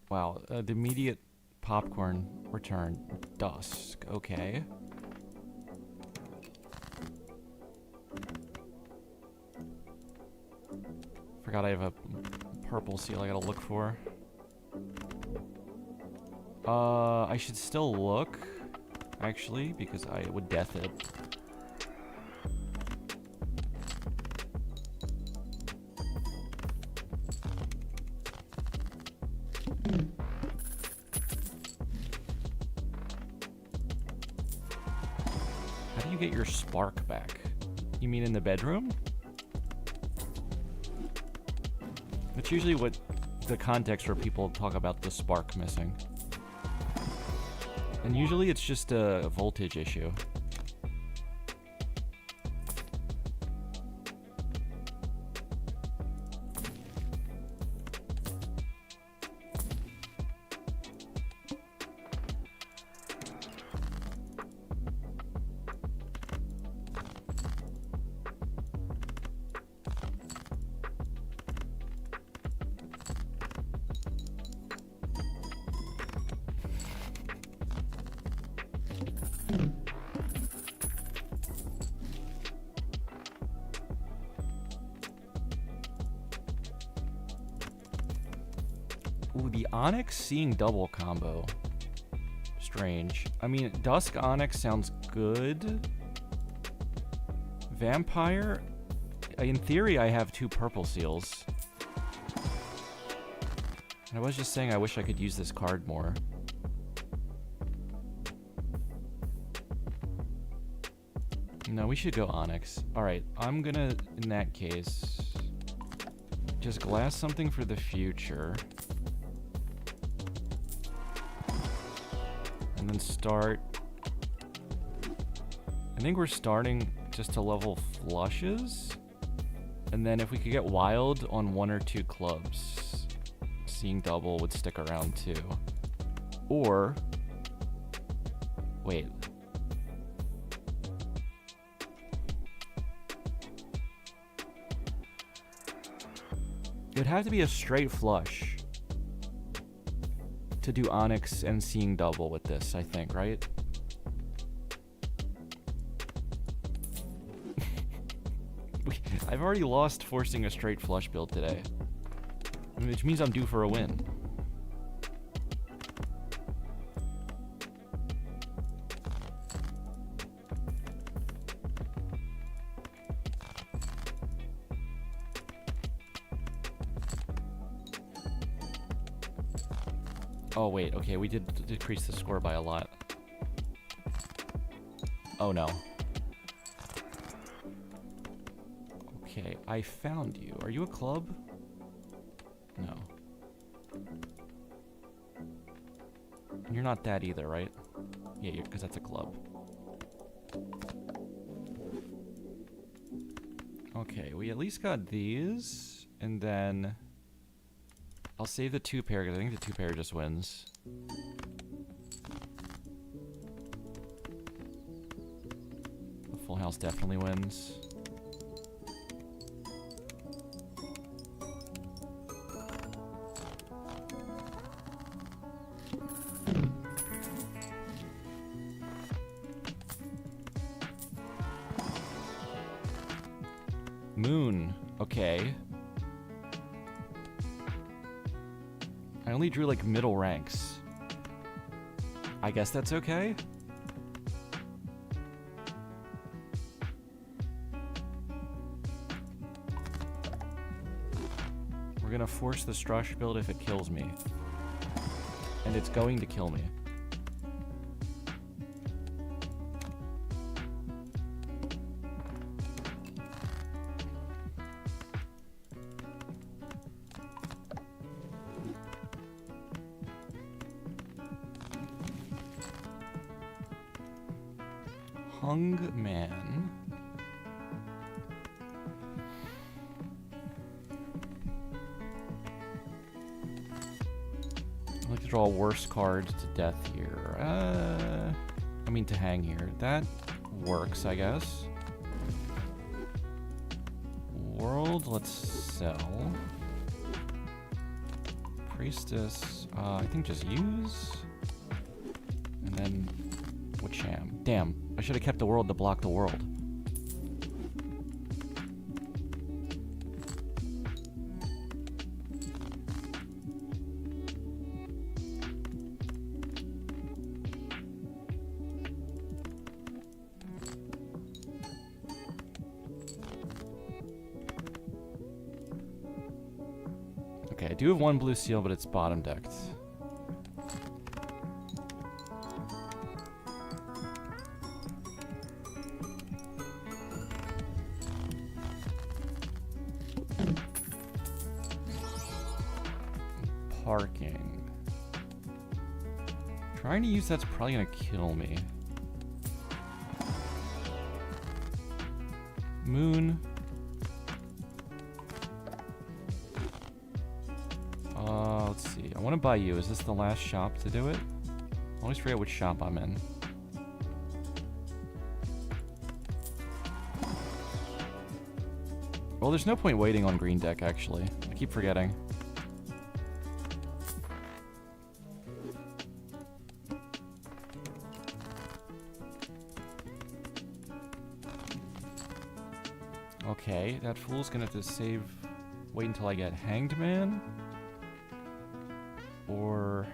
Speaker 1: Wow, the immediate popcorn return. Dusk, okay. Forgot I have a purple seal I gotta look for. I should still look, actually, because I would death it. How do you get your spark back? You mean in the bedroom? That's usually what the context where people talk about the spark missing. And usually it's just a voltage issue. Ooh, the Onyx seeing double combo. Strange. I mean, Dusk Onyx sounds good. Vampire? In theory, I have two purple seals. I was just saying I wish I could use this card more. No, we should go Onyx. Alright, I'm gonna, in that case, just glass something for the future. And then start... I think we're starting just to level flushes. And then if we could get wild on one or two clubs, seeing double would stick around too. Or... wait. It would have to be a straight flush to do Onyx and seeing double with this, I think, right? I've already lost forcing a straight flush build today, which means I'm due for a win. Oh wait, okay, we did decrease the score by a lot. Oh no. Okay, I found you. Are you a club? No. You're not that either, right? Yeah, because that's a club. Okay, we at least got these, and then I'll save the two pair because I think the two pair just wins. The full house definitely wins. Moon. Okay. I only drew like middle ranks. I guess that's okay? We're gonna force the Strush build if it kills me. And it's going to kill me. Hung Man. I'd like to draw a worse card to death here. I mean to hang here. That works, I guess. World, let's sell. Priestess, I think just use. And then Wacham. Damn, I should have kept the world to block the world. Okay, I do have one blue seal, but it's bottom decked. Parking. Trying to use that's probably gonna kill me. Moon. Let's see. I want to buy you. Is this the last shop to do it? I always forget which shop I'm in. Well, there's no point waiting on green deck, actually. I keep forgetting. Okay, that fool's gonna have to save... Wait until I get Hanged Man? Or...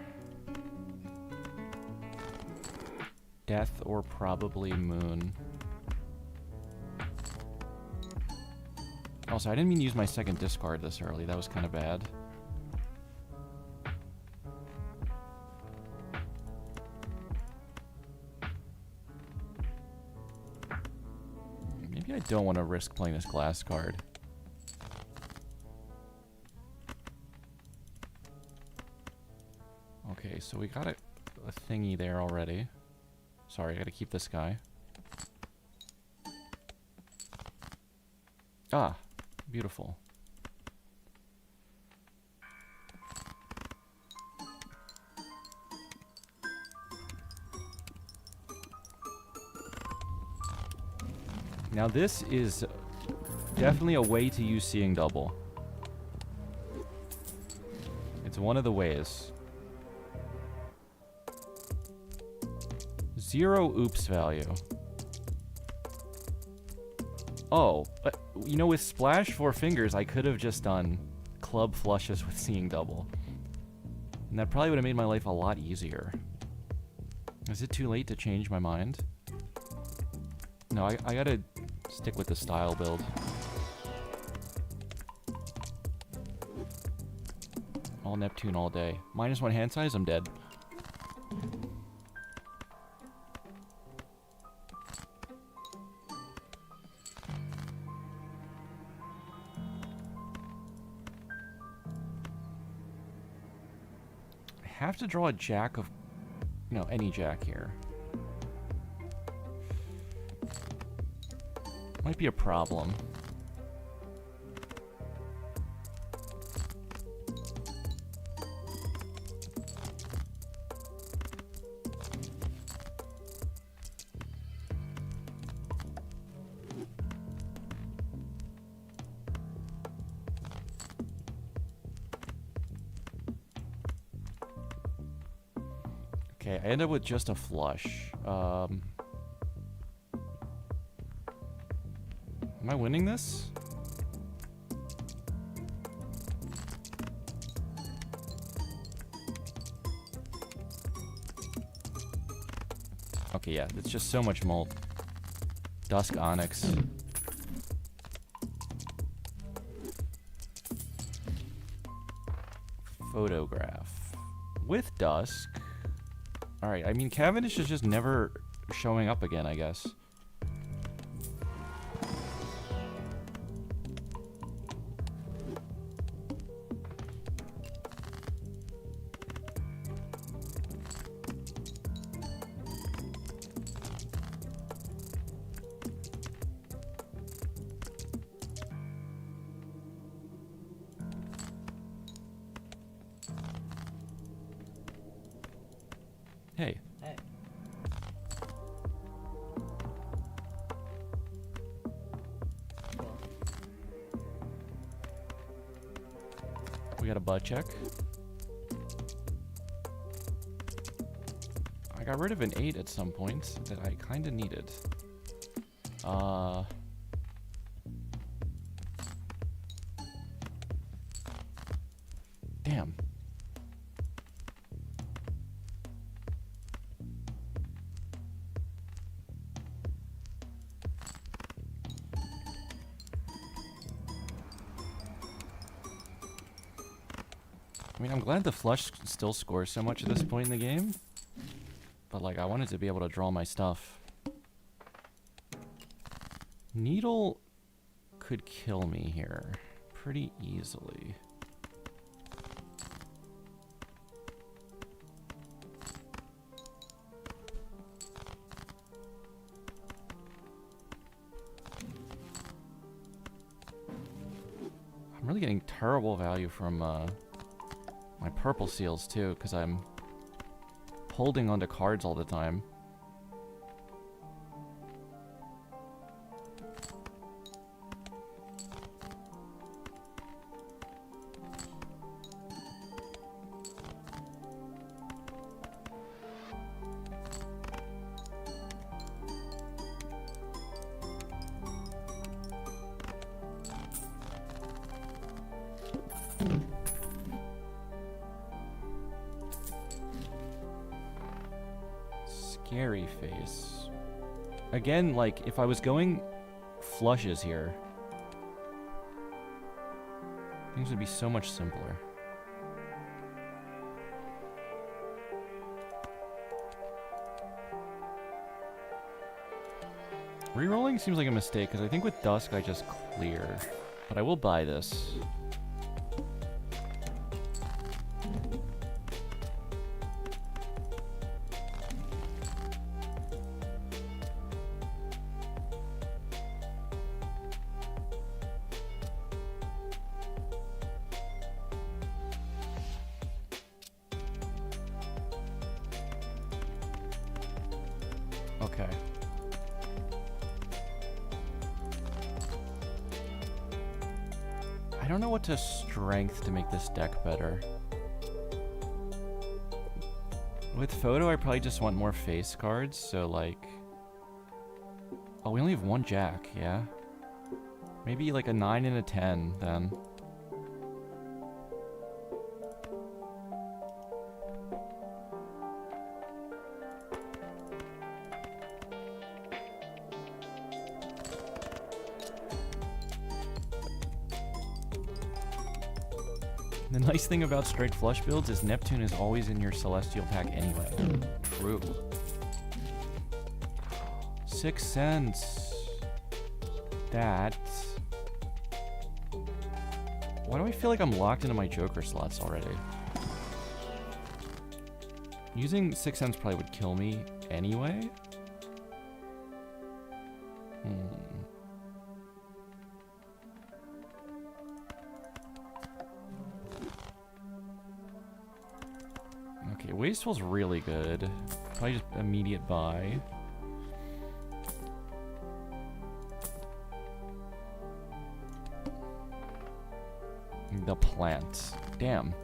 Speaker 1: Death, or probably Moon. Also, I didn't mean to use my second discard this early. That was kind of bad. Maybe I don't want to risk playing this glass card. Okay, so we got a thingy there already. Sorry, I gotta keep this guy. Ah, beautiful. Now this is definitely a way to use Seeing Double. It's one of the ways. 0 oops value. Oh, but you know, with Splash 4 Fingers, I could have just done club flushes with Seeing Double. And that probably would have made my life a lot easier. Is it too late to change my mind? No, I gotta stick with the style build. All Neptune all day. -1 hand size, I'm dead. I have to draw a jack of... No, any jack here. Might be a problem. Okay, I end up with just a flush. Am I winning this? Okay, yeah, it's just so much mold. Dusk onyx. Photograph. With dusk. Alright, I mean, Cavendish is just never showing up again, I guess. Hey.
Speaker 2: Hey. Cool.
Speaker 1: We got a butt check. I got rid of an 8 at some point that I kind of needed. Damn. I mean, I'm glad the flush still scores so much at this point in the game. But, like, I wanted to be able to draw my stuff. Needle could kill me here pretty easily. I'm really getting terrible value from, my purple seals, too, because I'm holding onto cards all the time. Scary face. Again, like, if I was going flushes here, things would be so much simpler. Rerolling seems like a mistake, because I think with Dusk I just clear. But I will buy this. Okay. I don't know what to strength to make this deck better. With photo, I probably just want more face cards, so like... Oh, we only have one jack, yeah? Maybe like a 9 and a 10, then. The nice thing about straight flush builds is Neptune is always in your Celestial pack anyway. True. 6 cents. That. Why do I feel like I'm locked into my Joker slots already? Using 6 cents probably would kill me anyway. Okay, Wasteful's really good. Probably just immediate buy. The plant. Damn.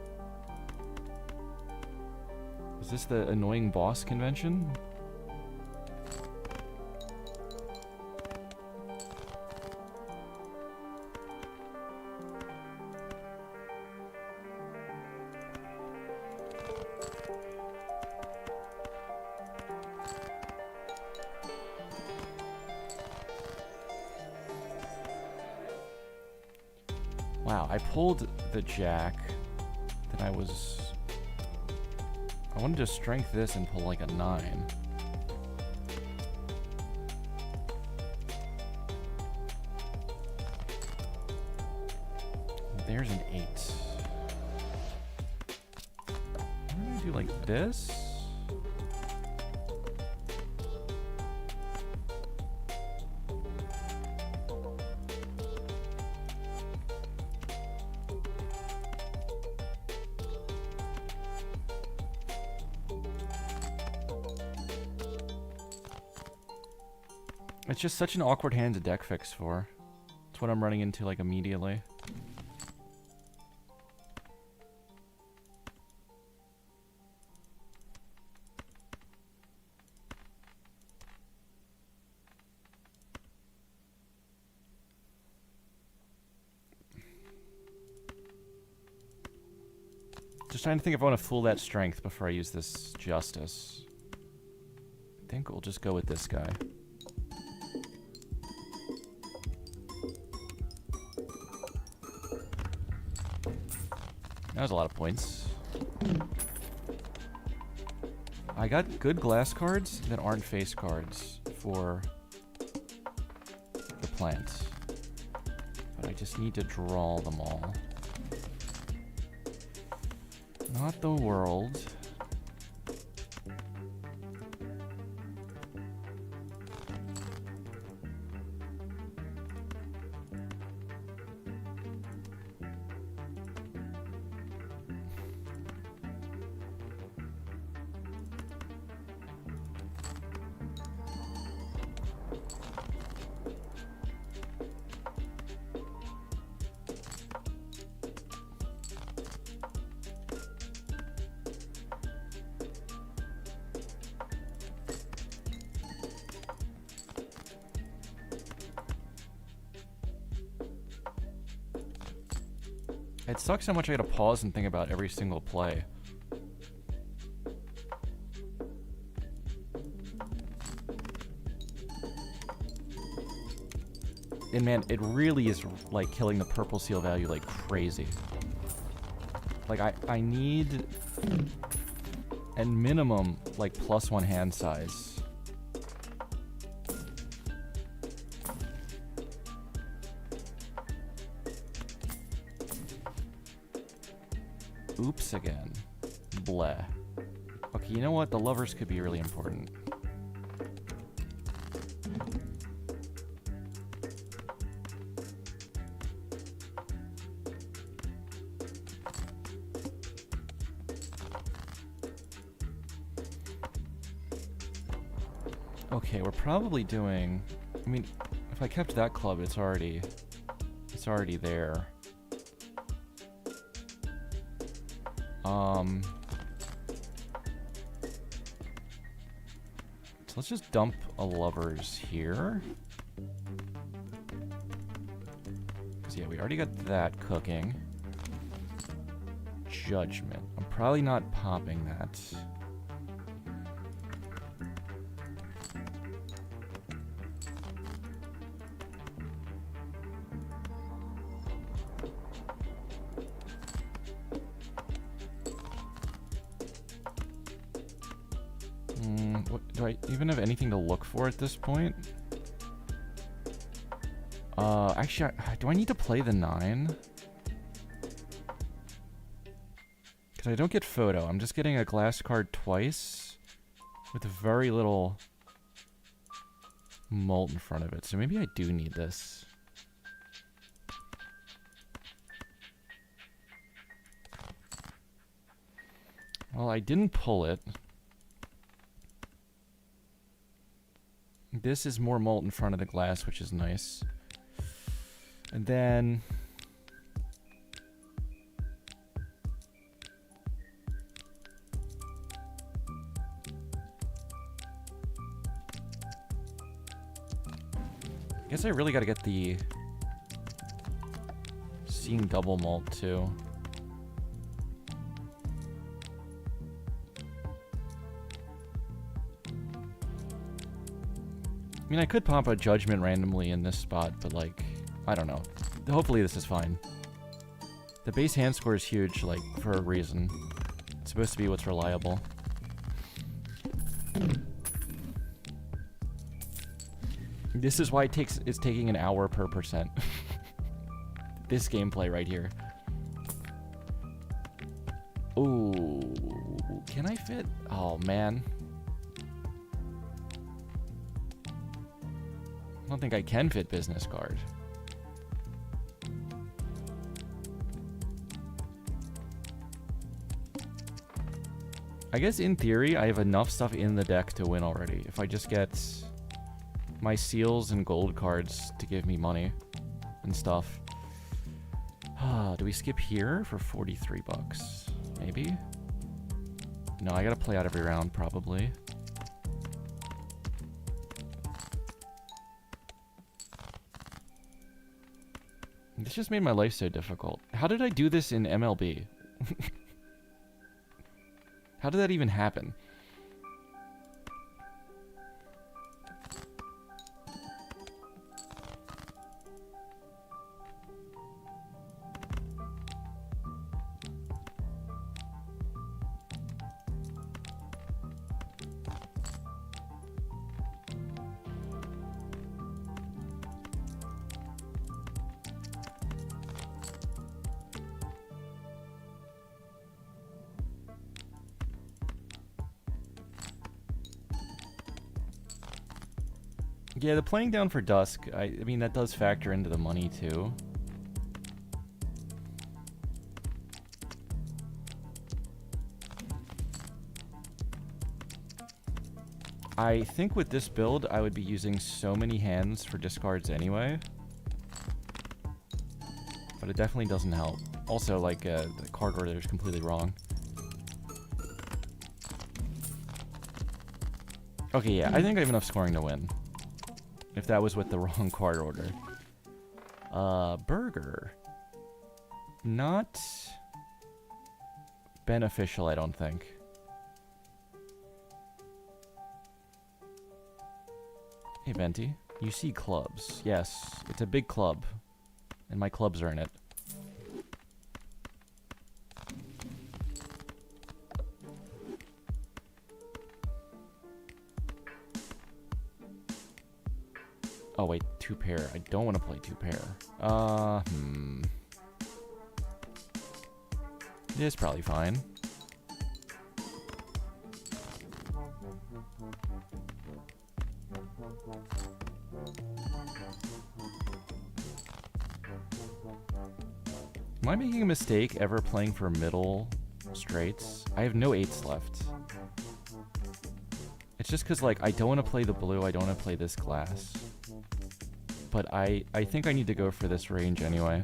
Speaker 1: Is this the annoying boss convention? Wow, I pulled the jack. Then I wanted to strength this and pull like a 9. There's an 8. What do I do like this? It's just such an awkward hand to deck fix for. It's what I'm running into like immediately. Just trying to think if I want to fool that strength before I use this justice. I think we'll just go with this guy. That was a lot of points. I got good glass cards that aren't face cards for the plant. But I just need to draw them all. Not the world. It sucks how much I gotta pause and think about every single play. And man, it really is like killing the purple seal value like crazy. Like I need at minimum like +1 hand size. Oops again. Bleh. Okay, you know what? The lovers could be really important. Okay, we're probably doing... I mean, if I kept that club, it's already there. So let's just dump a lovers here. Because, yeah, we already got that cooking. Judgment. I'm probably not popping that. Do I even have anything to look for at this point? Actually, do I need to play the 9? Because I don't get photo. I'm just getting a glass card twice with very little mult in front of it. So maybe I do need this. Well, I didn't pull it. This is more mult in front of the glass, which is nice. And then... I guess I really gotta get the... seeing double malt, too. I mean, I could pop a judgment randomly in this spot, but like, I don't know. Hopefully this is fine. The base hand score is huge, like, for a reason. It's supposed to be what's reliable. This is why it's taking an hour per percent. This gameplay right here. Ooh, can I fit? Oh man. I don't think I can fit business card. I guess in theory, I have enough stuff in the deck to win already. If I just get my seals and gold cards to give me money and stuff. Do we skip here for 43 bucks? Maybe? No, I gotta play out every round, probably. This just made my life so difficult. How did I do this in MLB? How did that even happen? Yeah, the playing down for dusk, I mean, that does factor into the money, too. I think with this build, I would be using so many hands for discards anyway. But it definitely doesn't help. Also, like, the card order is completely wrong. Okay, yeah, I think I have enough scoring to win. If that was with the wrong card order. Burger. Not beneficial, I don't think. Hey, Venti. You see clubs. Yes, it's a big club. And my clubs are in it. Oh, wait, two pair. I don't want to play two pair. It's probably fine. Am I making a mistake ever playing for middle straights? I have no eights left. It's just because, like, I don't want to play the blue, I don't want to play this glass. But I think I need to go for this range anyway.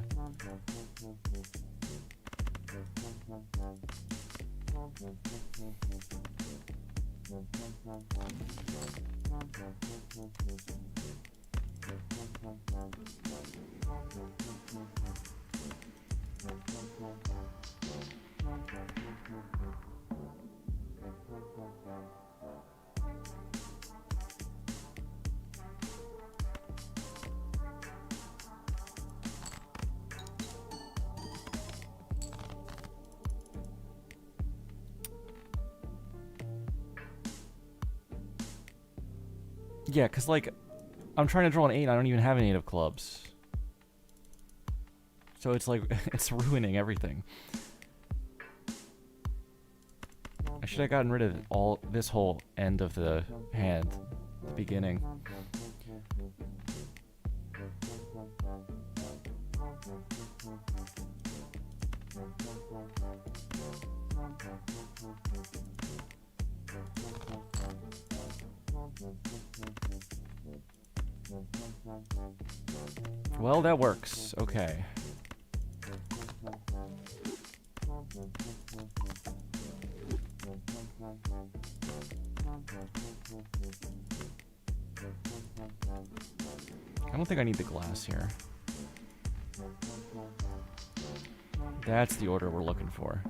Speaker 1: Yeah, because, like, I'm trying to draw an 8 and I don't even have an 8 of clubs. So it's like, it's ruining everything. I should have gotten rid of all this whole end of the hand at the beginning. Well, that works. Okay. I don't think I need the glass here. That's the order we're looking for.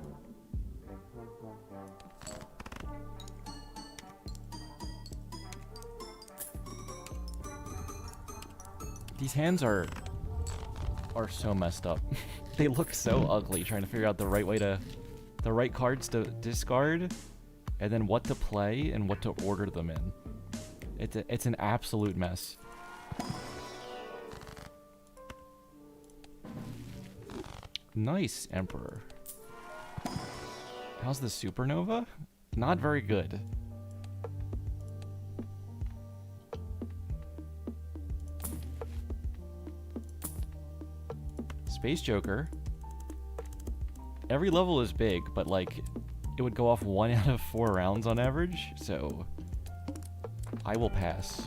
Speaker 1: These hands are so messed up. They look so ugly, trying to figure out the right cards to discard, and then what to play and what to order them in. It's an absolute mess. Nice, Emperor. How's the Supernova? Not very good. Space Joker. Every level is big, but like, it would go off 1 out of 4 rounds on average, so I will pass.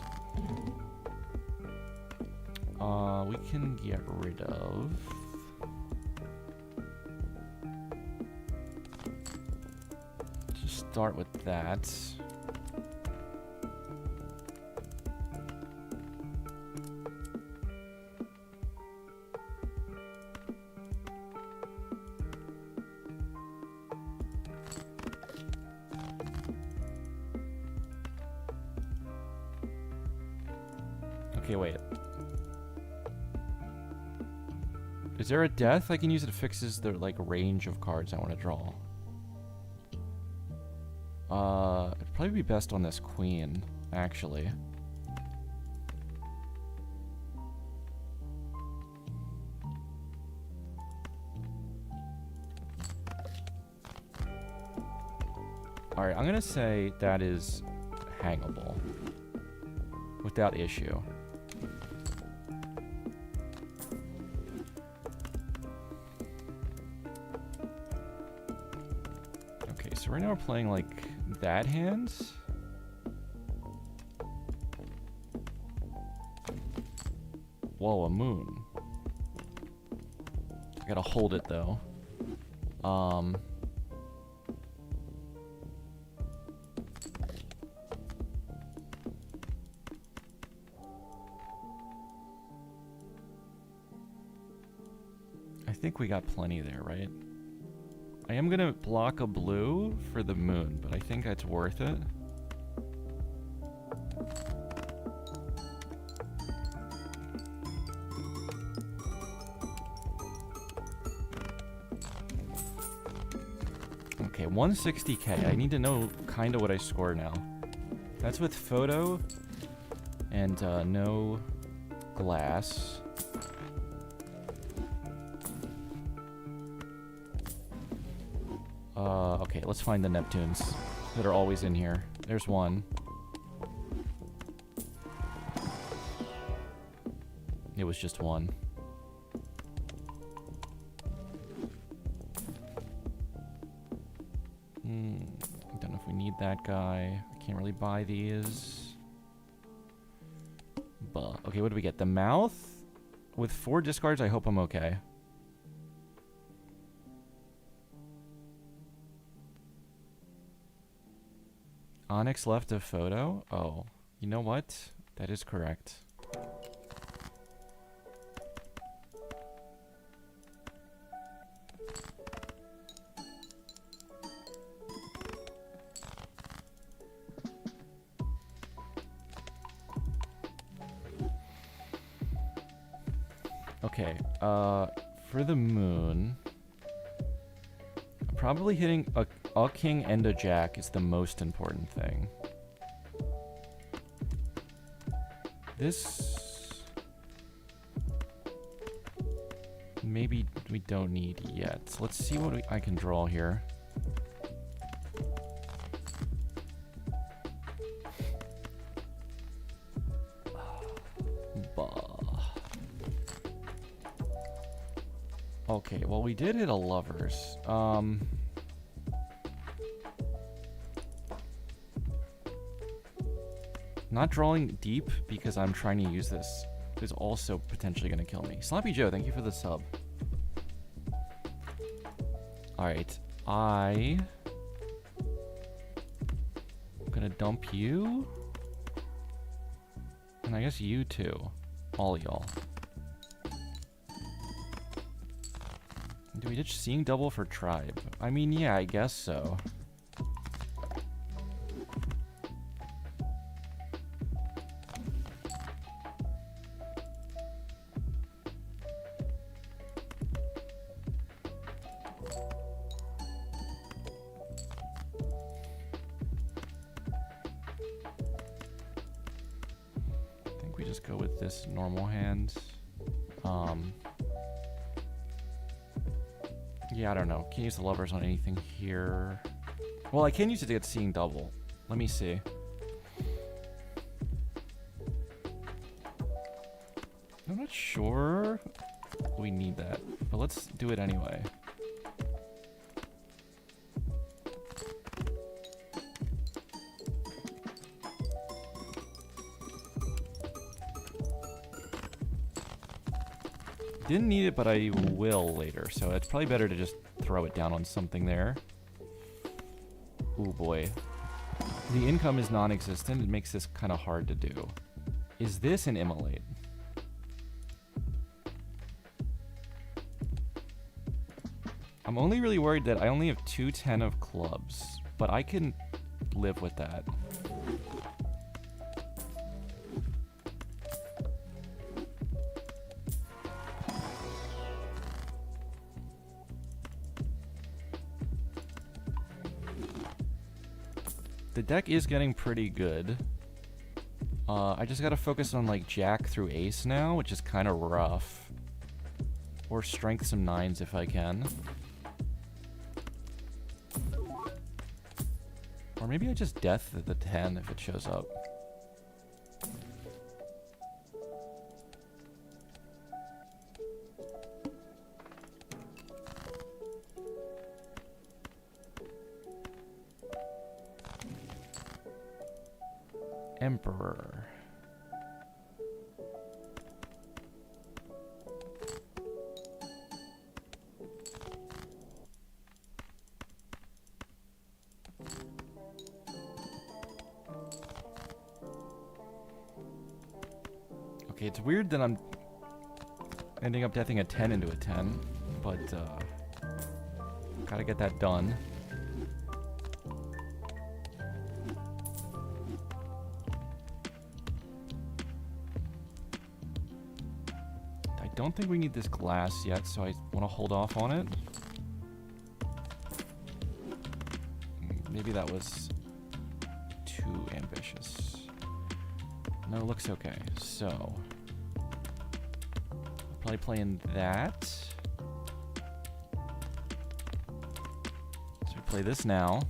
Speaker 1: We can get rid of... Just start with that. Okay, wait. Is there a death I can use that fixes the like range of cards I want to draw? It'd probably be best on this queen, actually. Alright, I'm gonna say that is hangable. Without issue. Okay, so right now we're playing like that hand. Whoa, a moon. I gotta hold it though. I think we got plenty there, right? I am gonna block a blue for the moon, but I think that's worth it. Okay, 160k. I need to know kind of what I score now. That's with photo and no glass. Okay, let's find the Neptunes that are always in here. There's one. It was just one. I don't know if we need that guy. I can't really buy these. But okay, what do we get? The mouth? With 4 discards, I hope I'm okay. Onyx left a photo? Oh, you know what? That is correct. Okay, for the moon, probably hitting a king and a jack is the most important thing. This maybe we don't need yet. So let's see what I can draw here. Okay, well we did hit a lovers. Not drawing deep because I'm trying to use this is also potentially going to kill me. Sloppy Joe, thank you for the sub. Alright, I'm gonna dump you. And I guess you too. All y'all. Do we ditch Seeing Double for Tribe? I mean, yeah, I guess so. just go with this normal hand. Yeah, I don't know. Can't use the lovers on anything here. Well, I can use it to get seeing double. Let me see. I'm not sure we need that, but let's do it anyway. Didn't need it, but I will later, so it's probably better to just throw it down on something there. Ooh, boy. The income is non-existent. It makes this kind of hard to do. Is this an immolate? I'm only really worried that I only have 2 10 of clubs, but I can live with that. The deck is getting pretty good. I just gotta focus on like Jack through Ace now, which is kind of rough. Or strength some 9s if I can. Or maybe I just death the 10 if it shows up. Emperor. Okay, it's weird that I'm ending up deathing a 10 into a 10, but gotta get that done. I don't think we need this glass yet, so I want to hold off on it. Maybe that was too ambitious. No, it looks okay. So, I'll probably play in that. So we play this now.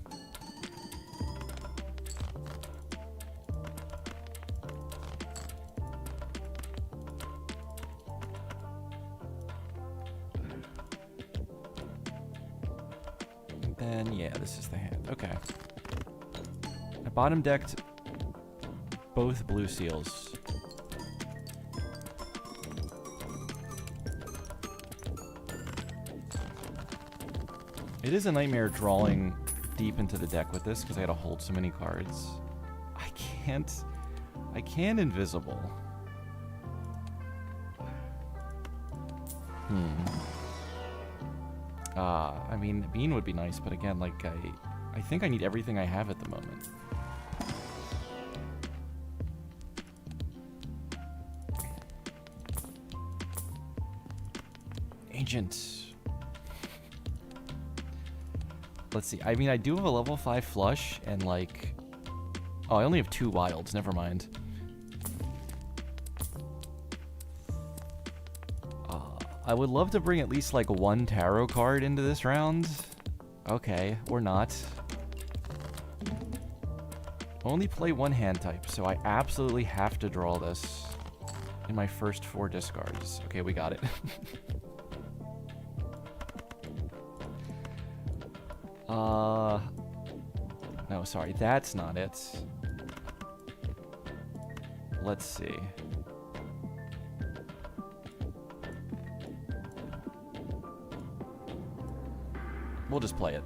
Speaker 1: Then, yeah, this is the hand. Okay. I bottom decked both blue seals. It is a nightmare drawing deep into the deck with this because I gotta hold so many cards. I can't invisible. I mean, Bean would be nice, but again, like, I think I need everything I have at the moment. Ancient. Let's see. I mean, I do have a level 5 flush, and like... Oh, I only have 2 wilds. Never mind. I would love to bring at least like 1 tarot card into this round. Okay, or not. Only play 1 hand type, so I absolutely have to draw this in my first 4 discards. Okay, we got it. No, sorry, that's not it. Let's see. We'll just play it.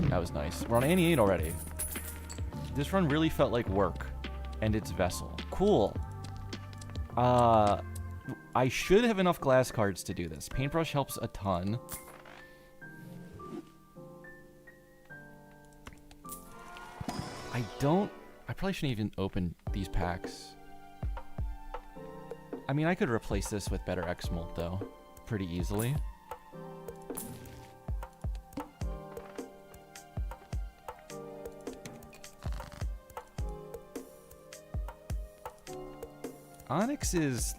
Speaker 1: That was nice. We're on 88 already. This run really felt like work. And it's Vessel. Cool. I should have enough glass cards to do this. Paintbrush helps a ton. I probably shouldn't even open these packs. I mean, I could replace this with better X-Molt, though. Pretty easily. Onyx is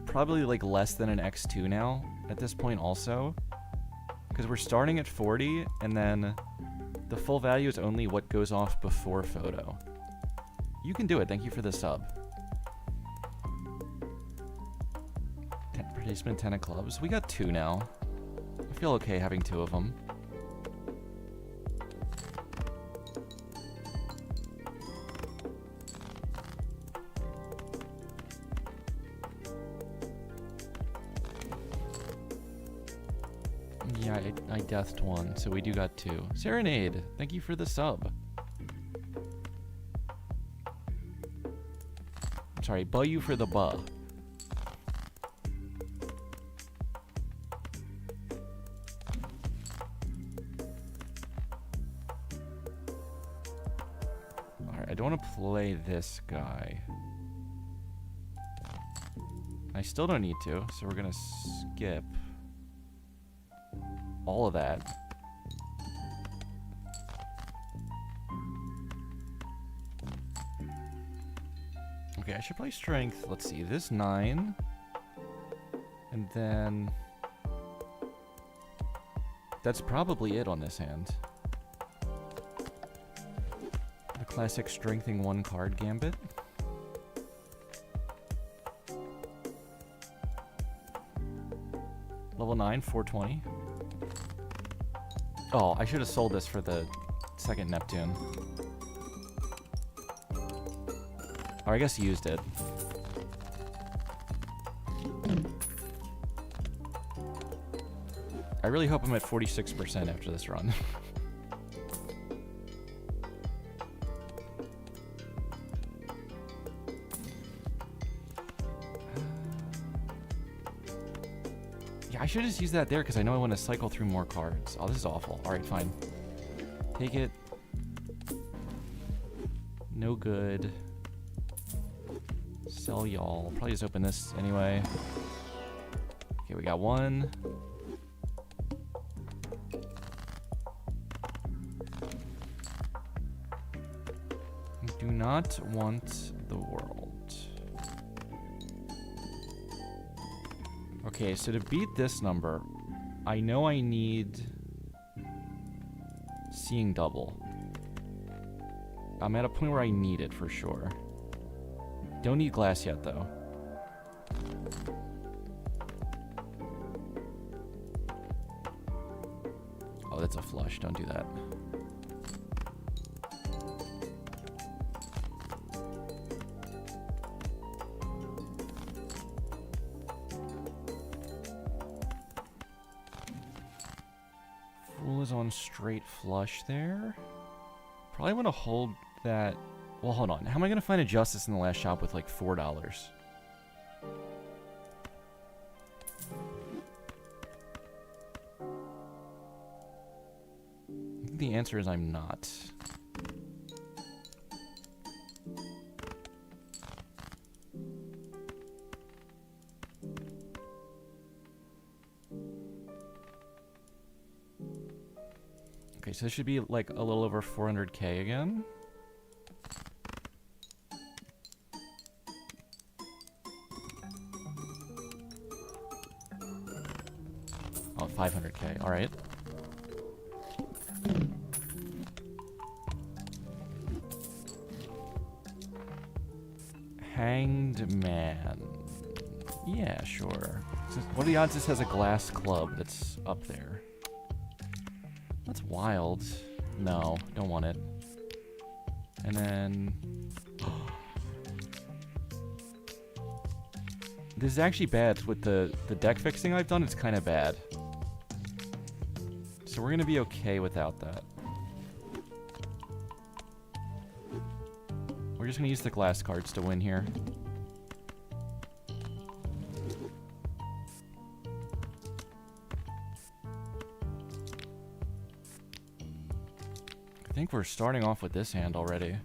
Speaker 1: probably like less than an X2 now at this point also. Because we're starting at 40, and then the full value is only what goes off before photo. You can do it. Thank you for the sub. Participant 10 of clubs. We got 2 now. I feel okay having 2 of them. Yeah, I deathed 1, so we do got 2. Serenade, thank you for the sub. I'm sorry, buh you for the buh. Alright, I don't want to play this guy. I still don't need to, so we're gonna skip all of that. Okay, I should play strength. Let's see, this 9. And then that's probably it on this hand. The classic strengthing 1 card gambit. Level 9, 420. Oh, I should have sold this for the second Neptune. Or I guess used it. I really hope I'm at 46% after this run. Yeah, I should just use that there because I know I want to cycle through more cards. Oh, this is awful. Alright, fine. Take it. No good. Sell y'all. Probably just open this anyway. Okay, we got 1. Do not want the world. Okay, so to beat this number, I know I need seeing double. I'm at a point where I need it for sure. Don't need glass yet, though. Oh, that's a flush. Don't do that. Fool is on straight flush there. Probably want to hold that. Well, hold on. How am I going to find a justice in the last shop with like $4? I think the answer is I'm not. Okay, so this should be like a little over 400k again. Oh, 500k. All right. Hanged Man. Yeah, sure. What are the odds this has a glass club that's up there? That's wild. No, don't want it. And then... This is actually bad. With the deck fixing I've done, it's kind of bad. So we're going to be okay without that. We're just going to use the glass cards to win here. I think we're starting off with this hand already.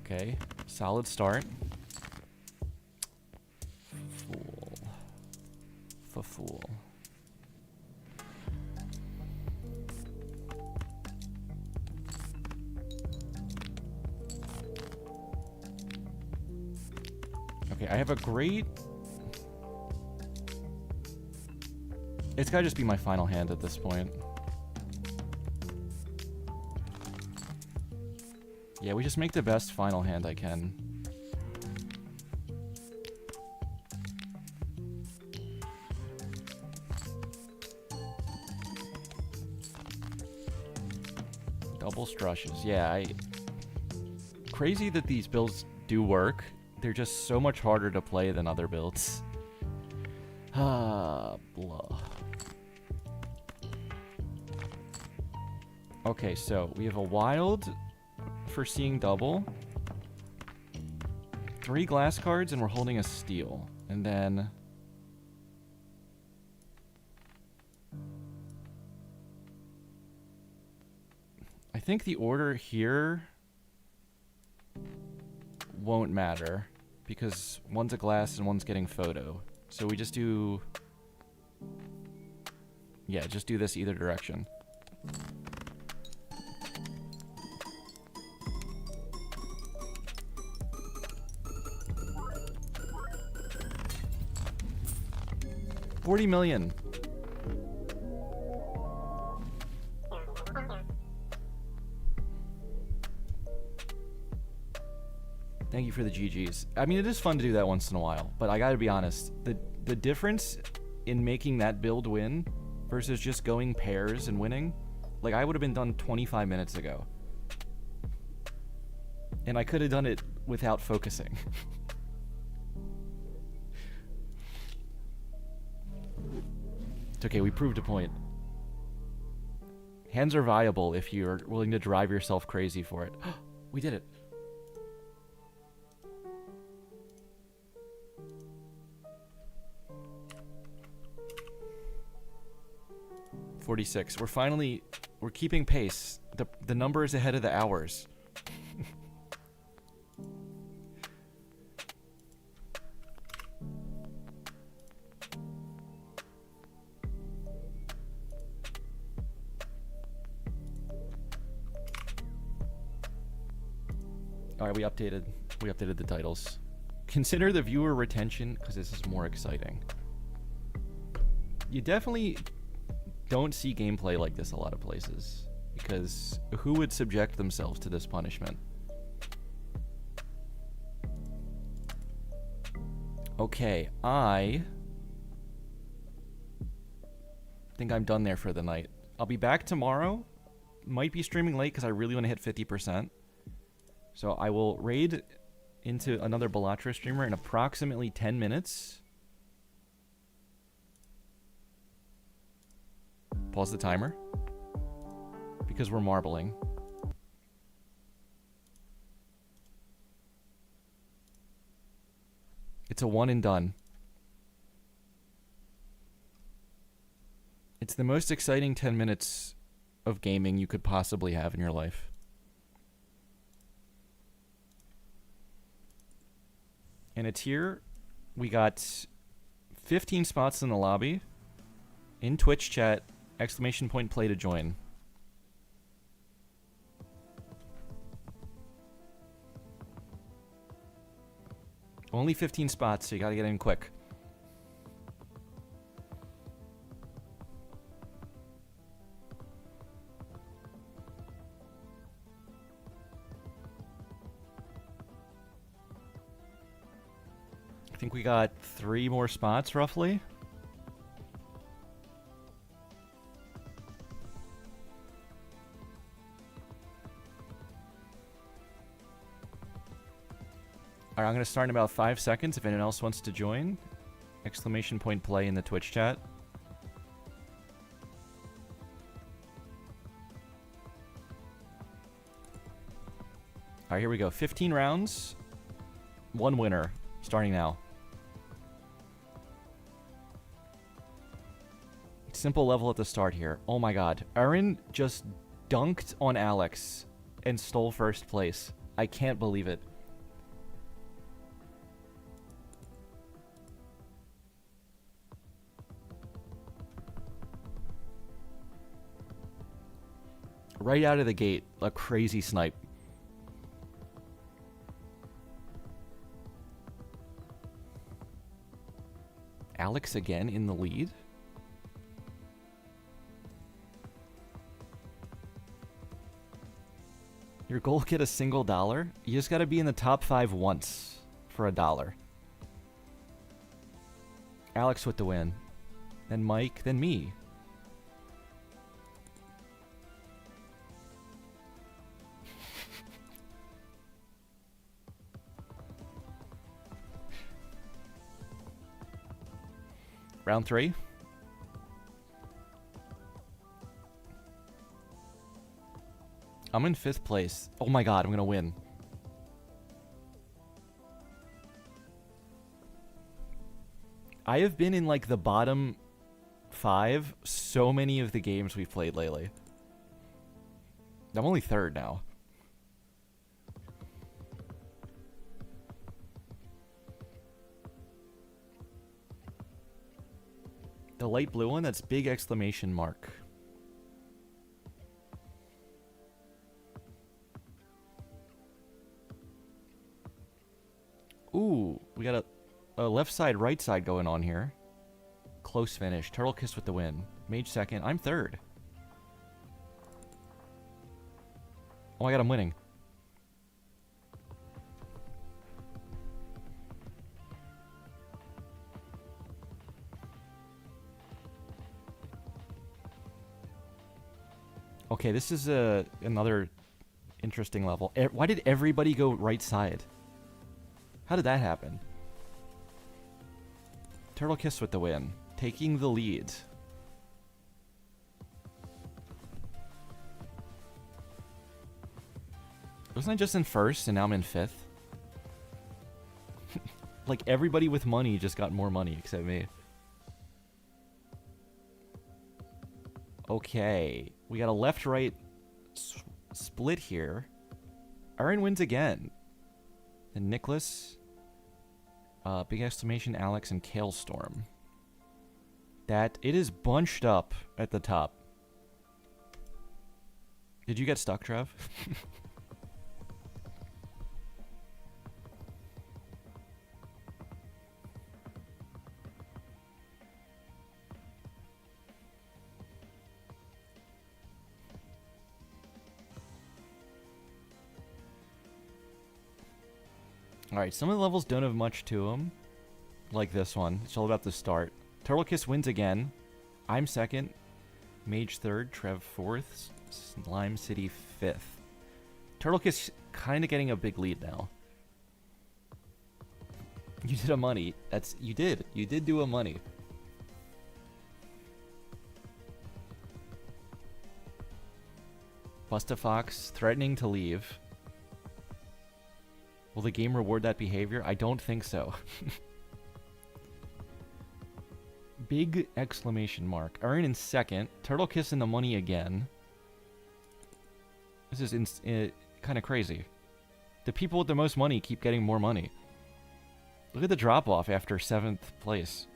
Speaker 1: Okay, solid start. Fool. Fool. Okay, I have a great... It's gotta just be my final hand at this point. Yeah, we just make the best final hand I can. Double strushes. Yeah, crazy that these builds do work. They're just so much harder to play than other builds. Ah, blah. Okay, so we have a wild for seeing double. 3 glass cards, and we're holding a steel. And then... I think the order here won't matter, because one's a glass and one's getting photo. So we just do... Yeah, just do this either direction. $40 million. Thank you for the GGs. I mean, it is fun to do that once in a while, but I gotta be honest, the difference in making that build win versus just going pairs and winning, like, I would have been done 25 minutes ago. And I could have done it without focusing. It's okay, we proved a point. Hands are viable if you're willing to drive yourself crazy for it. We did it. $46. We're keeping pace. The number is ahead of the hours. All right, we updated the titles. Consider the viewer retention, because this is more exciting. You definitely don't see gameplay like this a lot of places, because who would subject themselves to this punishment? Okay, I think I'm done there for the night. I'll be back tomorrow. Might be streaming late because I really want to hit 50%. So I will raid into another Balatro streamer in approximately 10 minutes. Pause the timer. Because we're marbling. It's a one and done. It's the most exciting 10 minutes of gaming you could possibly have in your life. And it's here. We got 15 spots in the lobby. In Twitch chat, !point play to join. Only 15 spots, so you gotta get in quick. I think we got 3 more spots, roughly. Alright, I'm going to start in about 5 seconds if anyone else wants to join. !point play in the Twitch chat. Alright, here we go. 15 rounds. 1 winner. Starting now. Simple level at the start here. Oh my god. Aaron just dunked on Alex and stole first place. I can't believe it. Right out of the gate, a crazy snipe. Alex again in the lead. Your goal, get a single dollar? You just gotta be in the top 5 once for $1. Alex with the win. Then Mike, then me. Round 3. I'm in 5th place. Oh my god, I'm gonna win. I have been in like the bottom 5 so many of the games we've played lately. I'm only 3rd now. The light blue one, that's big exclamation mark. Ooh, we got a left side, right side going on here. Close finish. Turtle Kiss with the win. Mage 2nd. I'm 3rd. Oh my god, I'm winning. Okay, this is another interesting level. Why did everybody go right side? How did that happen? Turtle Kiss with the win. Taking the lead. Wasn't I just in 1st and now I'm in 5th? Like everybody with money just got more money except me. Okay. We got a left-right split here. Aaron wins again. Then Nicholas. Big exclamation, Alex, and Kalestorm. That it is bunched up at the top. Did you get stuck, Trev? Alright, some of the levels don't have much to them. Like this one. It's all about the start. Turtle Kiss wins again. I'm 2nd. Mage 3rd. Trev 4th. Slime City 5th. Turtle Kiss kind of getting a big lead now. You did a money. You did. You did do a money. Bustafox threatening to leave. Will the game reward that behavior? I don't think so. Big exclamation mark. Aaron in 2nd. Turtle Kiss in the money again. This is kind of crazy. The people with the most money keep getting more money. Look at the drop-off after 7th place.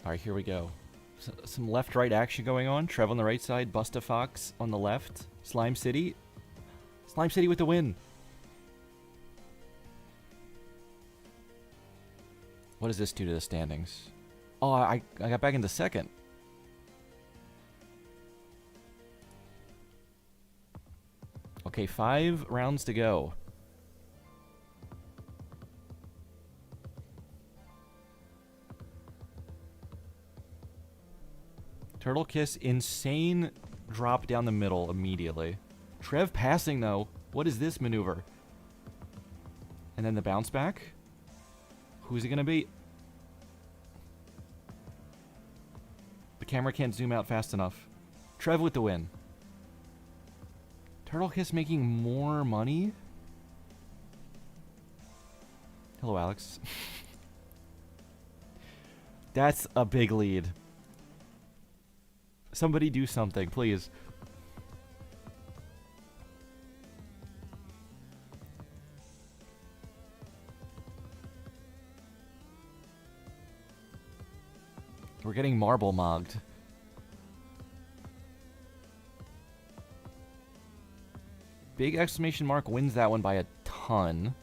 Speaker 1: Alright, here we go. Some left-right action going on. Trev on the right side, Bustafox on the left. Slime City. Slime City with the win. What does this do to the standings? Oh, I got back into 2nd. Okay, 5 rounds to go. Turtle Kiss, insane drop down the middle immediately. Trev passing, though. What is this maneuver? And then the bounce back? Who's it going to be? The camera can't zoom out fast enough. Trev with the win. Turtle Kiss making more money? Hello, Alex. That's a big lead. Somebody do something, please. We're getting marble mogged. Big exclamation mark wins that one by a ton.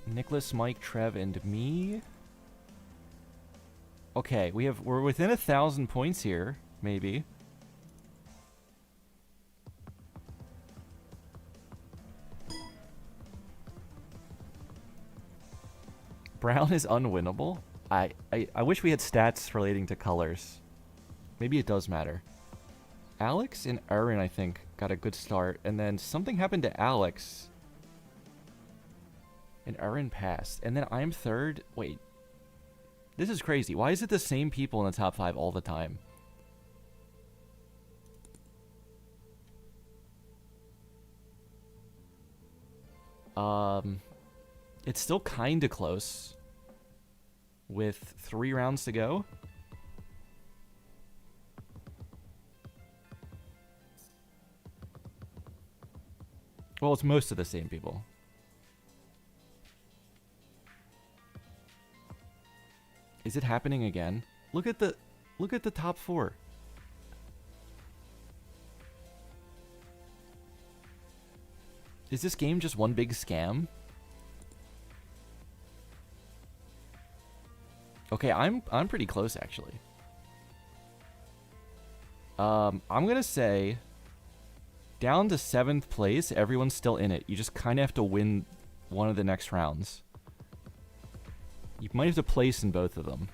Speaker 1: Nicholas, Mike, Trev, and me. Okay, we're within 1,000 points here, maybe. Brown is unwinnable. I wish we had stats relating to colors. Maybe it does matter. Alex and Aaron, I think, got a good start, and then something happened to Alex. And Aaron passed, and then I'm third. Wait. This is crazy. Why is it the same people in the top 5 all the time? It's still kind of close. With 3 rounds to go. Well, it's most of the same people. Is it happening again? Look at the top 4. Is this game just one big scam? Okay, I'm pretty close actually. I'm gonna say down to 7th place, everyone's still in it. You just kind of have to win one of the next rounds. You might have to place in both of them.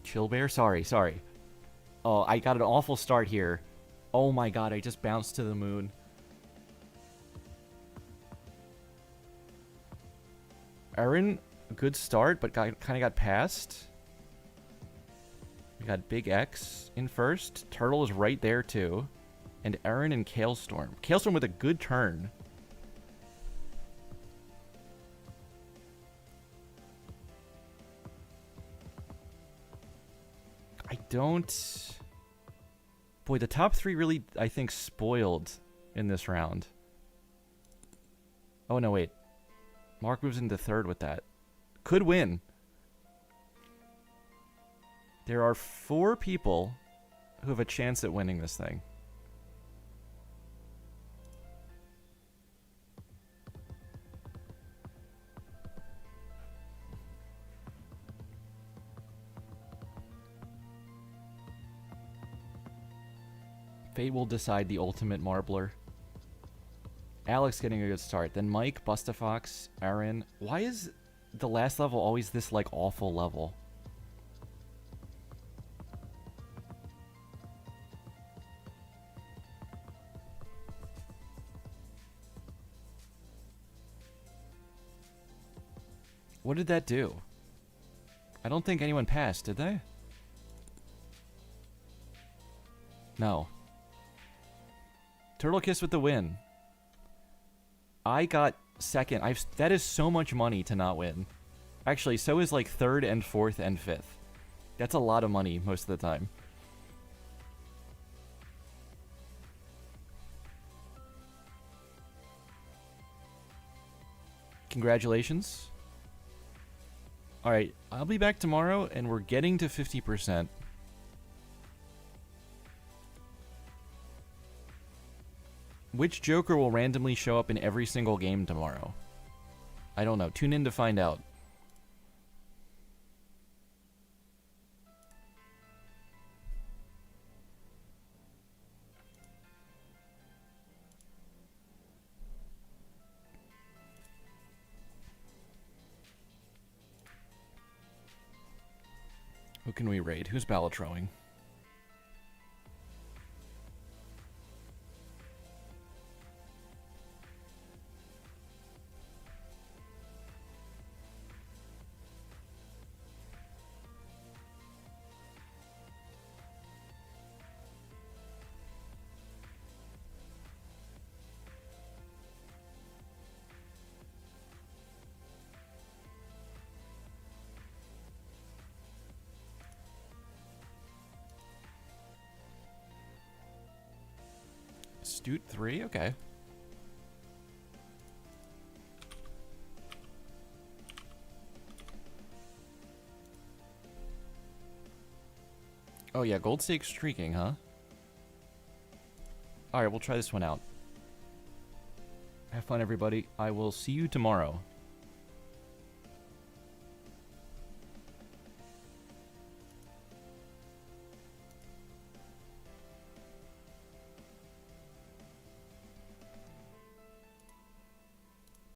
Speaker 1: Chill Bear? Sorry. Oh, I got an awful start here. Oh my god, I just bounced to the moon. Aaron, good start, but kind of got passed. We got Big X in first. Turtle is right there too. And Aaron and Kalestorm. Kalestorm with a good turn. I don't... Boy, the top 3 really, I think, spoiled in this round. Oh, no, wait. Mark moves into third with that. Could win. There are 4 people who have a chance at winning this thing. Fate will decide the ultimate marbler. Alex getting a good start. Then Mike, Bustafox, Aaron. Why is the last level always this, like, awful level? What did that do? I don't think anyone passed, did they? No. Turtle Kiss with the win. I got second. That is so much money to not win. Actually, so is like 3rd and 4th and 5th. That's a lot of money most of the time. Congratulations. Alright, I'll be back tomorrow, and we're getting to 50%. Which Joker will randomly show up in every single game tomorrow? I don't know. Tune in to find out. Who can we raid? Who's Balatroing? Astute 3? Okay. Oh yeah, gold stake streaking, huh? Alright, we'll try this one out. Have fun, everybody. I will see you tomorrow.